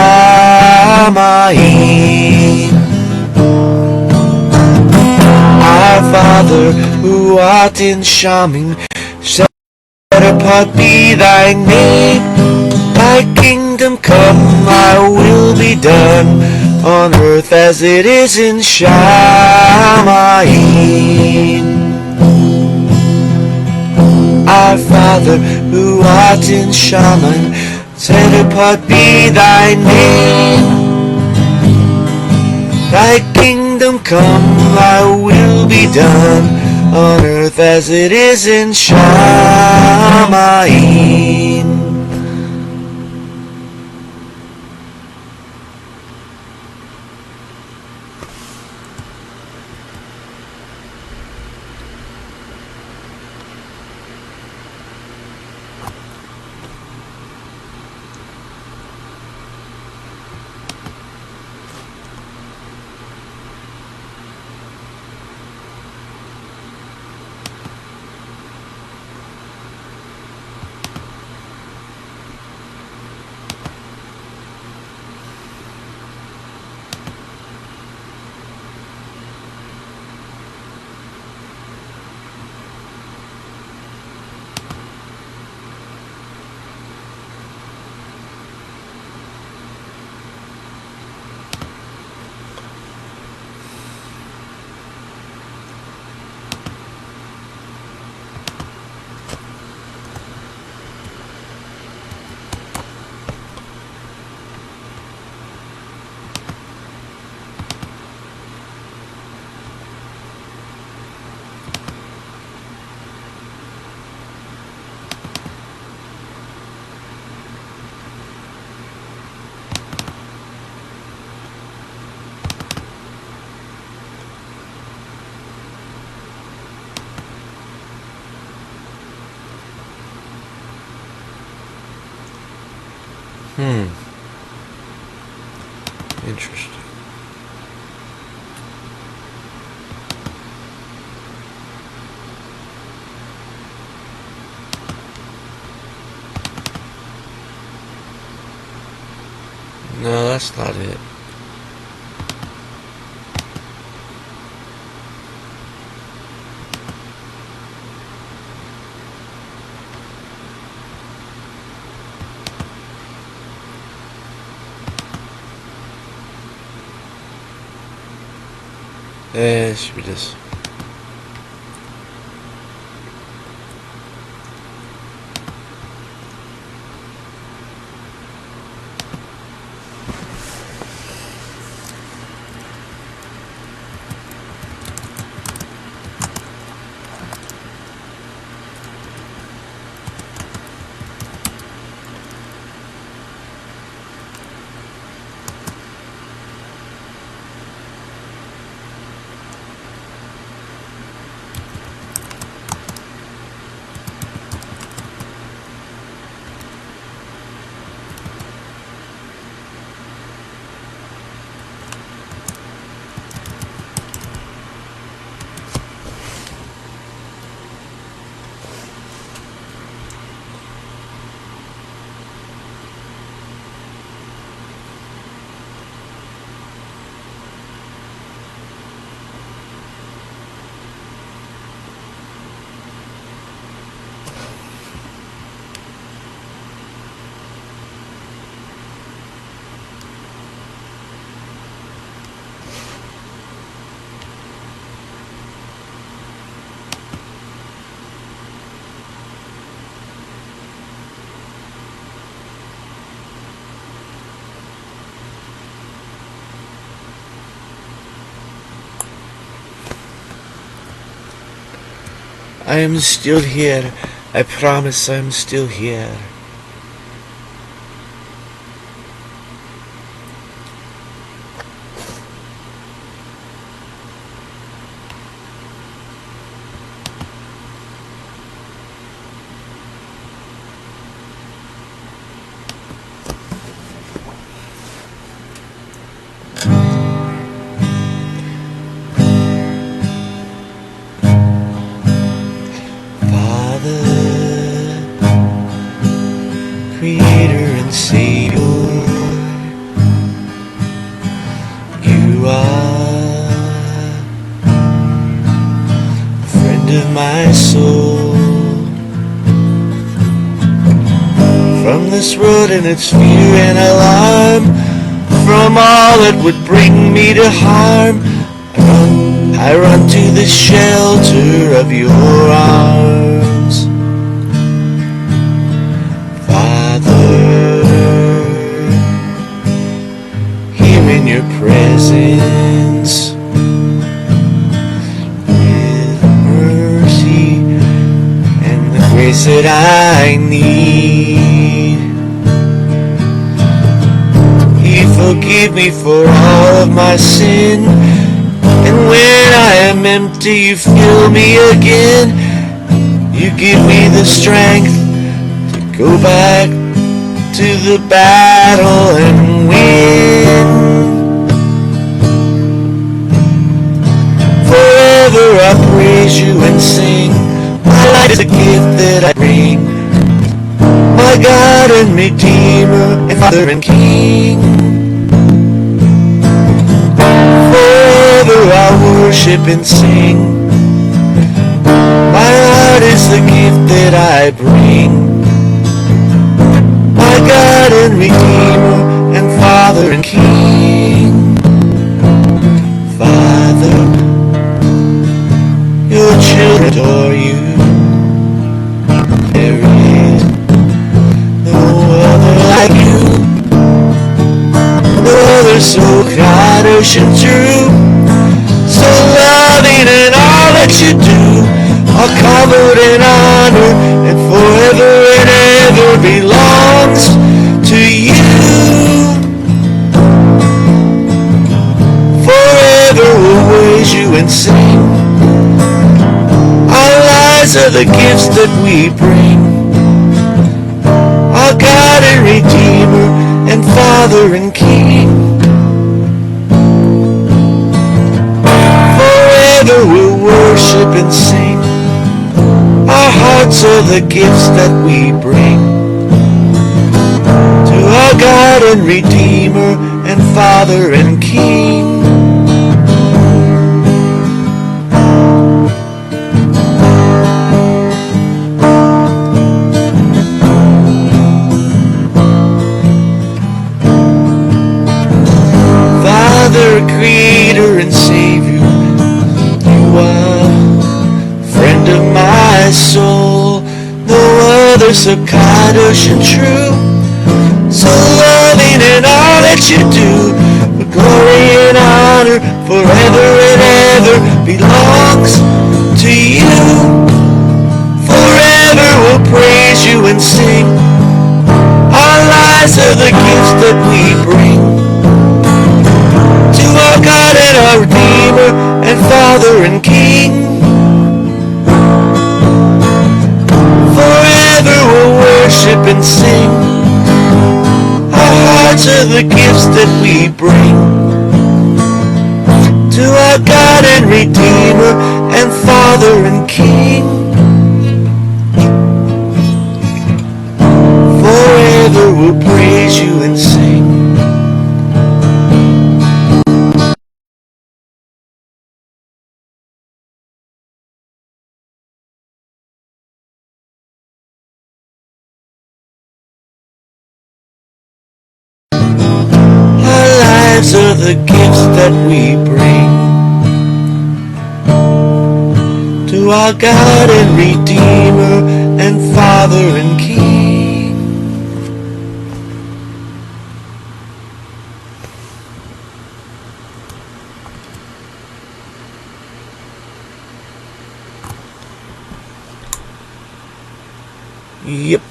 Speaker 1: Our Father, who art in Shamayim, set apart be thy name. Thy kingdom come, thy will be done, on earth as it is in Shamayim. Our Father, who art in Shamayim, set apart be thy name. Thy kingdom come, thy will be done, on earth as it is in Shamayim. Interesting. No, that's not it. It should be this. I am still here. I promise I am still here. Creator and Savior, you are a friend of my soul. From this world and its fear and alarm, from all that would bring me to harm, I run to the shelter of your arms. Here in your presence, with mercy and the grace that I need, you forgive me for all of my sin, and when I am empty you fill me again. You give me the strength to go back to the battle and win. Forever I praise you and sing. My life is a gift that I bring. My God and Redeemer and Father and King. Forever I worship and sing. My heart is the gift that I bring. My God and Redeemer and Father and King. Father, your children adore you. There is no other like you. No other so kind, ocean true, so loving in all that you do, all covered in honor and forever and ever belongs to you. Forever we'll praise you and sing. Our lives are the gifts that we bring. Our God and Redeemer and Father and King. Forever we'll worship and sing. Our hearts are the gifts that we bring to our God and Redeemer and Father and King. Father, Creator and Savior, you are friend of my soul. No other so kind or so true, so loving in all that you do. But glory and honor forever and ever belongs to you. Forever we'll praise you and sing. Our lives are the gifts that we bring to our God and our Redeemer and Father and King. Forever we'll worship and sing. Our hearts are the gifts that we bring to our God and Redeemer and Father and King. Forever we'll praise you and sing. Are the gifts that we bring to our God and Redeemer and Father and King. Yep.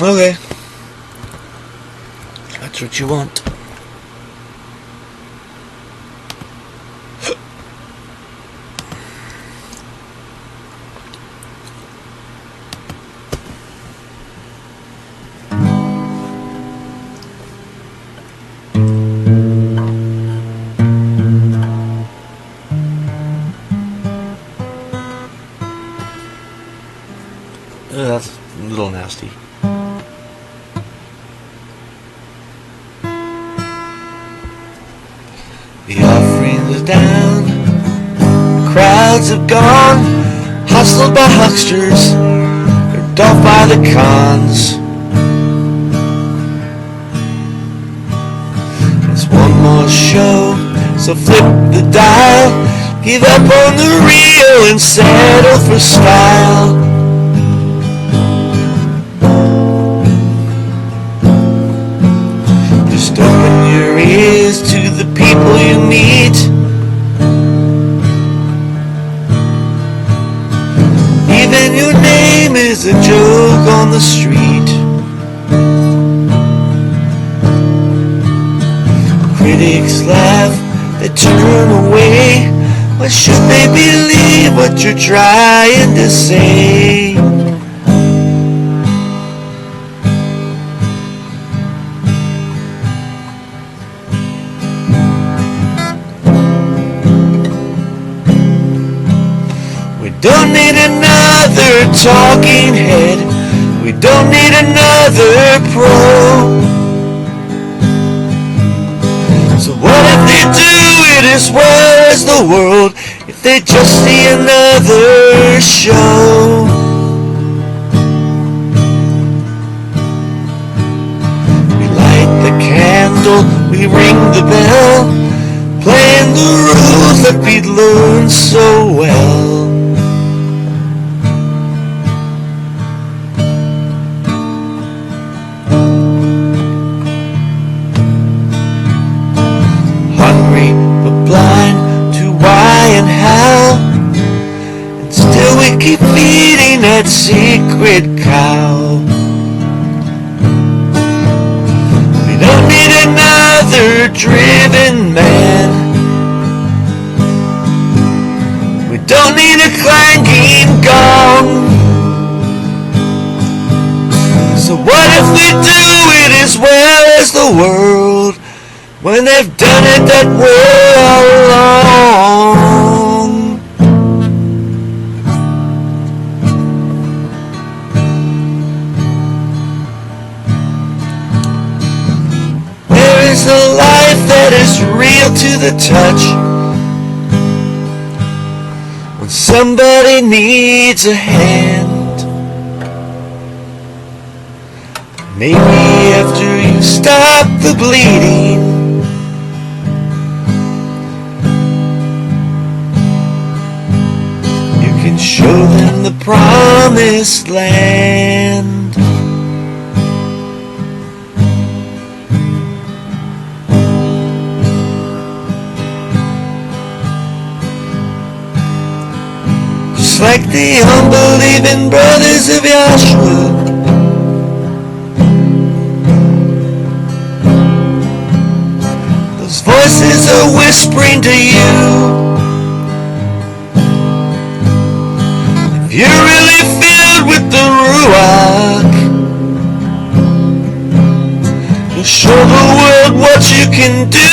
Speaker 1: Okay. That's what you want. That's a little nasty. The offering is down, the crowds have gone, hustled by hucksters, ripped off by the cons. It's one more show, so flip the dial, give up on the real and settle for style. Just open your ears to the people you meet. Even your name is a joke on the street. Critics laugh, they turn away. Why should they believe what you're trying to say? We don't need another talking head. We don't need another pro. So what if they do it as well as the world? If they just see another show? We light the candle, we ring the bell, playing the rules that we learned so well. Keep feeding that secret cow. We don't need another driven man. don't need a clanging gong. So what if we do it as well as the world, when they've done it that way all along? There is a life that is real to the touch, when somebody needs a hand. Maybe after you stop the bleeding, you can show them the promised land. Just like the unbelieving brothers of Yahshua, voices are whispering to you. If you're really filled with the Ruach, you'll show the world what you can do.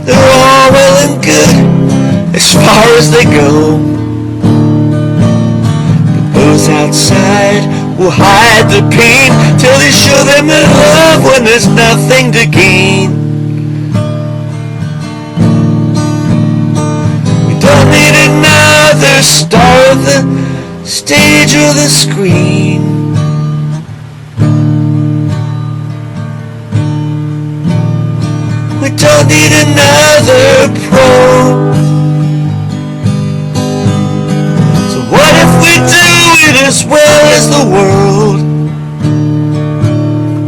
Speaker 1: They're all well and good as far as they go, but those outside will hide the pain till they show them their love when there's nothing to gain. We don't need another star of the stage or the screen. We don't need another pro. So what if we do it as well as the world?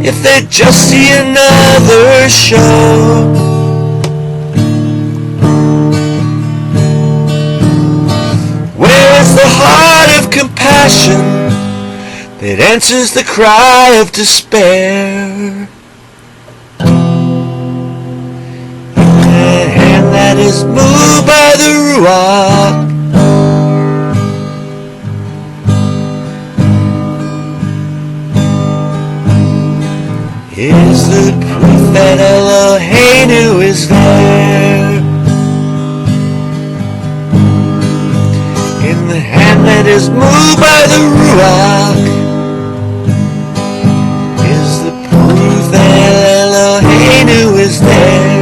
Speaker 1: If they just see another show? Where is the heart of compassion that answers the cry of despair? That is moved by the Ruach, is the proof that Eloheinu is there. In the hand that is moved by the Ruach is the proof that Eloheinu is there.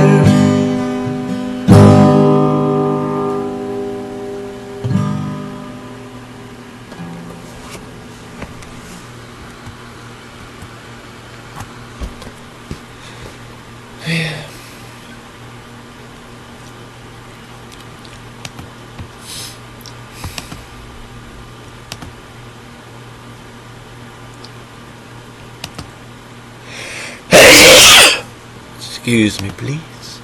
Speaker 1: Excuse me, please.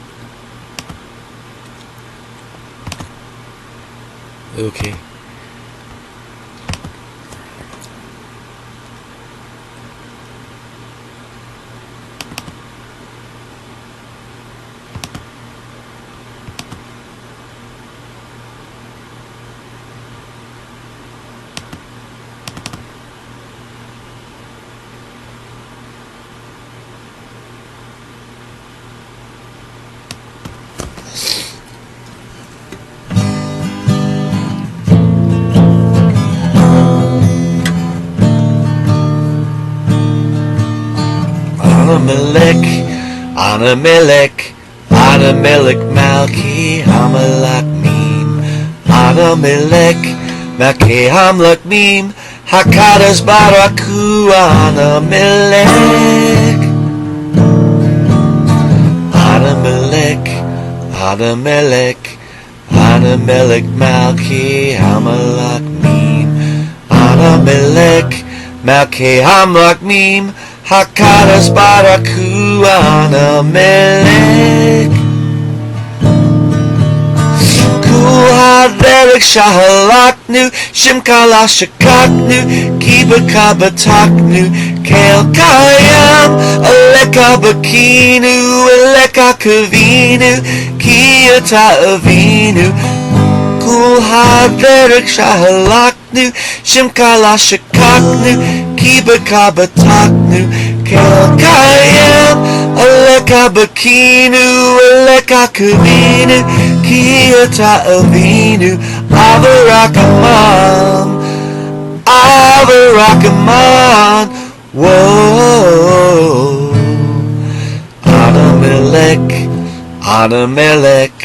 Speaker 1: Okay. Anamelech, Anamelech Malki, Hamalakmim, Anamelech, Malki Hamlakmim, Hakadosh Baraku, Anamelech, Anamelech, Anamelech, Anamelech Malki Hamalak Mim, Anamelech Malki Hamalak Mim, Hakadas Baraku Anamelech. Haderek shahalaknu, shimkala shakaknu, kiba bataknu, kel kayam, aleka bakinu, aleka kavinu, kiyata avinu. Kul haderek shahalaknu, shimkala shakaknu, kiba bataknu, kel kayam, aleka bakinu, aleka kavinu, Kiyata Avinu, Avarakaman, Avarakaman, whoa. Anamelech, Anamelech,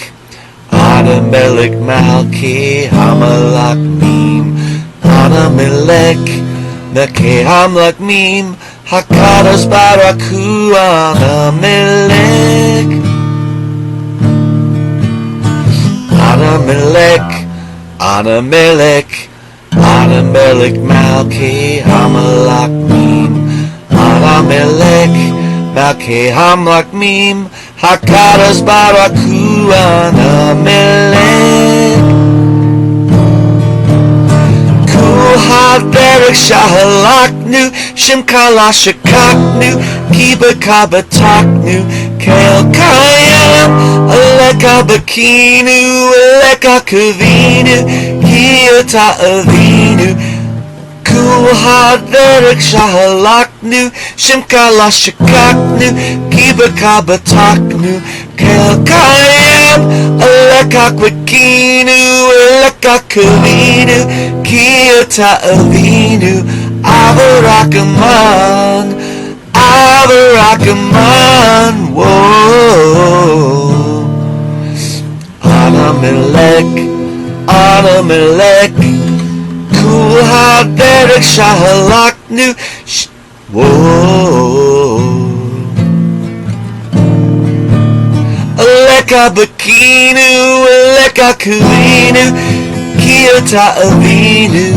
Speaker 1: Anamelech Malki, Hamalak Mim, Anamelech, Malki, Hamalak Mim, Hakadas Baraku, Anamelech. Anamelech, Anamelech, Anamelech Malki Hamalak Mim, Anamelech Malki Hamalak Mim, Hakadas Baraku Anamelech. Kul Haderek Shahalaknu, Shimkala Shakaknu, Kiba Kabataknu, Kel Kayam, Aleka Bakinu, Aleka Kavinu, Kiyata Avinu. Kul Haderek Shahalaknu, Shimkala Shakaknu, Kiba Kabataknu, Kel Kayam, Aleka Bakinu, Aleka Kavinu, Kiyata Avinu. Avarakaman, Avarakaman, whoa. Anamelech, Anamelech, Kul Haderek Shahalaknu, whoa. Aleka Bakinu, Aleka Kavinu, Kiyata Avinu.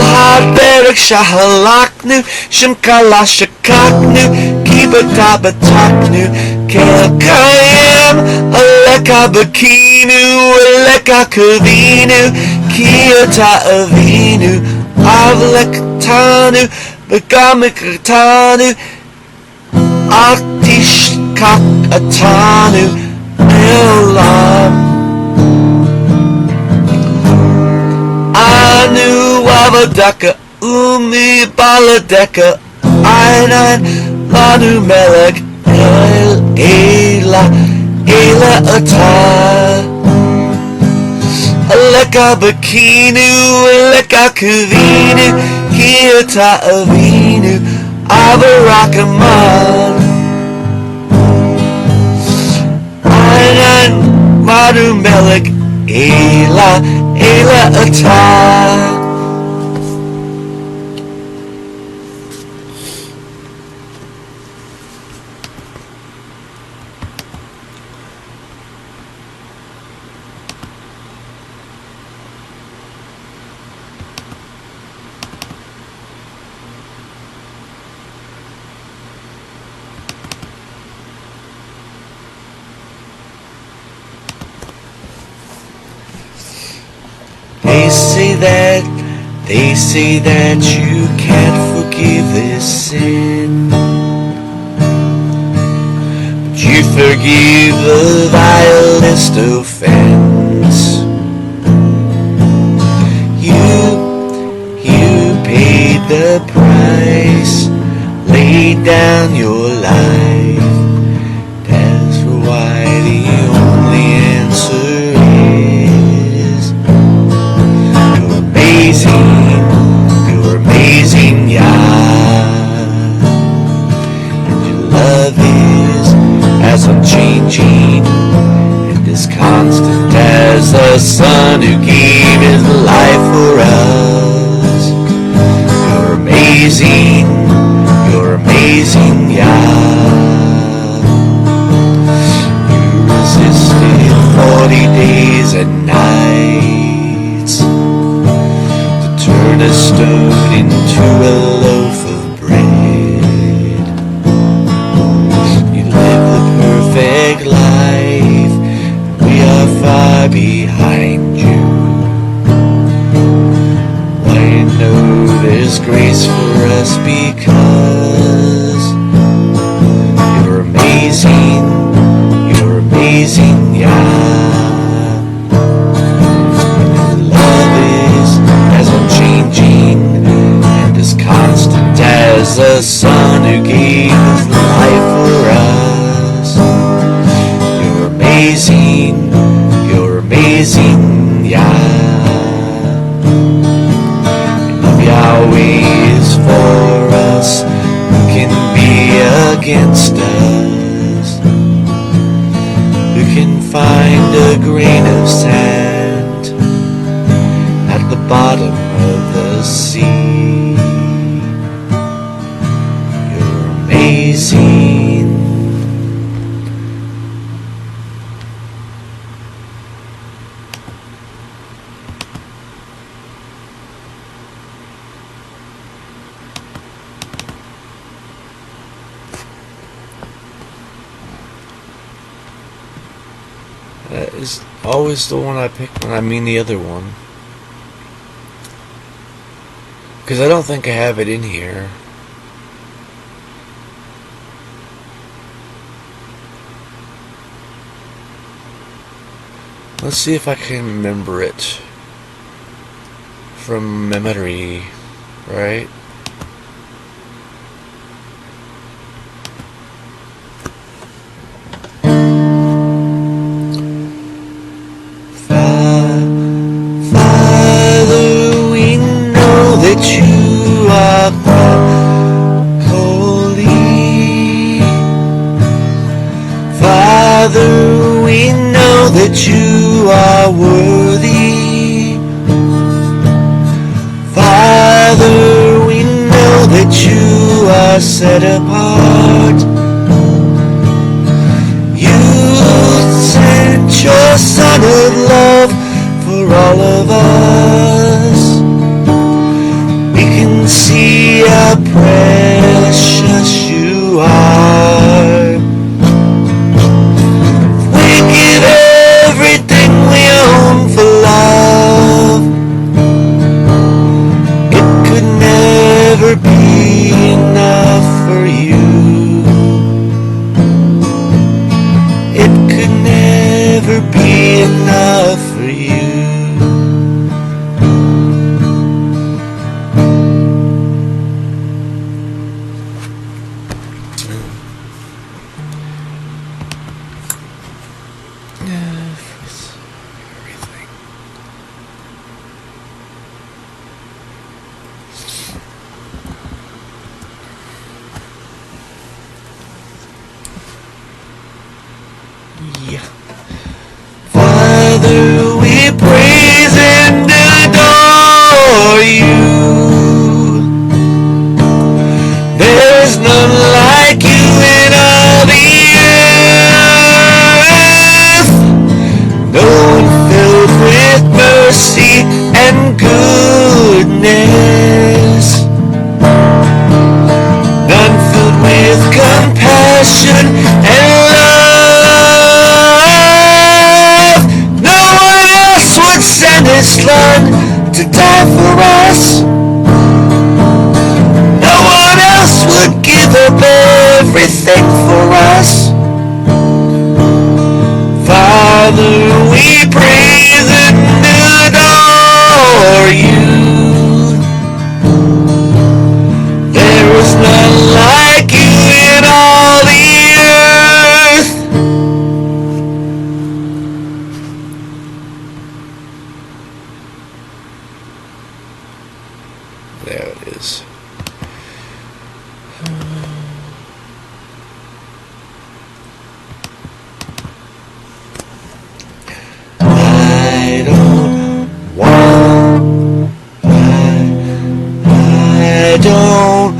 Speaker 1: Haderek shahalaknu, shimkala shakaknu, kiba tabataknu, kel kayam, aleka bakinu, aleka kavinu, kiyata avinu, avlektanu, begamikatanu, aktishkakatanu, elam. Anu avadaka, umi baladeka, einan, lanu melek, ela ata. Aleka bakinu, aleka kavinu, kiyata avinu, avarakaman. Einan, lanu melek, ela ata. They say that you can't forgive this sin, but you forgive the vilest offense. You paid the price, laid down your life. That's why the only answer is you're amazing. You're amazing, Yah. And your love is as unchanging and as constant as the sun who gave his life for us. You're amazing, Yah. a loaf of bread. You live the perfect life, we are far behind you. I know there's grace for us because you're amazing, yeah. Your love is as unchanging and as constant as the sun who gave his life for us. You're amazing, yeah. Yahweh is for us, who can be against us? Who can find a grain of sand at the bottom of the sea? You're amazing. That is always the one I pick when I mean the other one. Because I don't think I have it in here. Let's see if I can remember it from memory, right? That you are holy. Father, we know that you are worthy. Father, we know that you are set apart. You sent your Son of love for all of us. See how precious you are. We give everything we own for love. It could never be enough for you. It could never be enough for you. Yeah. Father, we praise and adore you. There's none like you in all the earth. No one filled with mercy and goodness. None filled with compassion and love. No one else would send his Son to die for us. No one else would give up everything for us. Father, we praise and adore you. There is none like you in all the earth. There it is. I don't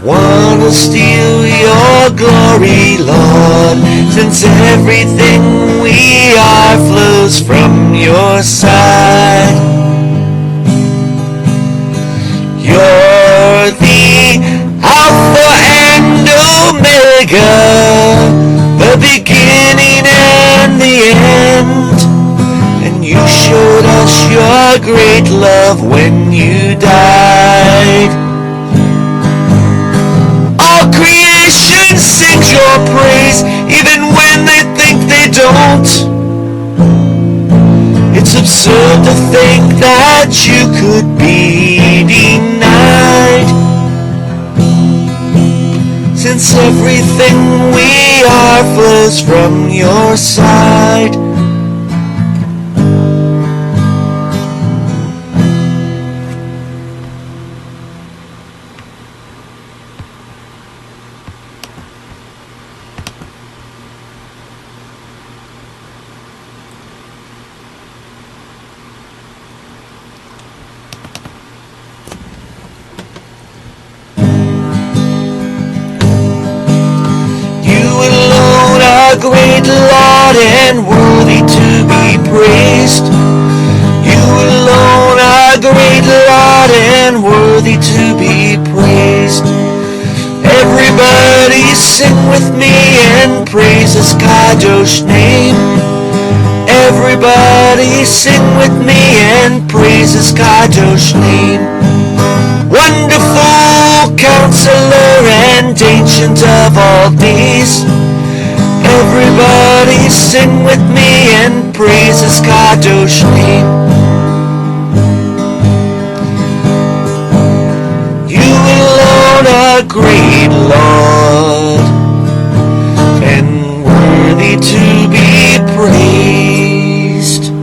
Speaker 1: want to steal your glory, Lord, since everything we are flows from your side. Your beginning and the end. And you showed us your great love when you died. All creation sings your praise, even when they think they don't. It's absurd to think that you could be denied, since everything we are flows from your side. Great Lord and worthy to be praised. You alone are great Lord and worthy to be praised. Everybody sing with me and praise His Kadosh name. Everybody sing with me and praise His Kadosh name. Wonderful Counselor and Ancient of all days. Everybody sing with me and praise His Kadosh name. You alone are great, Lord, and worthy to be praised.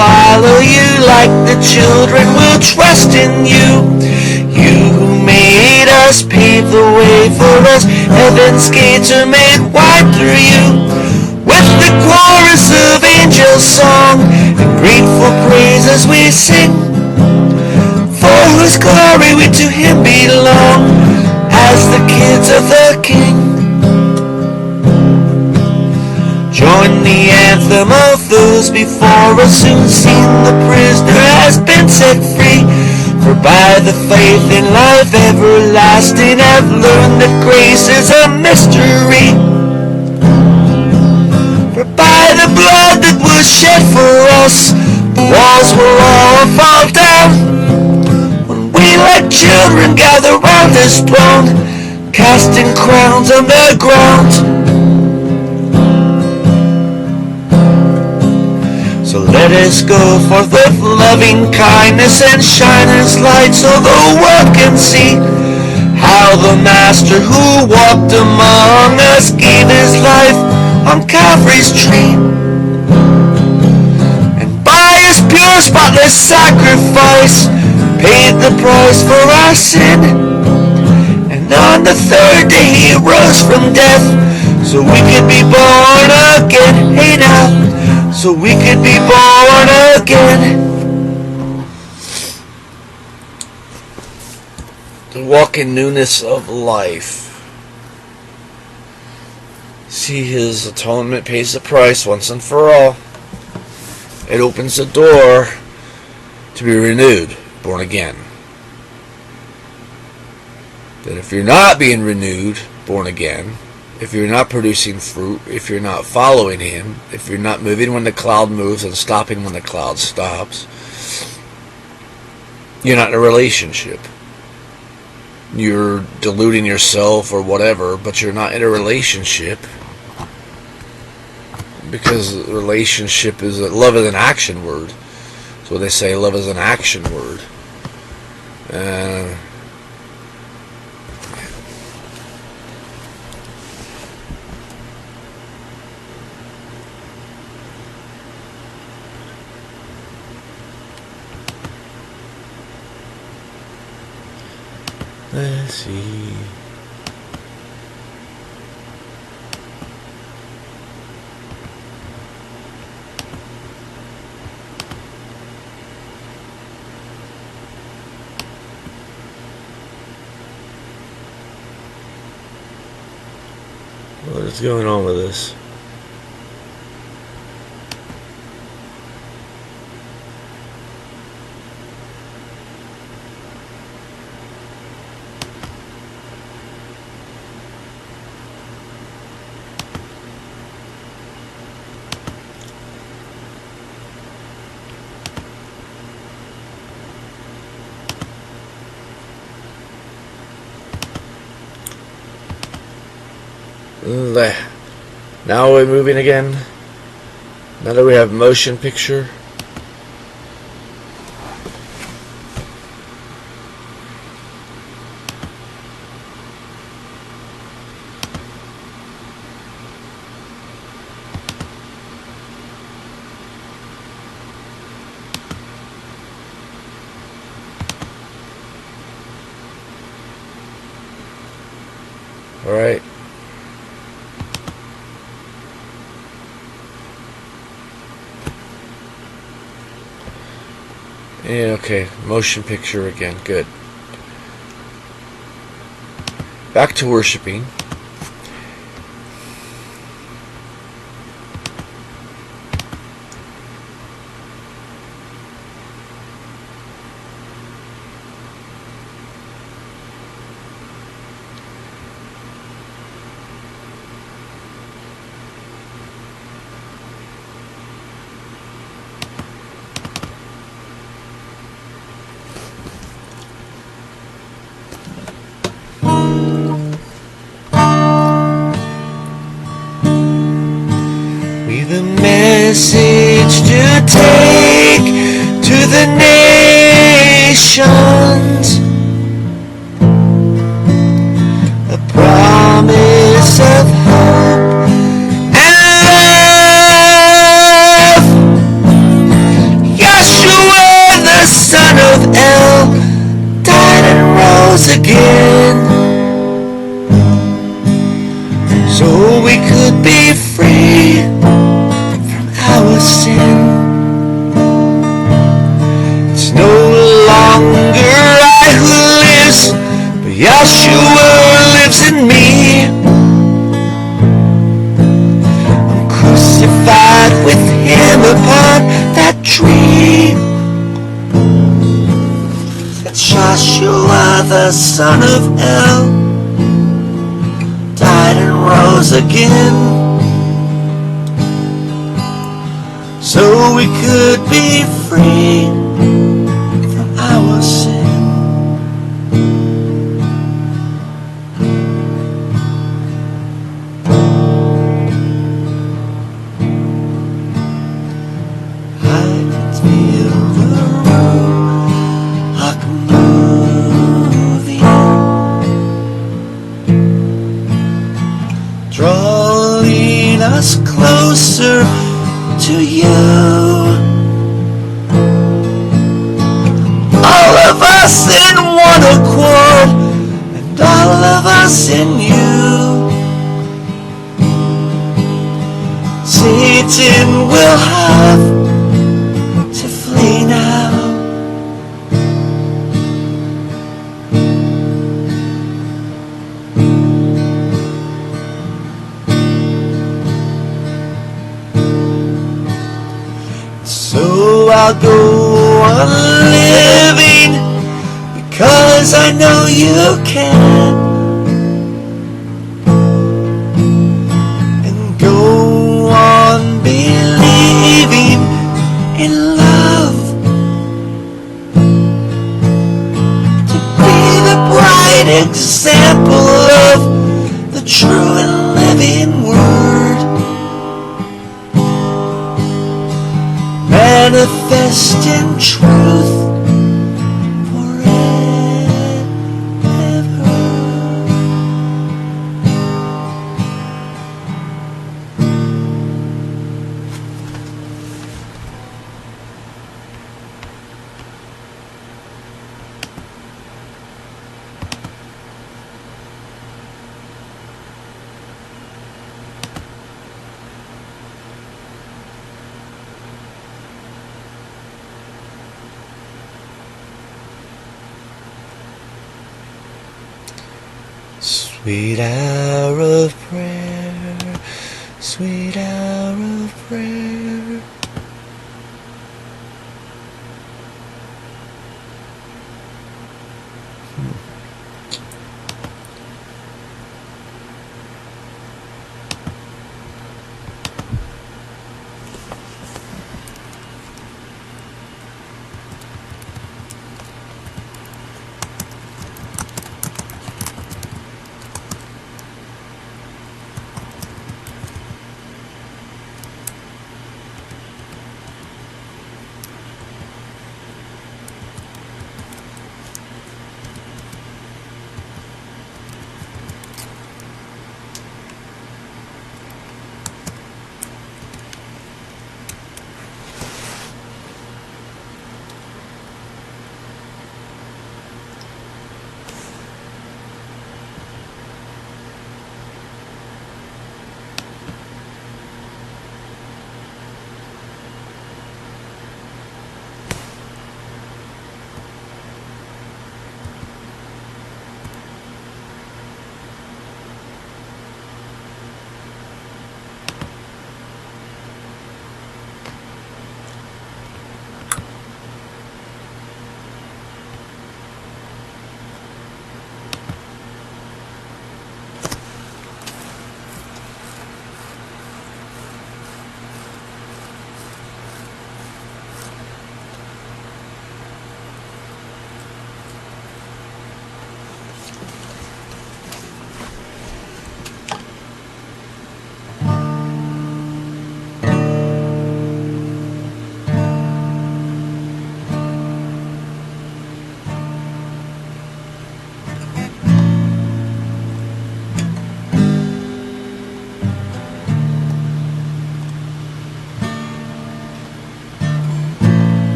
Speaker 1: Follow you like the children will trust in you. You who made us, pave the way for us. Heaven's gates are made wide through you. With the chorus of angel song and grateful praises we sing, for whose glory we to Him belong, as the kids of the King. Join the anthem of those before us who've seen the prisoner has been set free. For by the faith in life everlasting I've learned that grace is a mystery. For by the blood that was shed for us, the walls will all fall down, when we like children gather round His throne, casting crowns on the ground. So let us go forth with loving kindness and shine His light, so the world can see how the Master who walked among us gave His life on Calvary's tree. And by His pure spotless sacrifice paid the price for our sin. And on the third day He rose from death, so we could be born again. Hey now, so we could be born again. To walk in newness of life. See His atonement pays the price once and for all. It opens the door to be renewed, born again. That if you're not being renewed, born again, if you're not producing fruit, if you're not following Him, if you're not moving when the cloud moves and stopping when the cloud stops, you're not in a relationship. You're deluding yourself or whatever, but you're not in a relationship. Because relationship is, love is an action word. So they say love is an action word. Let's see. What is going on with this? Now we're moving again. Now that we have motion picture. All right. Yeah, okay, motion picture again, good. Back to worshiping. Message to take to the nations, a promise of hope and love. Yeshua, the son of El, died and rose again, so we could be free our sin. It's no longer I who lives, but Yeshua lives in me. I'm crucified with him upon that tree. It's Yeshua, the son of El, died and rose again, so we could be free from our sin. I can feel the rock moving, drawing us closer to you. All of us in one accord, and all of us in you. Satan will have to flee now. So I'll go on living, because I know you can, and go on believing in love. example of the true and living word, manifest in truth forever. Sweet hour of prayer, sweet hour of prayer.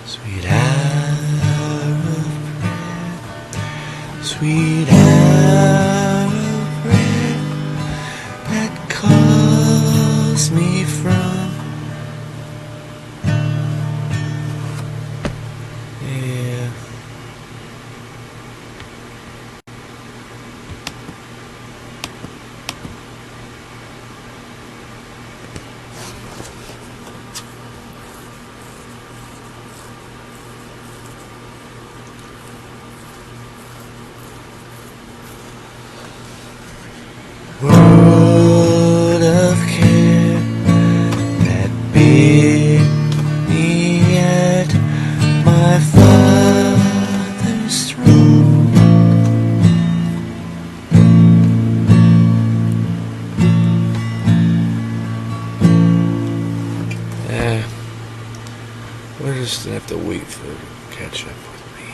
Speaker 1: Sweet hour of prayer, sweet hour of prayer that calls me from yeah. Word of care that bid me at my Father's throne. Yeah, we're just gonna have to wait for it to catch up with me.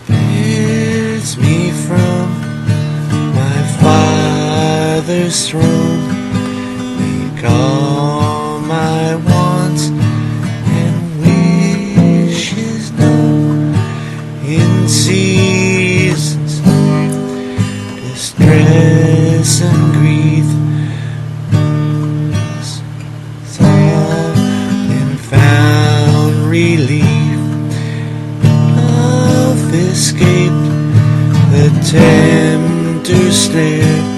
Speaker 1: Bids me from his throne. Make all my wants and wishes known. In seasons of distress and grief, often found relief. Love escaped the tempter's snare.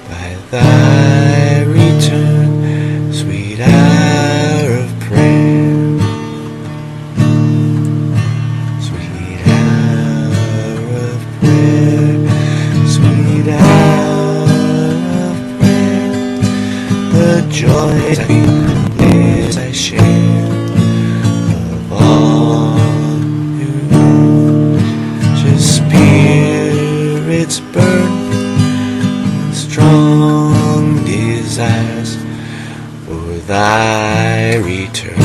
Speaker 1: By thy return, sweet hour of prayer, sweet hour of prayer, sweet hour of prayer. The joys I feel is I share of all who just spirits burn, strong desires for thy return.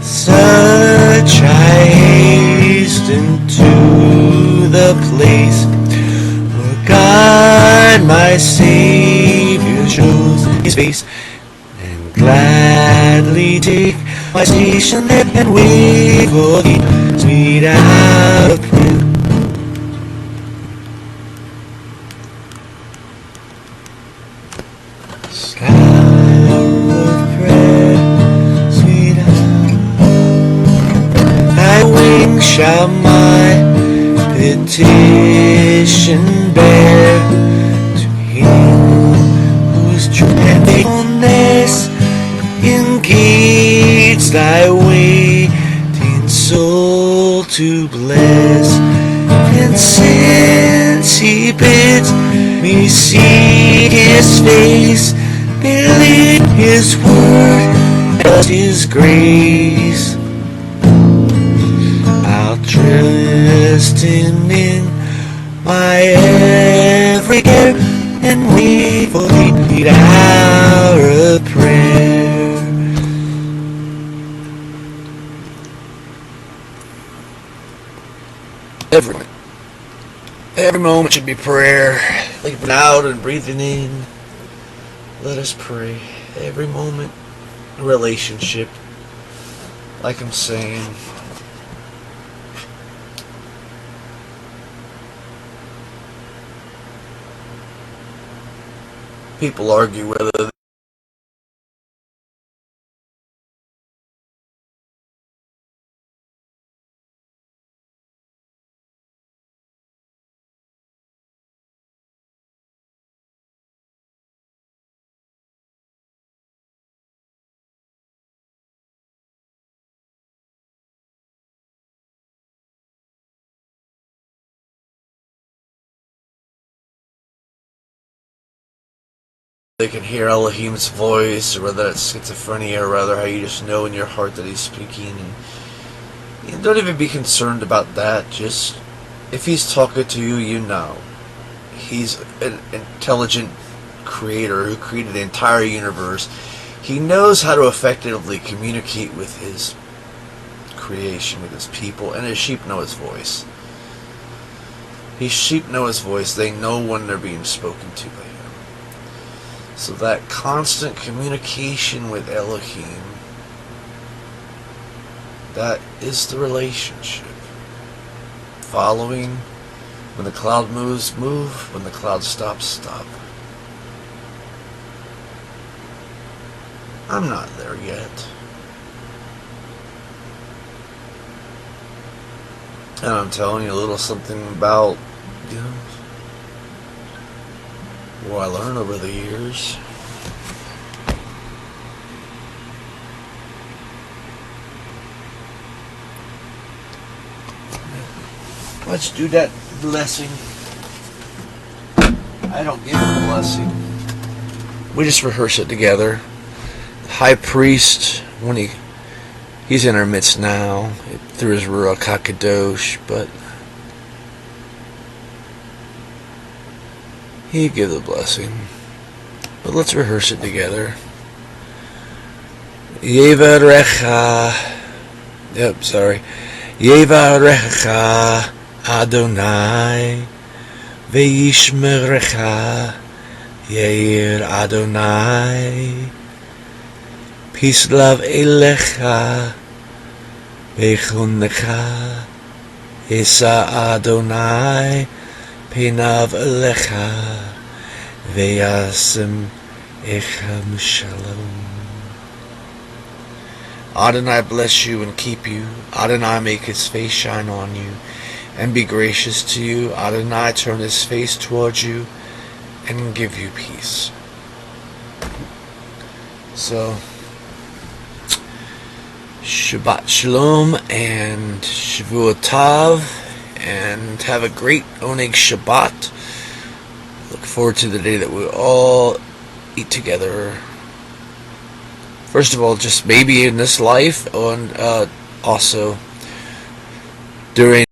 Speaker 1: Such I hasten to the place where God my Savior shows his face, and gladly take my station there and wait for thee, sweet hour of prayer. Hour of prayer, sweet hour. Thy wings shall my petition bear to him whose true and faithfulness engage thy waiting soul to bless. And since he bids me seek his face, believe his word and his grace, I'll trust him in my every care and wait for the hour of prayer. Every moment should be prayer. Like breathing out and breathing in. Let us pray. Every moment, a relationship. Like I'm saying. People argue whether they can hear Elohim's voice, or whether it's schizophrenia, or rather how you just know in your heart that he's speaking. And you don't even be concerned about that. Just, if he's talking to you, you know. He's an intelligent creator who created the entire universe. He knows how to effectively communicate with his creation, with his people, and his sheep know his voice. His sheep know his voice. They know when they're being spoken to by him. So that constant communication with Elohim, that is the relationship. Following, when the cloud moves, move. When the cloud stops, stop. I'm not there yet. And I'm telling you a little something about, what I learned over the years. Let's do that blessing. I don't give a blessing. We just rehearse it together. The high priest, when he's in our midst now, through his Ruach HaKadosh, but he give the blessing. But let's rehearse it together. Yevarecha. Yevarecha Adonai ve'yishmerecha Yair Adonai. Peace, love, elecha, bechunecha, Esa Adonai, penav elecha, veyasem echem shalom. Adonai bless you and keep you. Adonai make his face shine on you and be gracious to you. Adonai turn his face towards you and give you peace. So, Shabbat Shalom and Shavua Tov, and have a great Oneg Shabbat. Look forward to the day that we all eat together. First of all, just maybe in this life, and also during